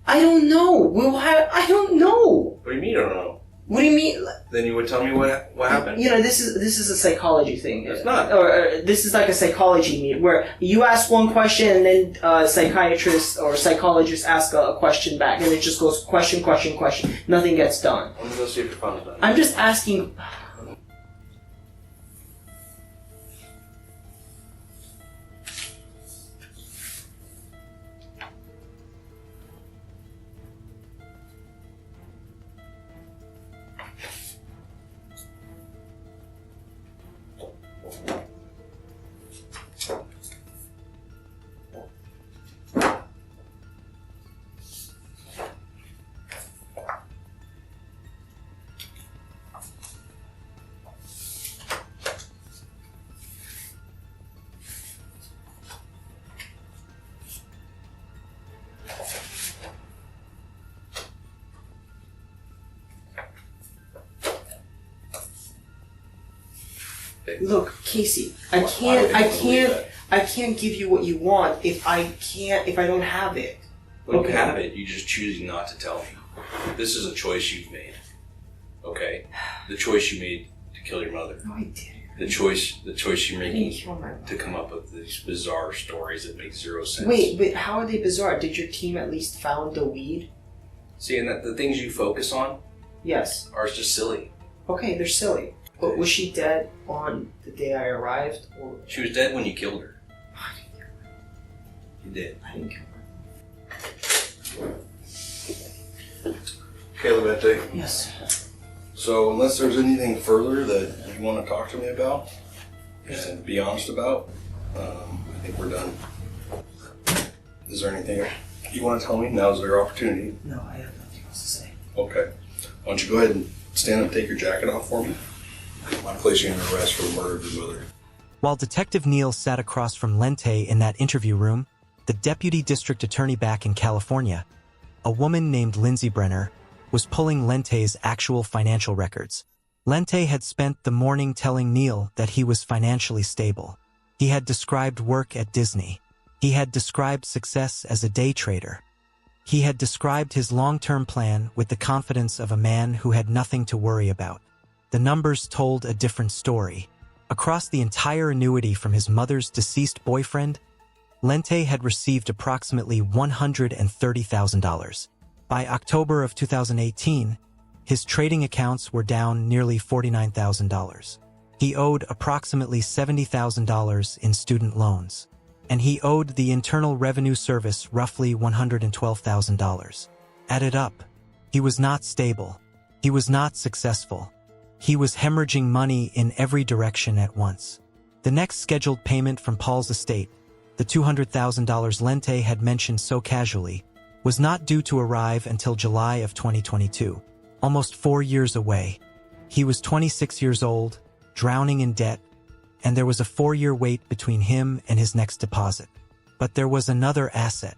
I don't know. I don't know. What do you mean you don't know? What do you mean? Then you would tell me what happened. You know, this is a psychology thing. It's not. Or this is like a psychology meet where you ask one question and then a psychiatrist or psychologist ask a question back, and it just goes question. Nothing gets done. I'm gonna go see if your phone's done. I'm just asking. Look, Casey, I can't give you what you want if I don't have it. When you have it, you just choosing not to tell me. This is a choice you've made. Okay? The choice you made to kill your mother. No, I didn't. The choice you're making to come up with these bizarre stories that make zero sense. Wait, but how are they bizarre? Did your team at least found the weed? See, and that the things you focus on, yes, are just silly. Okay, they're silly. But was she dead on the day I arrived? Or she was dead when you killed her. I didn't kill her. You did. I didn't kill her. Okay, Levente. Yes. So, unless there's anything further that you want to talk to me about and be honest about, I think we're done. Is there anything you want to tell me? Now's your opportunity. No, I have nothing else to say. Okay. Why don't you go ahead and stand up and take your jacket off for me? I'm placing you under arrest for the murder of your mother. While Detective Neal sat across from Lente in that interview room, the deputy district attorney back in California, a woman named Lindsay Brenner, was pulling Lente's actual financial records. Lente had spent the morning telling Neal that he was financially stable. He had described work at Disney. He had described success as a day trader. He had described his long-term plan with the confidence of a man who had nothing to worry about. The numbers told a different story. Across the entire annuity from his mother's deceased boyfriend, Lente had received approximately $130,000. By October of 2018, his trading accounts were down nearly $49,000. He owed approximately $70,000 in student loans, and he owed the Internal Revenue Service roughly $112,000. Added up, he was not stable. He was not successful. He was hemorrhaging money in every direction at once. The next scheduled payment from Paul's estate, the $200,000 Lente had mentioned so casually, was not due to arrive until July of 2022, almost 4 years away. He was 26 years old, drowning in debt, and there was a 4-year wait between him and his next deposit. But there was another asset,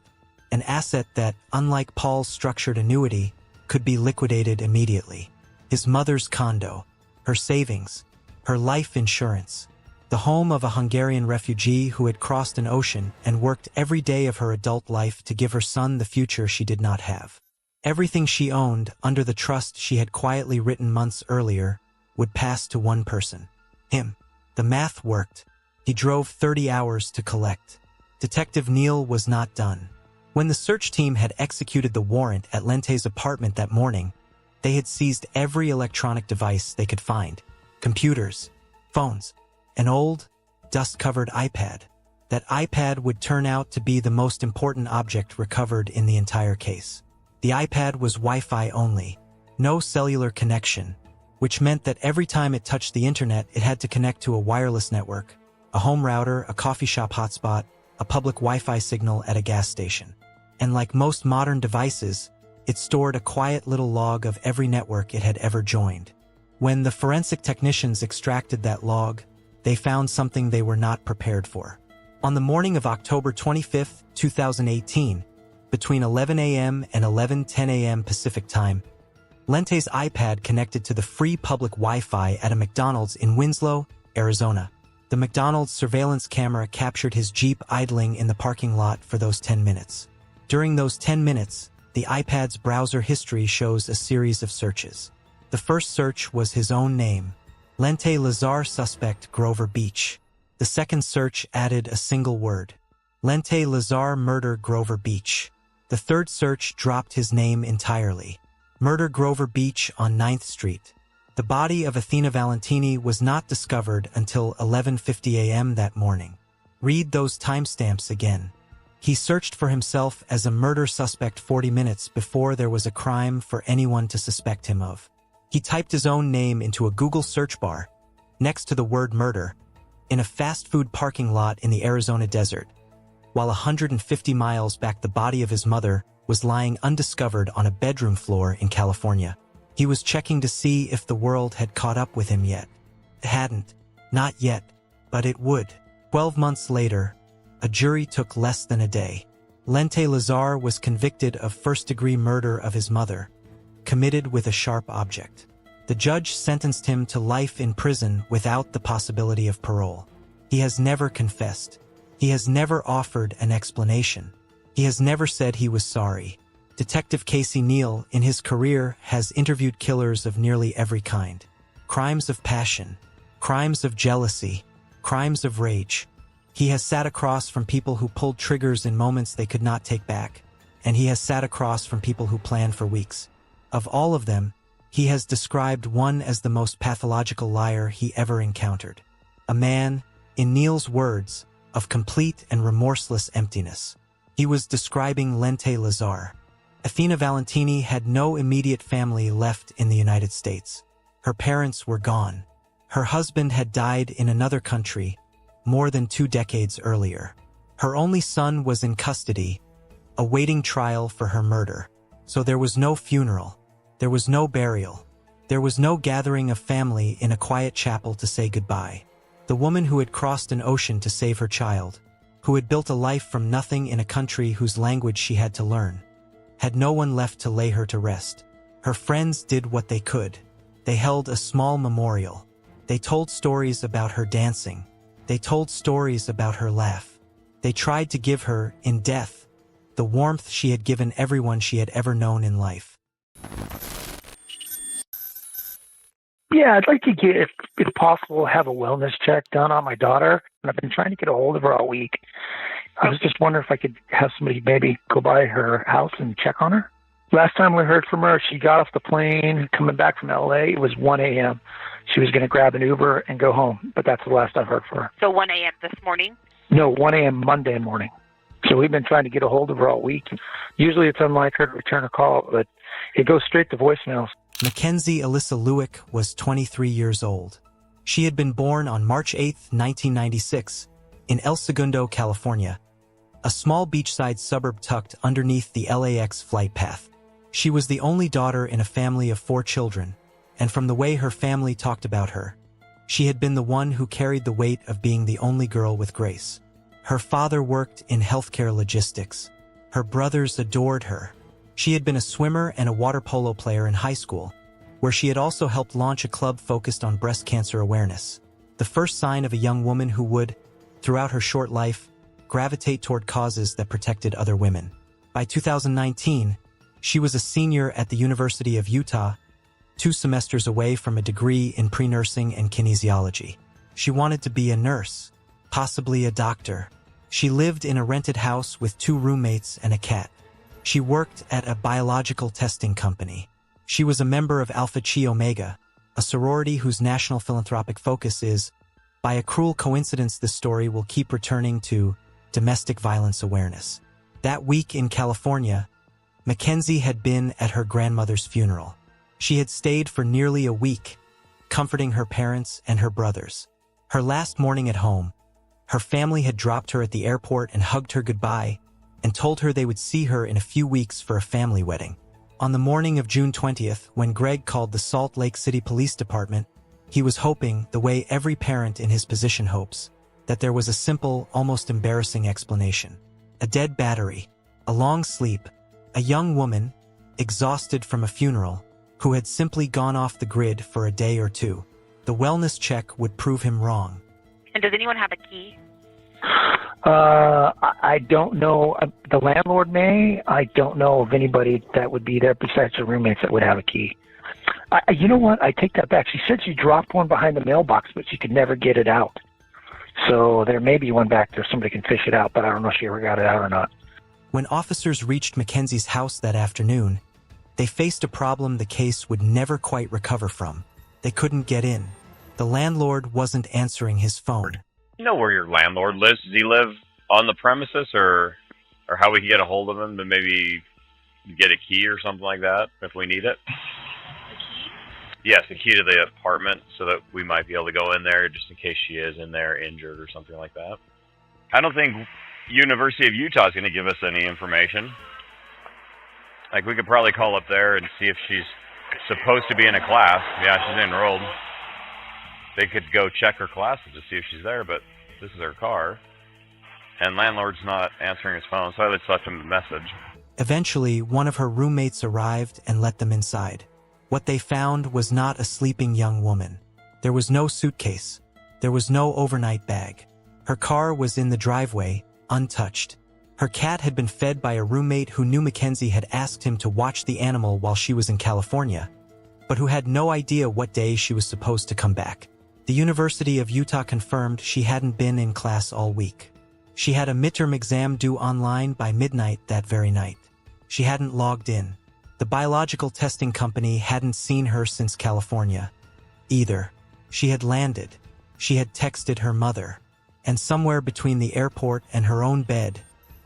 an asset that, unlike Paul's structured annuity, could be liquidated immediately. His mother's condo, her savings, her life insurance, the home of a Hungarian refugee who had crossed an ocean and worked every day of her adult life to give her son the future she did not have. Everything she owned, under the trust she had quietly written months earlier, would pass to one person. Him. The math worked. He drove 30 hours to collect. Detective Neal was not done. When the search team had executed the warrant at Lente's apartment that morning, they had seized every electronic device they could find. Computers, phones, an old, dust-covered iPad. That iPad would turn out to be the most important object recovered in the entire case. The iPad was Wi-Fi only, no cellular connection, which meant that every time it touched the internet, it had to connect to a wireless network, a home router, a coffee shop hotspot, a public Wi-Fi signal at a gas station. And like most modern devices, it stored a quiet little log of every network it had ever joined. When the forensic technicians extracted that log, they found something they were not prepared for. On the morning of October 25, 2018, between 11 a.m. and 11:10 a.m. Pacific Time, Lente's iPad connected to the free public Wi-Fi at a McDonald's in Winslow, Arizona. The McDonald's surveillance camera captured his Jeep idling in the parking lot for those 10 minutes. During those 10 minutes, the iPad's browser history shows a series of searches. The first search was his own name, Lente Lazar, suspect Grover Beach. The second search added a single word, Lente Lazar, murder Grover Beach. The third search dropped his name entirely, murder Grover Beach on 9th Street. The body of Athena Valentini was not discovered until 11:50 a.m. that morning. Read those timestamps again. He searched for himself as a murder suspect 40 minutes before there was a crime for anyone to suspect him of. He typed his own name into a Google search bar, next to the word murder, in a fast food parking lot in the Arizona desert, while 150 miles back the body of his mother was lying undiscovered on a bedroom floor in California. He was checking to see if the world had caught up with him yet. It hadn't. Not yet. But it would. 12 months later, a jury took less than a day. Lente Lazar was convicted of first-degree murder of his mother, committed with a sharp object. The judge sentenced him to life in prison without the possibility of parole. He has never confessed. He has never offered an explanation. He has never said he was sorry. Detective Casey Neal, in his career, has interviewed killers of nearly every kind. Crimes of passion, crimes of jealousy, crimes of rage. He has sat across from people who pulled triggers in moments they could not take back, and he has sat across from people who planned for weeks. Of all of them, he has described one as the most pathological liar he ever encountered. A man, in Neal's words, of complete and remorseless emptiness. He was describing Lente Lazar. Athena Valentini had no immediate family left in the United States. Her parents were gone. Her husband had died in another country more than 2 decades earlier. Her only son was in custody, awaiting trial for her murder. So there was no funeral. There was no burial. There was no gathering of family in a quiet chapel to say goodbye. The woman who had crossed an ocean to save her child, who had built a life from nothing in a country whose language she had to learn, had no one left to lay her to rest. Her friends did what they could. They held a small memorial. They told stories about her dancing. They told stories about her laugh. They tried to give her, in death, the warmth she had given everyone she had ever known in life. Yeah, I'd like to get, if possible, have a wellness check done on my daughter. And I've been trying to get a hold of her all week. I was just wondering if I could have somebody maybe go by her house and check on her. Last time we heard from her, she got off the plane coming back from L.A. It was 1 a.m. She was going to grab an Uber and go home, but that's the last I've heard from her. So 1 a.m. this morning? No, 1 a.m. Monday morning. So we've been trying to get a hold of her all week. Usually it's unlike her to return a call, but it goes straight to voicemails. Mackenzie Alyssa Lewick was 23 years old. She had been born on March 8, 1996, in El Segundo, California, a small beachside suburb tucked underneath the LAX flight path. She was the only daughter in a family of 4 children, and from the way her family talked about her, she had been the one who carried the weight of being the only girl with grace. Her father worked in healthcare logistics. Her brothers adored her. She had been a swimmer and a water polo player in high school, where she had also helped launch a club focused on breast cancer awareness. The first sign of a young woman who would, throughout her short life, gravitate toward causes that protected other women. By 2019, she was a senior at the University of Utah, 2 semesters away from a degree in pre-nursing and kinesiology. She wanted to be a nurse, possibly a doctor. She lived in a rented house with 2 roommates and a cat. She worked at a biological testing company. She was a member of Alpha Chi Omega, a sorority whose national philanthropic focus is, by a cruel coincidence this story will keep returning to, domestic violence awareness. That week in California, Mackenzie had been at her grandmother's funeral. She had stayed for nearly a week, comforting her parents and her brothers. Her last morning at home, her family had dropped her at the airport and hugged her goodbye, and told her they would see her in a few weeks for a family wedding. On the morning of June 20th, when Greg called the Salt Lake City Police Department, he was hoping, the way every parent in his position hopes, that there was a simple, almost embarrassing explanation. A dead battery, a long sleep, a young woman, exhausted from a funeral, who had simply gone off the grid for a day or two. The wellness check would prove him wrong. And does anyone have a key? I don't know. The landlord may. I don't know of anybody that would be there besides the roommates that would have a key. You know what? I take that back. She said she dropped one behind the mailbox, but she could never get it out. So there may be one back there. Somebody can fish it out, but I don't know if she ever got it out or not. When officers reached Mackenzie's house that afternoon, they faced a problem the case would never quite recover from. They couldn't get in. The landlord wasn't answering his phone. You know where your landlord lives? Does he live on the premises, or how we can get a hold of him to maybe get a key or something like that if we need it? Yes, a key to the apartment so that we might be able to go in there just in case she is in there injured or something like that. I don't think University of Utah is going to give us any information. Like, we could probably call up there and see if she's supposed to be in a class. Yeah, she's enrolled. They could go check her classes to see if she's there, but this is her car. And landlord's not answering his phone, so I just left him a message. Eventually, one of her roommates arrived and let them inside. What they found was not a sleeping young woman. There was no suitcase. There was no overnight bag. Her car was in the driveway, untouched. Her cat had been fed by a roommate who knew Mackenzie had asked him to watch the animal while she was in California, but who had no idea what day she was supposed to come back. The University of Utah confirmed she hadn't been in class all week. She had a midterm exam due online by midnight that very night. She hadn't logged in. The biological testing company hadn't seen her since California either. She had landed. She had texted her mother. And somewhere between the airport and her own bed,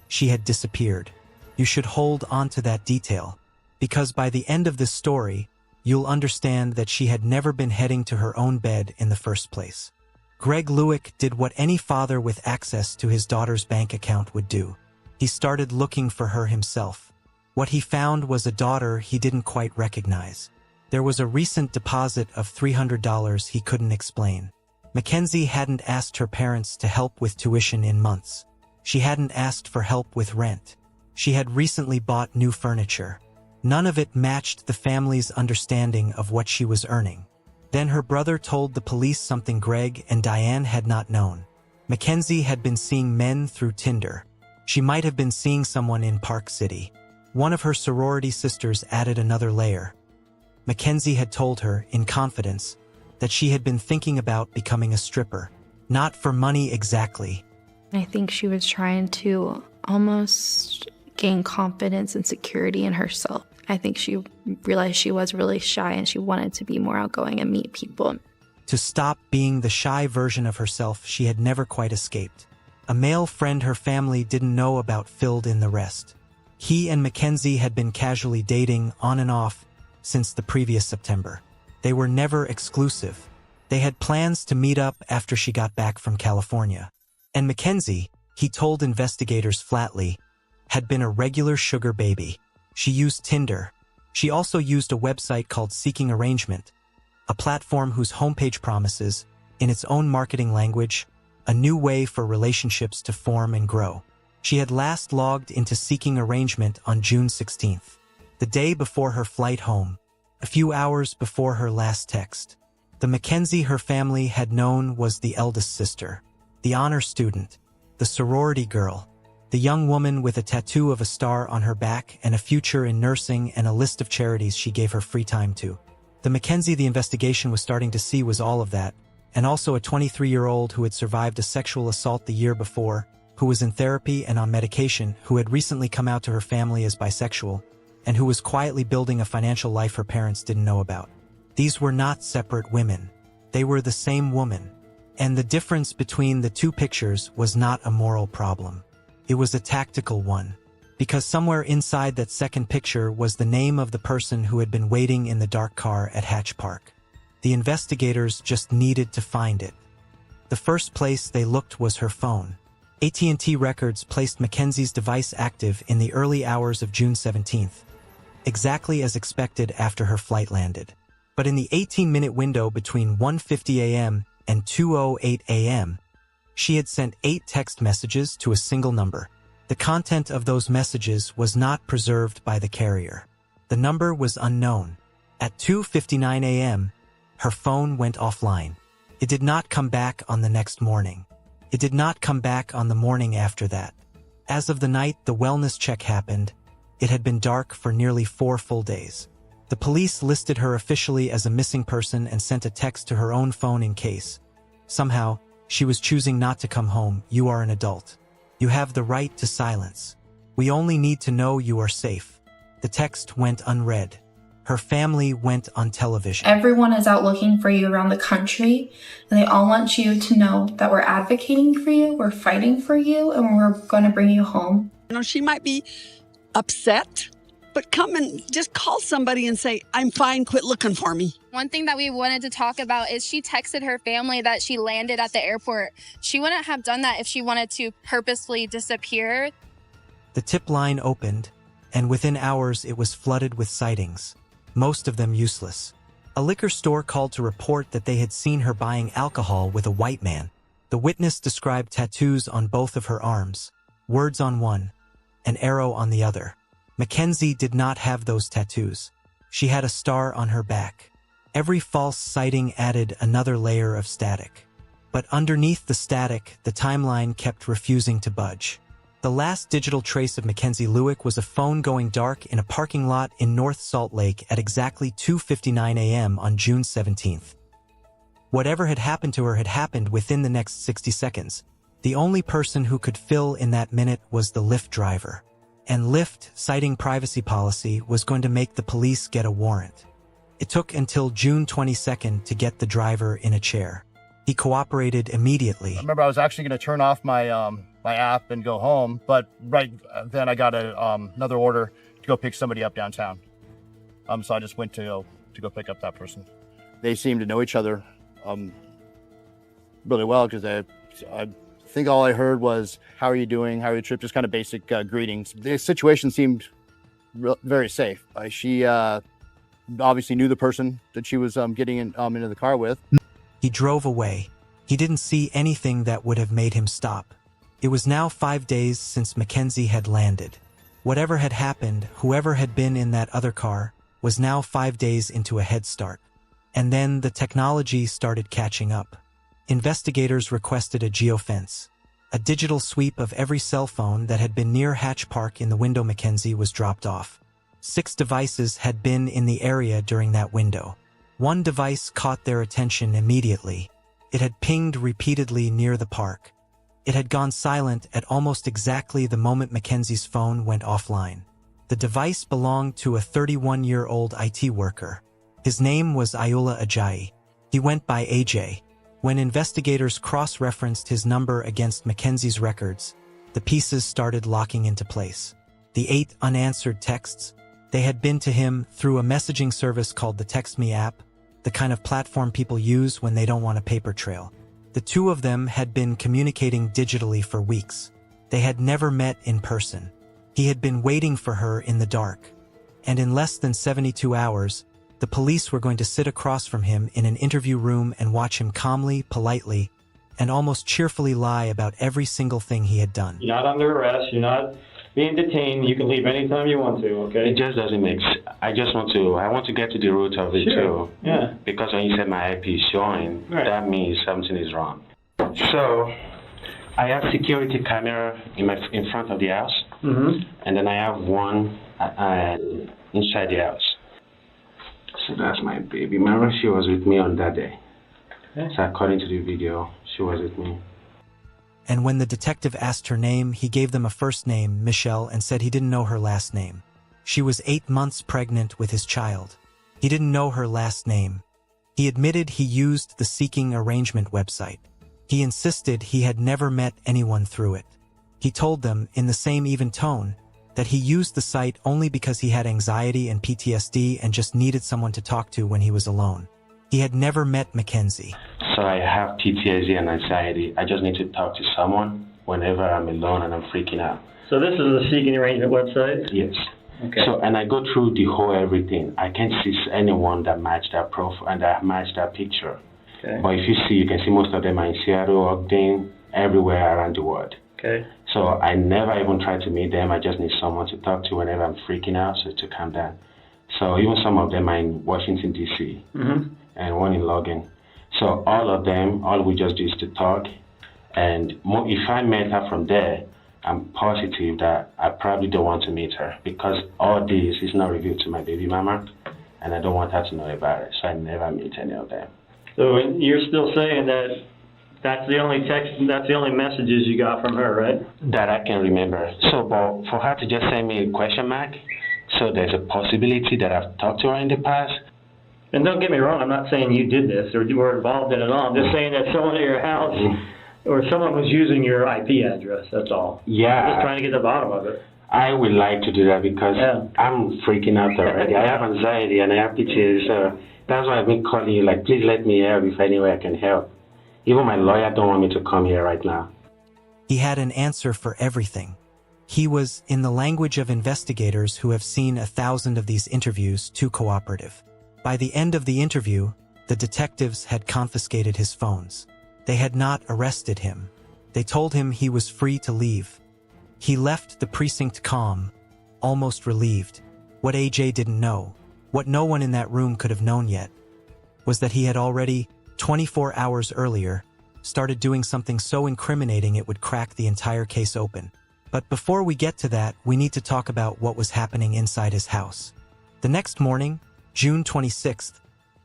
she had disappeared. You should hold on to that detail, because by the end of this story, you'll understand that she had never been heading to her own bed in the first place. Greg Lewick did what any father with access to his daughter's bank account would do. He started looking for her himself. What he found was a daughter he didn't quite recognize. There was a recent deposit of $300 he couldn't explain. Mackenzie hadn't asked her parents to help with tuition in months. She hadn't asked for help with rent. She had recently bought new furniture. None of it matched the family's understanding of what she was earning. Then her brother told the police something Greg and Diane had not known. Mackenzie had been seeing men through Tinder. She might have been seeing someone in Park City. One of her sorority sisters added another layer. Mackenzie had told her, in confidence, that she had been thinking about becoming a stripper. Not for money exactly. I think she was trying to almost gain confidence and security in herself. I think she realized she was really shy and she wanted to be more outgoing and meet people. To stop being the shy version of herself she had never quite escaped. A male friend her family didn't know about filled in the rest. He and Mackenzie had been casually dating on and off since the previous September. They were never exclusive. They had plans to meet up after she got back from California. And Mackenzie, he told investigators flatly, had been a regular sugar baby. She used Tinder. She also used a website called Seeking Arrangement, a platform whose homepage promises, in its own marketing language, a new way for relationships to form and grow. She had last logged into Seeking Arrangement on June 16th, the day before her flight home, a few hours before her last text. The Mackenzie her family had known was the eldest sister, the honor student, the sorority girl, the young woman with a tattoo of a star on her back and a future in nursing and a list of charities she gave her free time to. The Mackenzie the investigation was starting to see was all of that, and also a 23-year-old who had survived a sexual assault the year before, who was in therapy and on medication, who had recently come out to her family as bisexual, and who was quietly building a financial life her parents didn't know about. These were not separate women. They were the same woman. And the difference between the two pictures was not a moral problem. It was a tactical one, because somewhere inside that second picture was the name of the person who had been waiting in the dark car at Hatch Park. The investigators just needed to find it. The first place they looked was her phone. AT&T records placed Mackenzie's device active in the early hours of June 17th, exactly as expected after her flight landed. But in the 18-minute window between 1:50 a.m. and 2:08 a.m., she had sent 8 text messages to a single number. The content of those messages was not preserved by the carrier. The number was unknown. At 2:59 a.m., her phone went offline. It did not come back on the next morning. It did not come back on the morning after that. As of the night the wellness check happened, it had been dark for nearly 4 full days. The police listed her officially as a missing person and sent a text to her own phone in case. Somehow, she was choosing not to come home. You are an adult. You have the right to silence. We only need to know you are safe. The text went unread. Her family went on television. Everyone is out looking for you around the country, and they all want you to know that we're advocating for you, we're fighting for you, and we're going to bring you home. You know, she might be upset, but come and just call somebody and say, I'm fine, quit looking for me. One thing that we wanted to talk about is she texted her family that she landed at the airport. She wouldn't have done that if she wanted to purposefully disappear. The tip line opened, and within hours it was flooded with sightings, most of them useless. A liquor store called to report that they had seen her buying alcohol with a white man. The witness described tattoos on both of her arms, words on one, an arrow on the other. Mackenzie did not have those tattoos. She had a star on her back. Every false sighting added another layer of static. But underneath the static, the timeline kept refusing to budge. The last digital trace of Mackenzie Lewick was a phone going dark in a parking lot in North Salt Lake at exactly 2:59 a.m. on June 17th. Whatever had happened to her had happened within the next 60 seconds. The only person who could fill in that minute was the Lyft driver. And Lyft, citing privacy policy, was going to make the police get a warrant. It took until June 22nd to get the driver in a chair. He cooperated immediately. I remember I was actually going to turn off my my app and go home, but right then I got another order to go pick somebody up downtown. So I just went to go pick up that person. They seemed to know each other really well because I think all I heard was, "How are you doing? How are your trip?" Just kind of basic greetings. The situation seemed very safe. She obviously knew the person that she was getting into the car with. He drove away. He didn't see anything that would have made him stop. It was now 5 days since Mackenzie had landed. Whatever had happened, whoever had been in that other car, was now 5 days into a head start. And then the technology started catching up. Investigators requested a geofence. A digital sweep of every cell phone that had been near Hatch Park in the window Mackenzie was dropped off. 6 devices had been in the area during that window. One device caught their attention immediately. It had pinged repeatedly near the park. It had gone silent at almost exactly the moment Mackenzie's phone went offline. The device belonged to a 31-year-old IT worker. His name was Ayoola Ajayi. He went by AJ. When investigators cross-referenced his number against Mackenzie's records, the pieces started locking into place. The 8 unanswered texts, they had been to him through a messaging service called the Text Me app, the kind of platform people use when they don't want a paper trail. The 2 of them had been communicating digitally for weeks. They had never met in person. He had been waiting for her in the dark. And in less than 72 hours, the police were going to sit across from him in an interview room and watch him calmly, politely, and almost cheerfully lie about every single thing he had done. You're not under arrest. You're not being detained. You can leave anytime you want to, okay? It just doesn't make sense. I want to get to the root of it too. Yeah. Because when you said my IP is showing, that means something is wrong. So, I have security camera in front of the house, and then I have one inside the house. So that's my baby. Remember, she was with me on that day. Okay. So according to the video, she was with me. And when the detective asked her name, he gave them a first name, Michelle, and said he didn't know her last name. She was 8 months pregnant with his child. He didn't know her last name. He admitted he used the seeking arrangement website. He insisted he had never met anyone through it. He told them, in the same even tone, that he used the site only because he had anxiety and PTSD and just needed someone to talk to when he was alone. He had never met Mackenzie. So I have PTSD and anxiety. I just need to talk to someone whenever I'm alone and I'm freaking out. So this is the seeking arrangement website? Yes. Okay. So, and I go through the whole everything. I can't see anyone that matched that profile and that matched that picture. Okay. But if you see, you can see most of them are in Seattle, Ogden, everywhere around the world. Okay. So I never even try to meet them. I just need someone to talk to whenever I'm freaking out, so to calm down. So even some of them are in Washington, D.C. And one in Logan. So all we just do is to talk. And if I met her from there, I'm positive that I probably don't want to meet her because all this is not revealed to my baby mama, and I don't want her to know about it. So I never meet any of them. So you're still saying that that's the only text, that's the only messages you got from her, right? That I can remember. So, but for her to just send me a question mark, so there's a possibility that I've talked to her in the past. And don't get me wrong, I'm not saying you did this or you were involved in it at all. I'm just saying that someone at your house or someone was using your IP address, that's all. Yeah. I'm just trying to get to the bottom of it. I would like to do that because I'm freaking out already. I have anxiety and I have PTSD, so that's why I've been calling you, like, please let me help if any way I can help. Even my lawyer don't want me to come here right now. He had an answer for everything. He was, in the language of investigators who have seen 1,000 of these interviews, too cooperative. By the end of the interview, the detectives had confiscated his phones. They had not arrested him. They told him he was free to leave. He left the precinct calm, almost relieved. What AJ didn't know, what no one in that room could have known yet, was that he had already, 24 hours earlier, started doing something so incriminating it would crack the entire case open. But before we get to that, we need to talk about what was happening inside his house. The next morning, June 26th,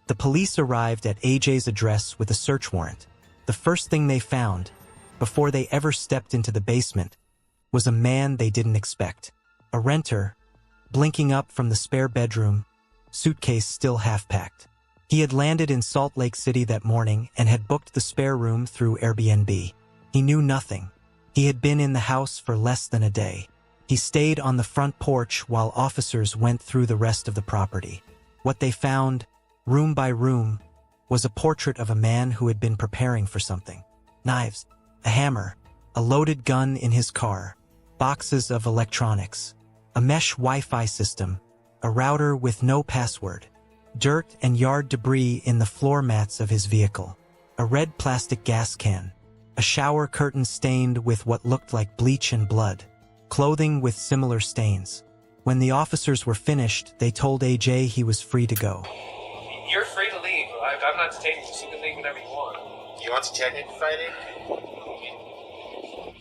the police arrived at AJ's address with a search warrant. The first thing they found, before they ever stepped into the basement, was a man they didn't expect. A renter, blinking up from the spare bedroom, suitcase still half-packed. He had landed in Salt Lake City that morning and had booked the spare room through Airbnb. He knew nothing. He had been in the house for less than a day. He stayed on the front porch while officers went through the rest of the property. What they found, room by room, was a portrait of a man who had been preparing for something. Knives, a hammer, a loaded gun in his car, boxes of electronics, a mesh Wi-Fi system, a router with no password, dirt and yard debris in the floor mats of his vehicle, a red plastic gas can, a shower curtain stained with what looked like bleach and blood, clothing with similar stains. When the officers were finished, they told AJ he was free to go. You're free to leave. I'm not detaining you, so you can leave whenever you want. You want to check it Friday?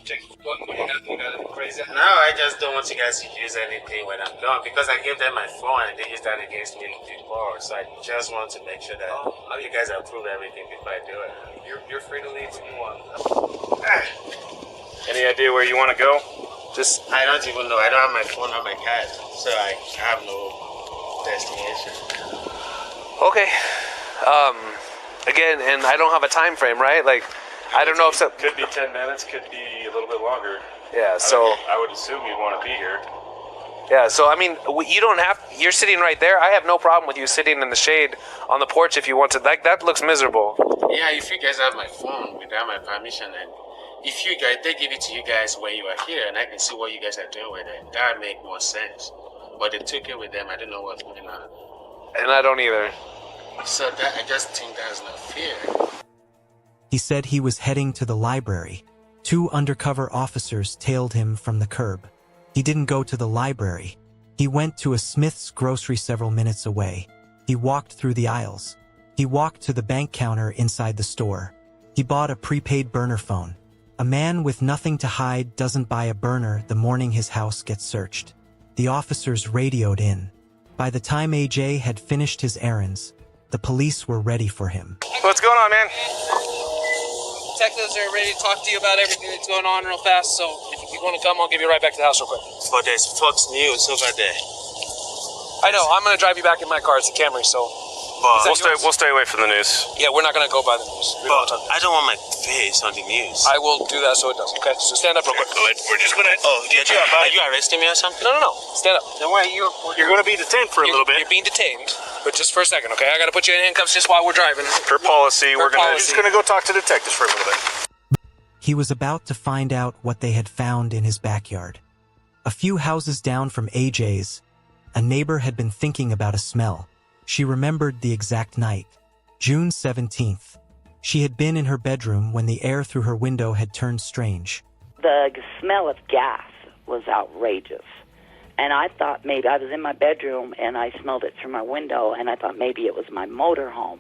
Check what you got crazy? No, I just don't want you guys to use anything when I'm gone because I gave them my phone and they used that against me before. So I just want to make sure that you guys approve everything before I do it. You're free to leave when you want. Any idea where you want to go? I don't even know. I don't have my phone or my card, so I have no destination. Okay. Again, and I don't have a time frame, right? Like, I don't know if so. Could be 10 minutes, could be a little bit longer. Yeah, so I would assume you'd want to be here. Yeah, so I mean, you don't have. You're sitting right there. I have no problem with you sitting in the shade on the porch if you want to. Like, that looks miserable. Yeah, if you guys have my phone without my permission, and if you guys, they give it to you guys when you are here, and I can see what you guys are doing with it, that would make more sense. But they took it with them. I don't know what's going on. And I don't either. So that I just think that's not fair. He said he was heading to the library. 2 undercover officers tailed him from the curb. He didn't go to the library. He went to a Smith's grocery several minutes away. He walked through the aisles. He walked to the bank counter inside the store. He bought a prepaid burner phone. A man with nothing to hide doesn't buy a burner the morning his house gets searched. The officers radioed in. By the time AJ had finished his errands, the police were ready for him. What's going on, man? Detectives are ready to talk to you about everything that's going on real fast, so if you want to come, I'll give you a ride back to the house real quick. But there's Fox News over there. I know, I'm going to drive you back in my car. It's a Camry, so... We'll stay away from the news. Yeah, we're not going to go by the news. But I don't want my face on the news. I will do that so it doesn't, okay? So stand up real quick. We're just going to... Oh, are you arresting me or something? No. Stand up. Then why you're going to be detained for a little bit. You're being detained, but just for a second, okay? I got to put you in handcuffs just while we're driving. Per policy, we're just going to go talk to detectives for a little bit. He was about to find out what they had found in his backyard. A few houses down from AJ's, a neighbor had been thinking about a smell. She remembered the exact night, June 17th. She had been in her bedroom when the air through her window had turned strange. The smell of gas was outrageous. And I thought maybe I was in my bedroom and I smelled it through my window and I thought maybe it was my motorhome.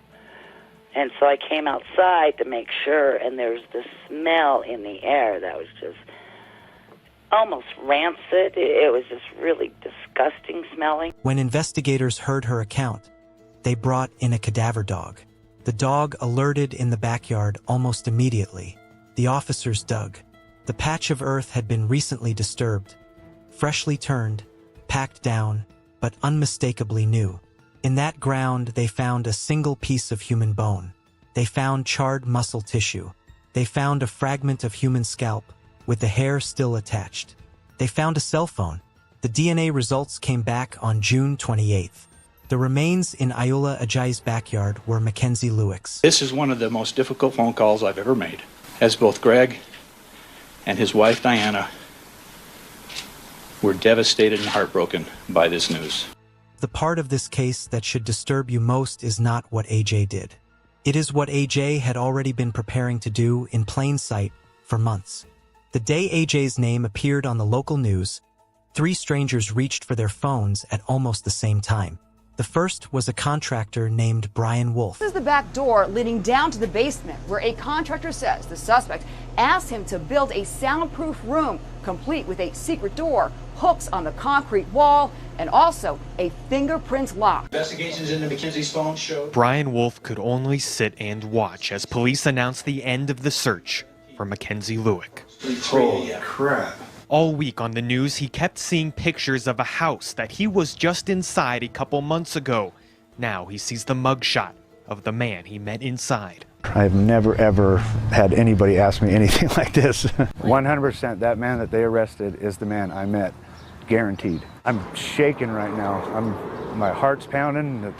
And so I came outside to make sure, and there's this smell in the air that was just almost rancid. It was just really disgusting smelling. When investigators heard her account, they brought in a cadaver dog. The dog alerted in the backyard almost immediately. The officers dug. The patch of earth had been recently disturbed, freshly turned, packed down, but unmistakably new. In that ground, they found a single piece of human bone. They found charred muscle tissue. They found a fragment of human scalp, with the hair still attached. They found a cell phone. The DNA results came back on June 28th. The remains in Ayoola Ajayi's backyard were Mackenzie Lewick's. This is one of the most difficult phone calls I've ever made, as both Greg and his wife Diana were devastated and heartbroken by this news. The part of this case that should disturb you most is not what AJ did. It is what AJ had already been preparing to do in plain sight for months. The day AJ's name appeared on the local news, 3 strangers reached for their phones at almost the same time. The first was a contractor named Brian Wolf. This is the back door leading down to the basement, where a contractor says the suspect asked him to build a soundproof room, complete with a secret door, hooks on the concrete wall, and also a fingerprint lock. Investigations into Mackenzie's phone showed Brian Wolf could only sit and watch as police announced the end of the search for Mackenzie Lewick. Holy crap. All week on the news, he kept seeing pictures of a house that he was just inside a couple months ago. Now he sees the mugshot of the man he met inside. I've never ever had anybody ask me anything like this. 100% that man that they arrested is the man I met, guaranteed. I'm shaking right now. My heart's pounding.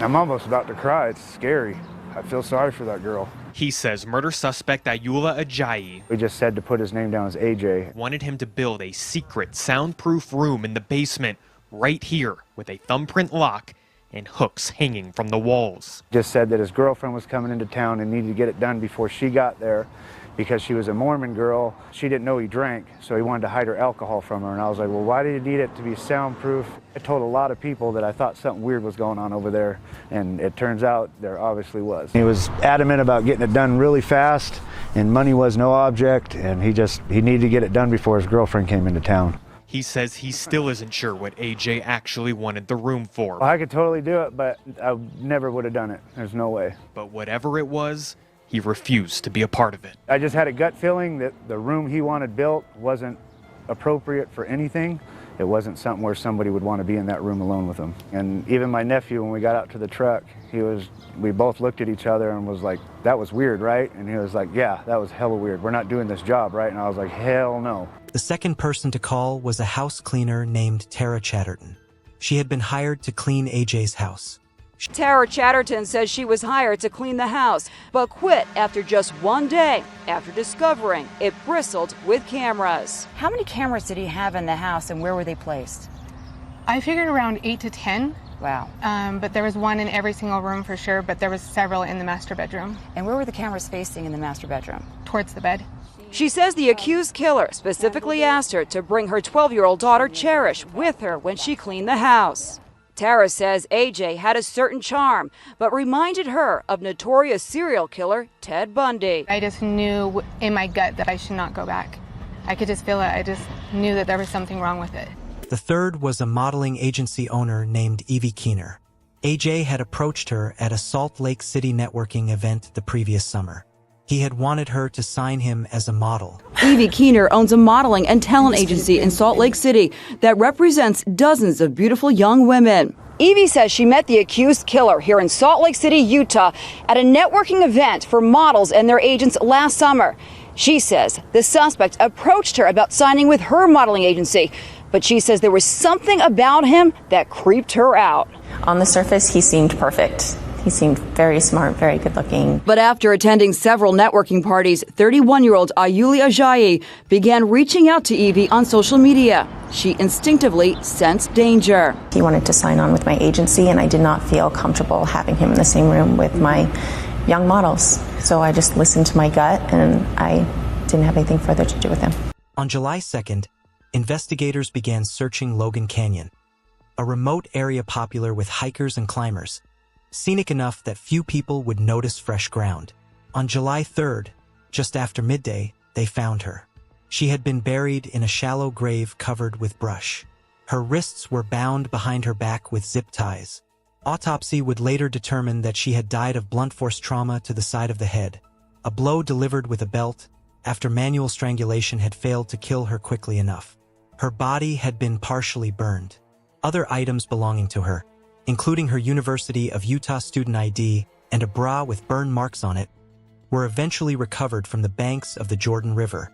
I'm almost about to cry. It's scary. I feel sorry for that girl. He says murder suspect Ayoola Ajayi We just said to put his name down as AJ. wanted him to build a secret soundproof room in the basement right here with a thumbprint lock and hooks hanging from the walls. Just said that his girlfriend was coming into town and needed to get it done before she got there because she was a Mormon girl. She didn't know he drank, so he wanted to hide her alcohol from her. And I was like, well, why do you need it to be soundproof? I told a lot of people that I thought something weird was going on over there, and it turns out there obviously was. He was adamant about getting it done really fast, and money was no object, and he needed to get it done before his girlfriend came into town. He says he still isn't sure what AJ actually wanted the room for. Well, I could totally do it, but I never would have done it. There's no way. But whatever it was, he refused to be a part of it. I just had a gut feeling that the room he wanted built wasn't appropriate for anything. It wasn't something where somebody would want to be in that room alone with him. And even my nephew, when we got out to the truck, we both looked at each other and was like, that was weird, right? And he was like, yeah, that was hella weird. We're not doing this job, right? And I was like, hell no. The second person to call was a house cleaner named Tara Chatterton. She had been hired to clean AJ's house. Tara Chatterton says she was hired to clean the house, but quit after just one day after discovering it bristled with cameras. How many cameras did he have in the house, and where were they placed? I figured around 8 to 10. Wow. But there was one in every single room for sure, but there was several in the master bedroom. And where were the cameras facing in the master bedroom? Towards the bed. She says the accused killer specifically asked her to bring her 12-year-old daughter Cherish with her when she cleaned the house. Tara says AJ had a certain charm, but reminded her of notorious serial killer Ted Bundy. I just knew in my gut that I should not go back. I could just feel it. I just knew that there was something wrong with it. The third was a modeling agency owner named Evie Keener. AJ had approached her at a Salt Lake City networking event the previous summer. He had wanted her to sign him as a model. Evie Keener owns a modeling and talent agency in Salt Lake City that represents dozens of beautiful young women. Evie says she met the accused killer here in Salt Lake City, Utah, at a networking event for models and their agents last summer. She says the suspect approached her about signing with her modeling agency, but she says there was something about him that creeped her out. On the surface, he seemed perfect. He seemed very smart, very good looking. But after attending several networking parties, 31-year-old Ayoola Ajayi began reaching out to Evie on social media. She instinctively sensed danger. He wanted to sign on with my agency, and I did not feel comfortable having him in the same room with my young models. So I just listened to my gut, and I didn't have anything further to do with him. On July 2nd, investigators began searching Logan Canyon, a remote area popular with hikers and climbers. scenic enough that few people would notice fresh ground. On July 3rd, just after midday, they found her. She had been buried in a shallow grave covered with brush. Her wrists were bound behind her back with zip ties. Autopsy would later determine that she had died of blunt force trauma to the side of the head, a blow delivered with a belt after manual strangulation had failed to kill her quickly enough. Her body had been partially burned. Other items belonging to her, including her University of Utah student ID and a bra with burn marks on it, were eventually recovered from the banks of the Jordan River,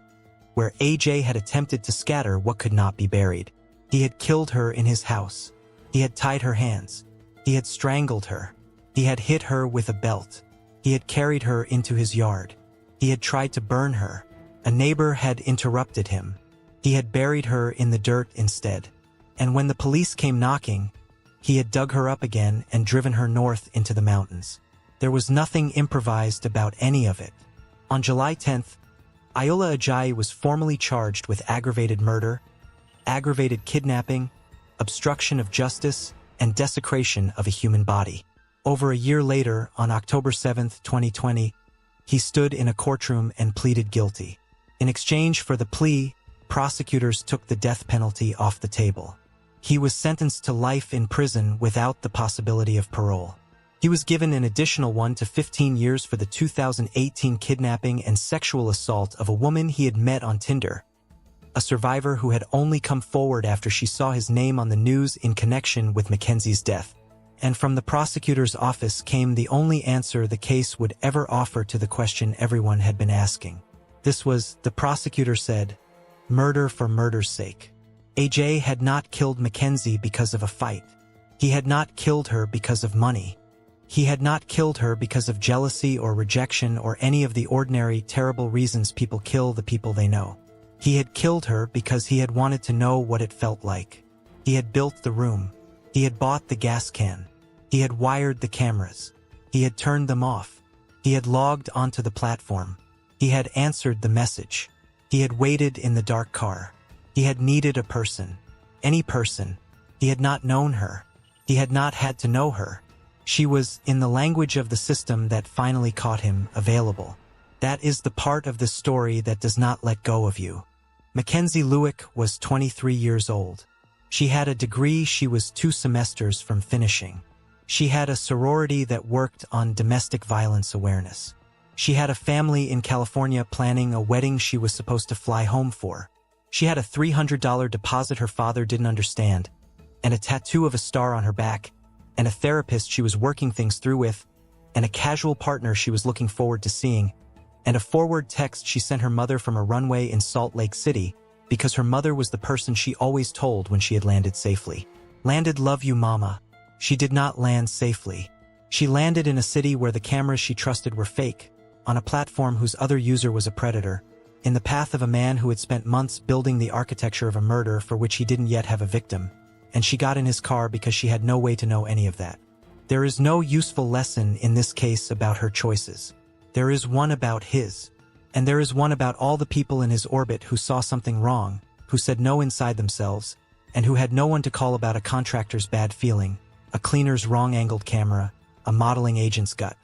where AJ had attempted to scatter what could not be buried. He had killed her in his house. He had tied her hands. He had strangled her. He had hit her with a belt. He had carried her into his yard. He had tried to burn her. A neighbor had interrupted him. He had buried her in the dirt instead. And when the police came knocking, he had dug her up again and driven her north into the mountains. There was nothing improvised about any of it. On July 10th, Iola Ajayi was formally charged with aggravated murder, aggravated kidnapping, obstruction of justice, and desecration of a human body. Over a year later, on October 7, 2020, he stood in a courtroom and pleaded guilty. In exchange for the plea, prosecutors took the death penalty off the table. He was sentenced to life in prison without the possibility of parole. He was given an additional 1 to 15 years for the 2018 kidnapping and sexual assault of a woman he had met on Tinder, a survivor who had only come forward after she saw his name on the news in connection with Mackenzie's death. And from the prosecutor's office came the only answer the case would ever offer to the question everyone had been asking. This was, the prosecutor said, murder for murder's sake. AJ had not killed Mackenzie because of a fight. He had not killed her because of money. He had not killed her because of jealousy or rejection or any of the ordinary, terrible reasons people kill the people they know. He had killed her because he had wanted to know what it felt like. He had built the room. He had bought the gas can. He had wired the cameras. He had turned them off. He had logged onto the platform. He had answered the message. He had waited in the dark car. He had needed a person. Any person. He had not known her. He had not had to know her. She was, in the language of the system that finally caught him, available. That is the part of the story that does not let go of you. Mackenzie Lueck was 23 years old. She had a degree she was 2 semesters from finishing. She had a sorority that worked on domestic violence awareness. She had a family in California planning a wedding she was supposed to fly home for. She had a $300 deposit her father didn't understand, and a tattoo of a star on her back, and a therapist she was working things through with, and a casual partner she was looking forward to seeing, and a forward text she sent her mother from a runway in Salt Lake City because her mother was the person she always told when she had landed safely. Landed love you mama. She did not land safely. She landed in a city where the cameras she trusted were fake, on a platform whose other user was a predator, in the path of a man who had spent months building the architecture of a murder for which he didn't yet have a victim, and she got in his car because she had no way to know any of that. There is no useful lesson in this case about her choices. There is one about his, and there is one about all the people in his orbit who saw something wrong, who said no inside themselves, and who had no one to call about a contractor's bad feeling, a cleaner's wrong-angled camera, a modeling agent's gut.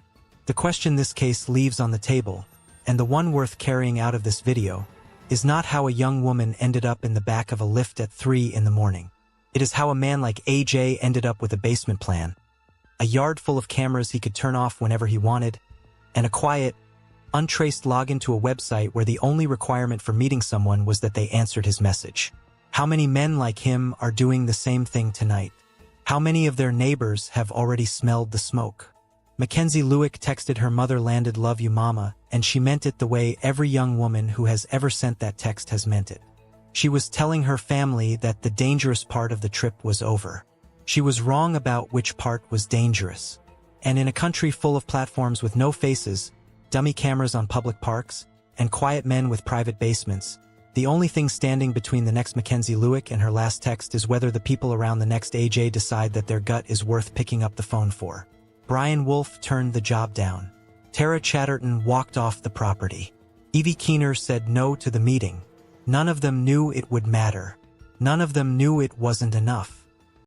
The question this case leaves on the table, and the one worth carrying out of this video, is not how a young woman ended up in the back of a lift at 3 in the morning. It is how a man like AJ ended up with a basement plan, a yard full of cameras he could turn off whenever he wanted, and a quiet, untraced login to a website where the only requirement for meeting someone was that they answered his message. How many men like him are doing the same thing tonight? How many of their neighbors have already smelled the smoke? Mackenzie Lueck texted her mother landed love you mama, and she meant it the way every young woman who has ever sent that text has meant it. She was telling her family that the dangerous part of the trip was over. She was wrong about which part was dangerous. And in a country full of platforms with no faces, dummy cameras on public parks, and quiet men with private basements, the only thing standing between the next Mackenzie Lueck and her last text is whether the people around the next AJ decide that their gut is worth picking up the phone for. Brian Wolf turned the job down. Tara Chatterton walked off the property. Evie Keener said no to the meeting. None of them knew it would matter. None of them knew it wasn't enough.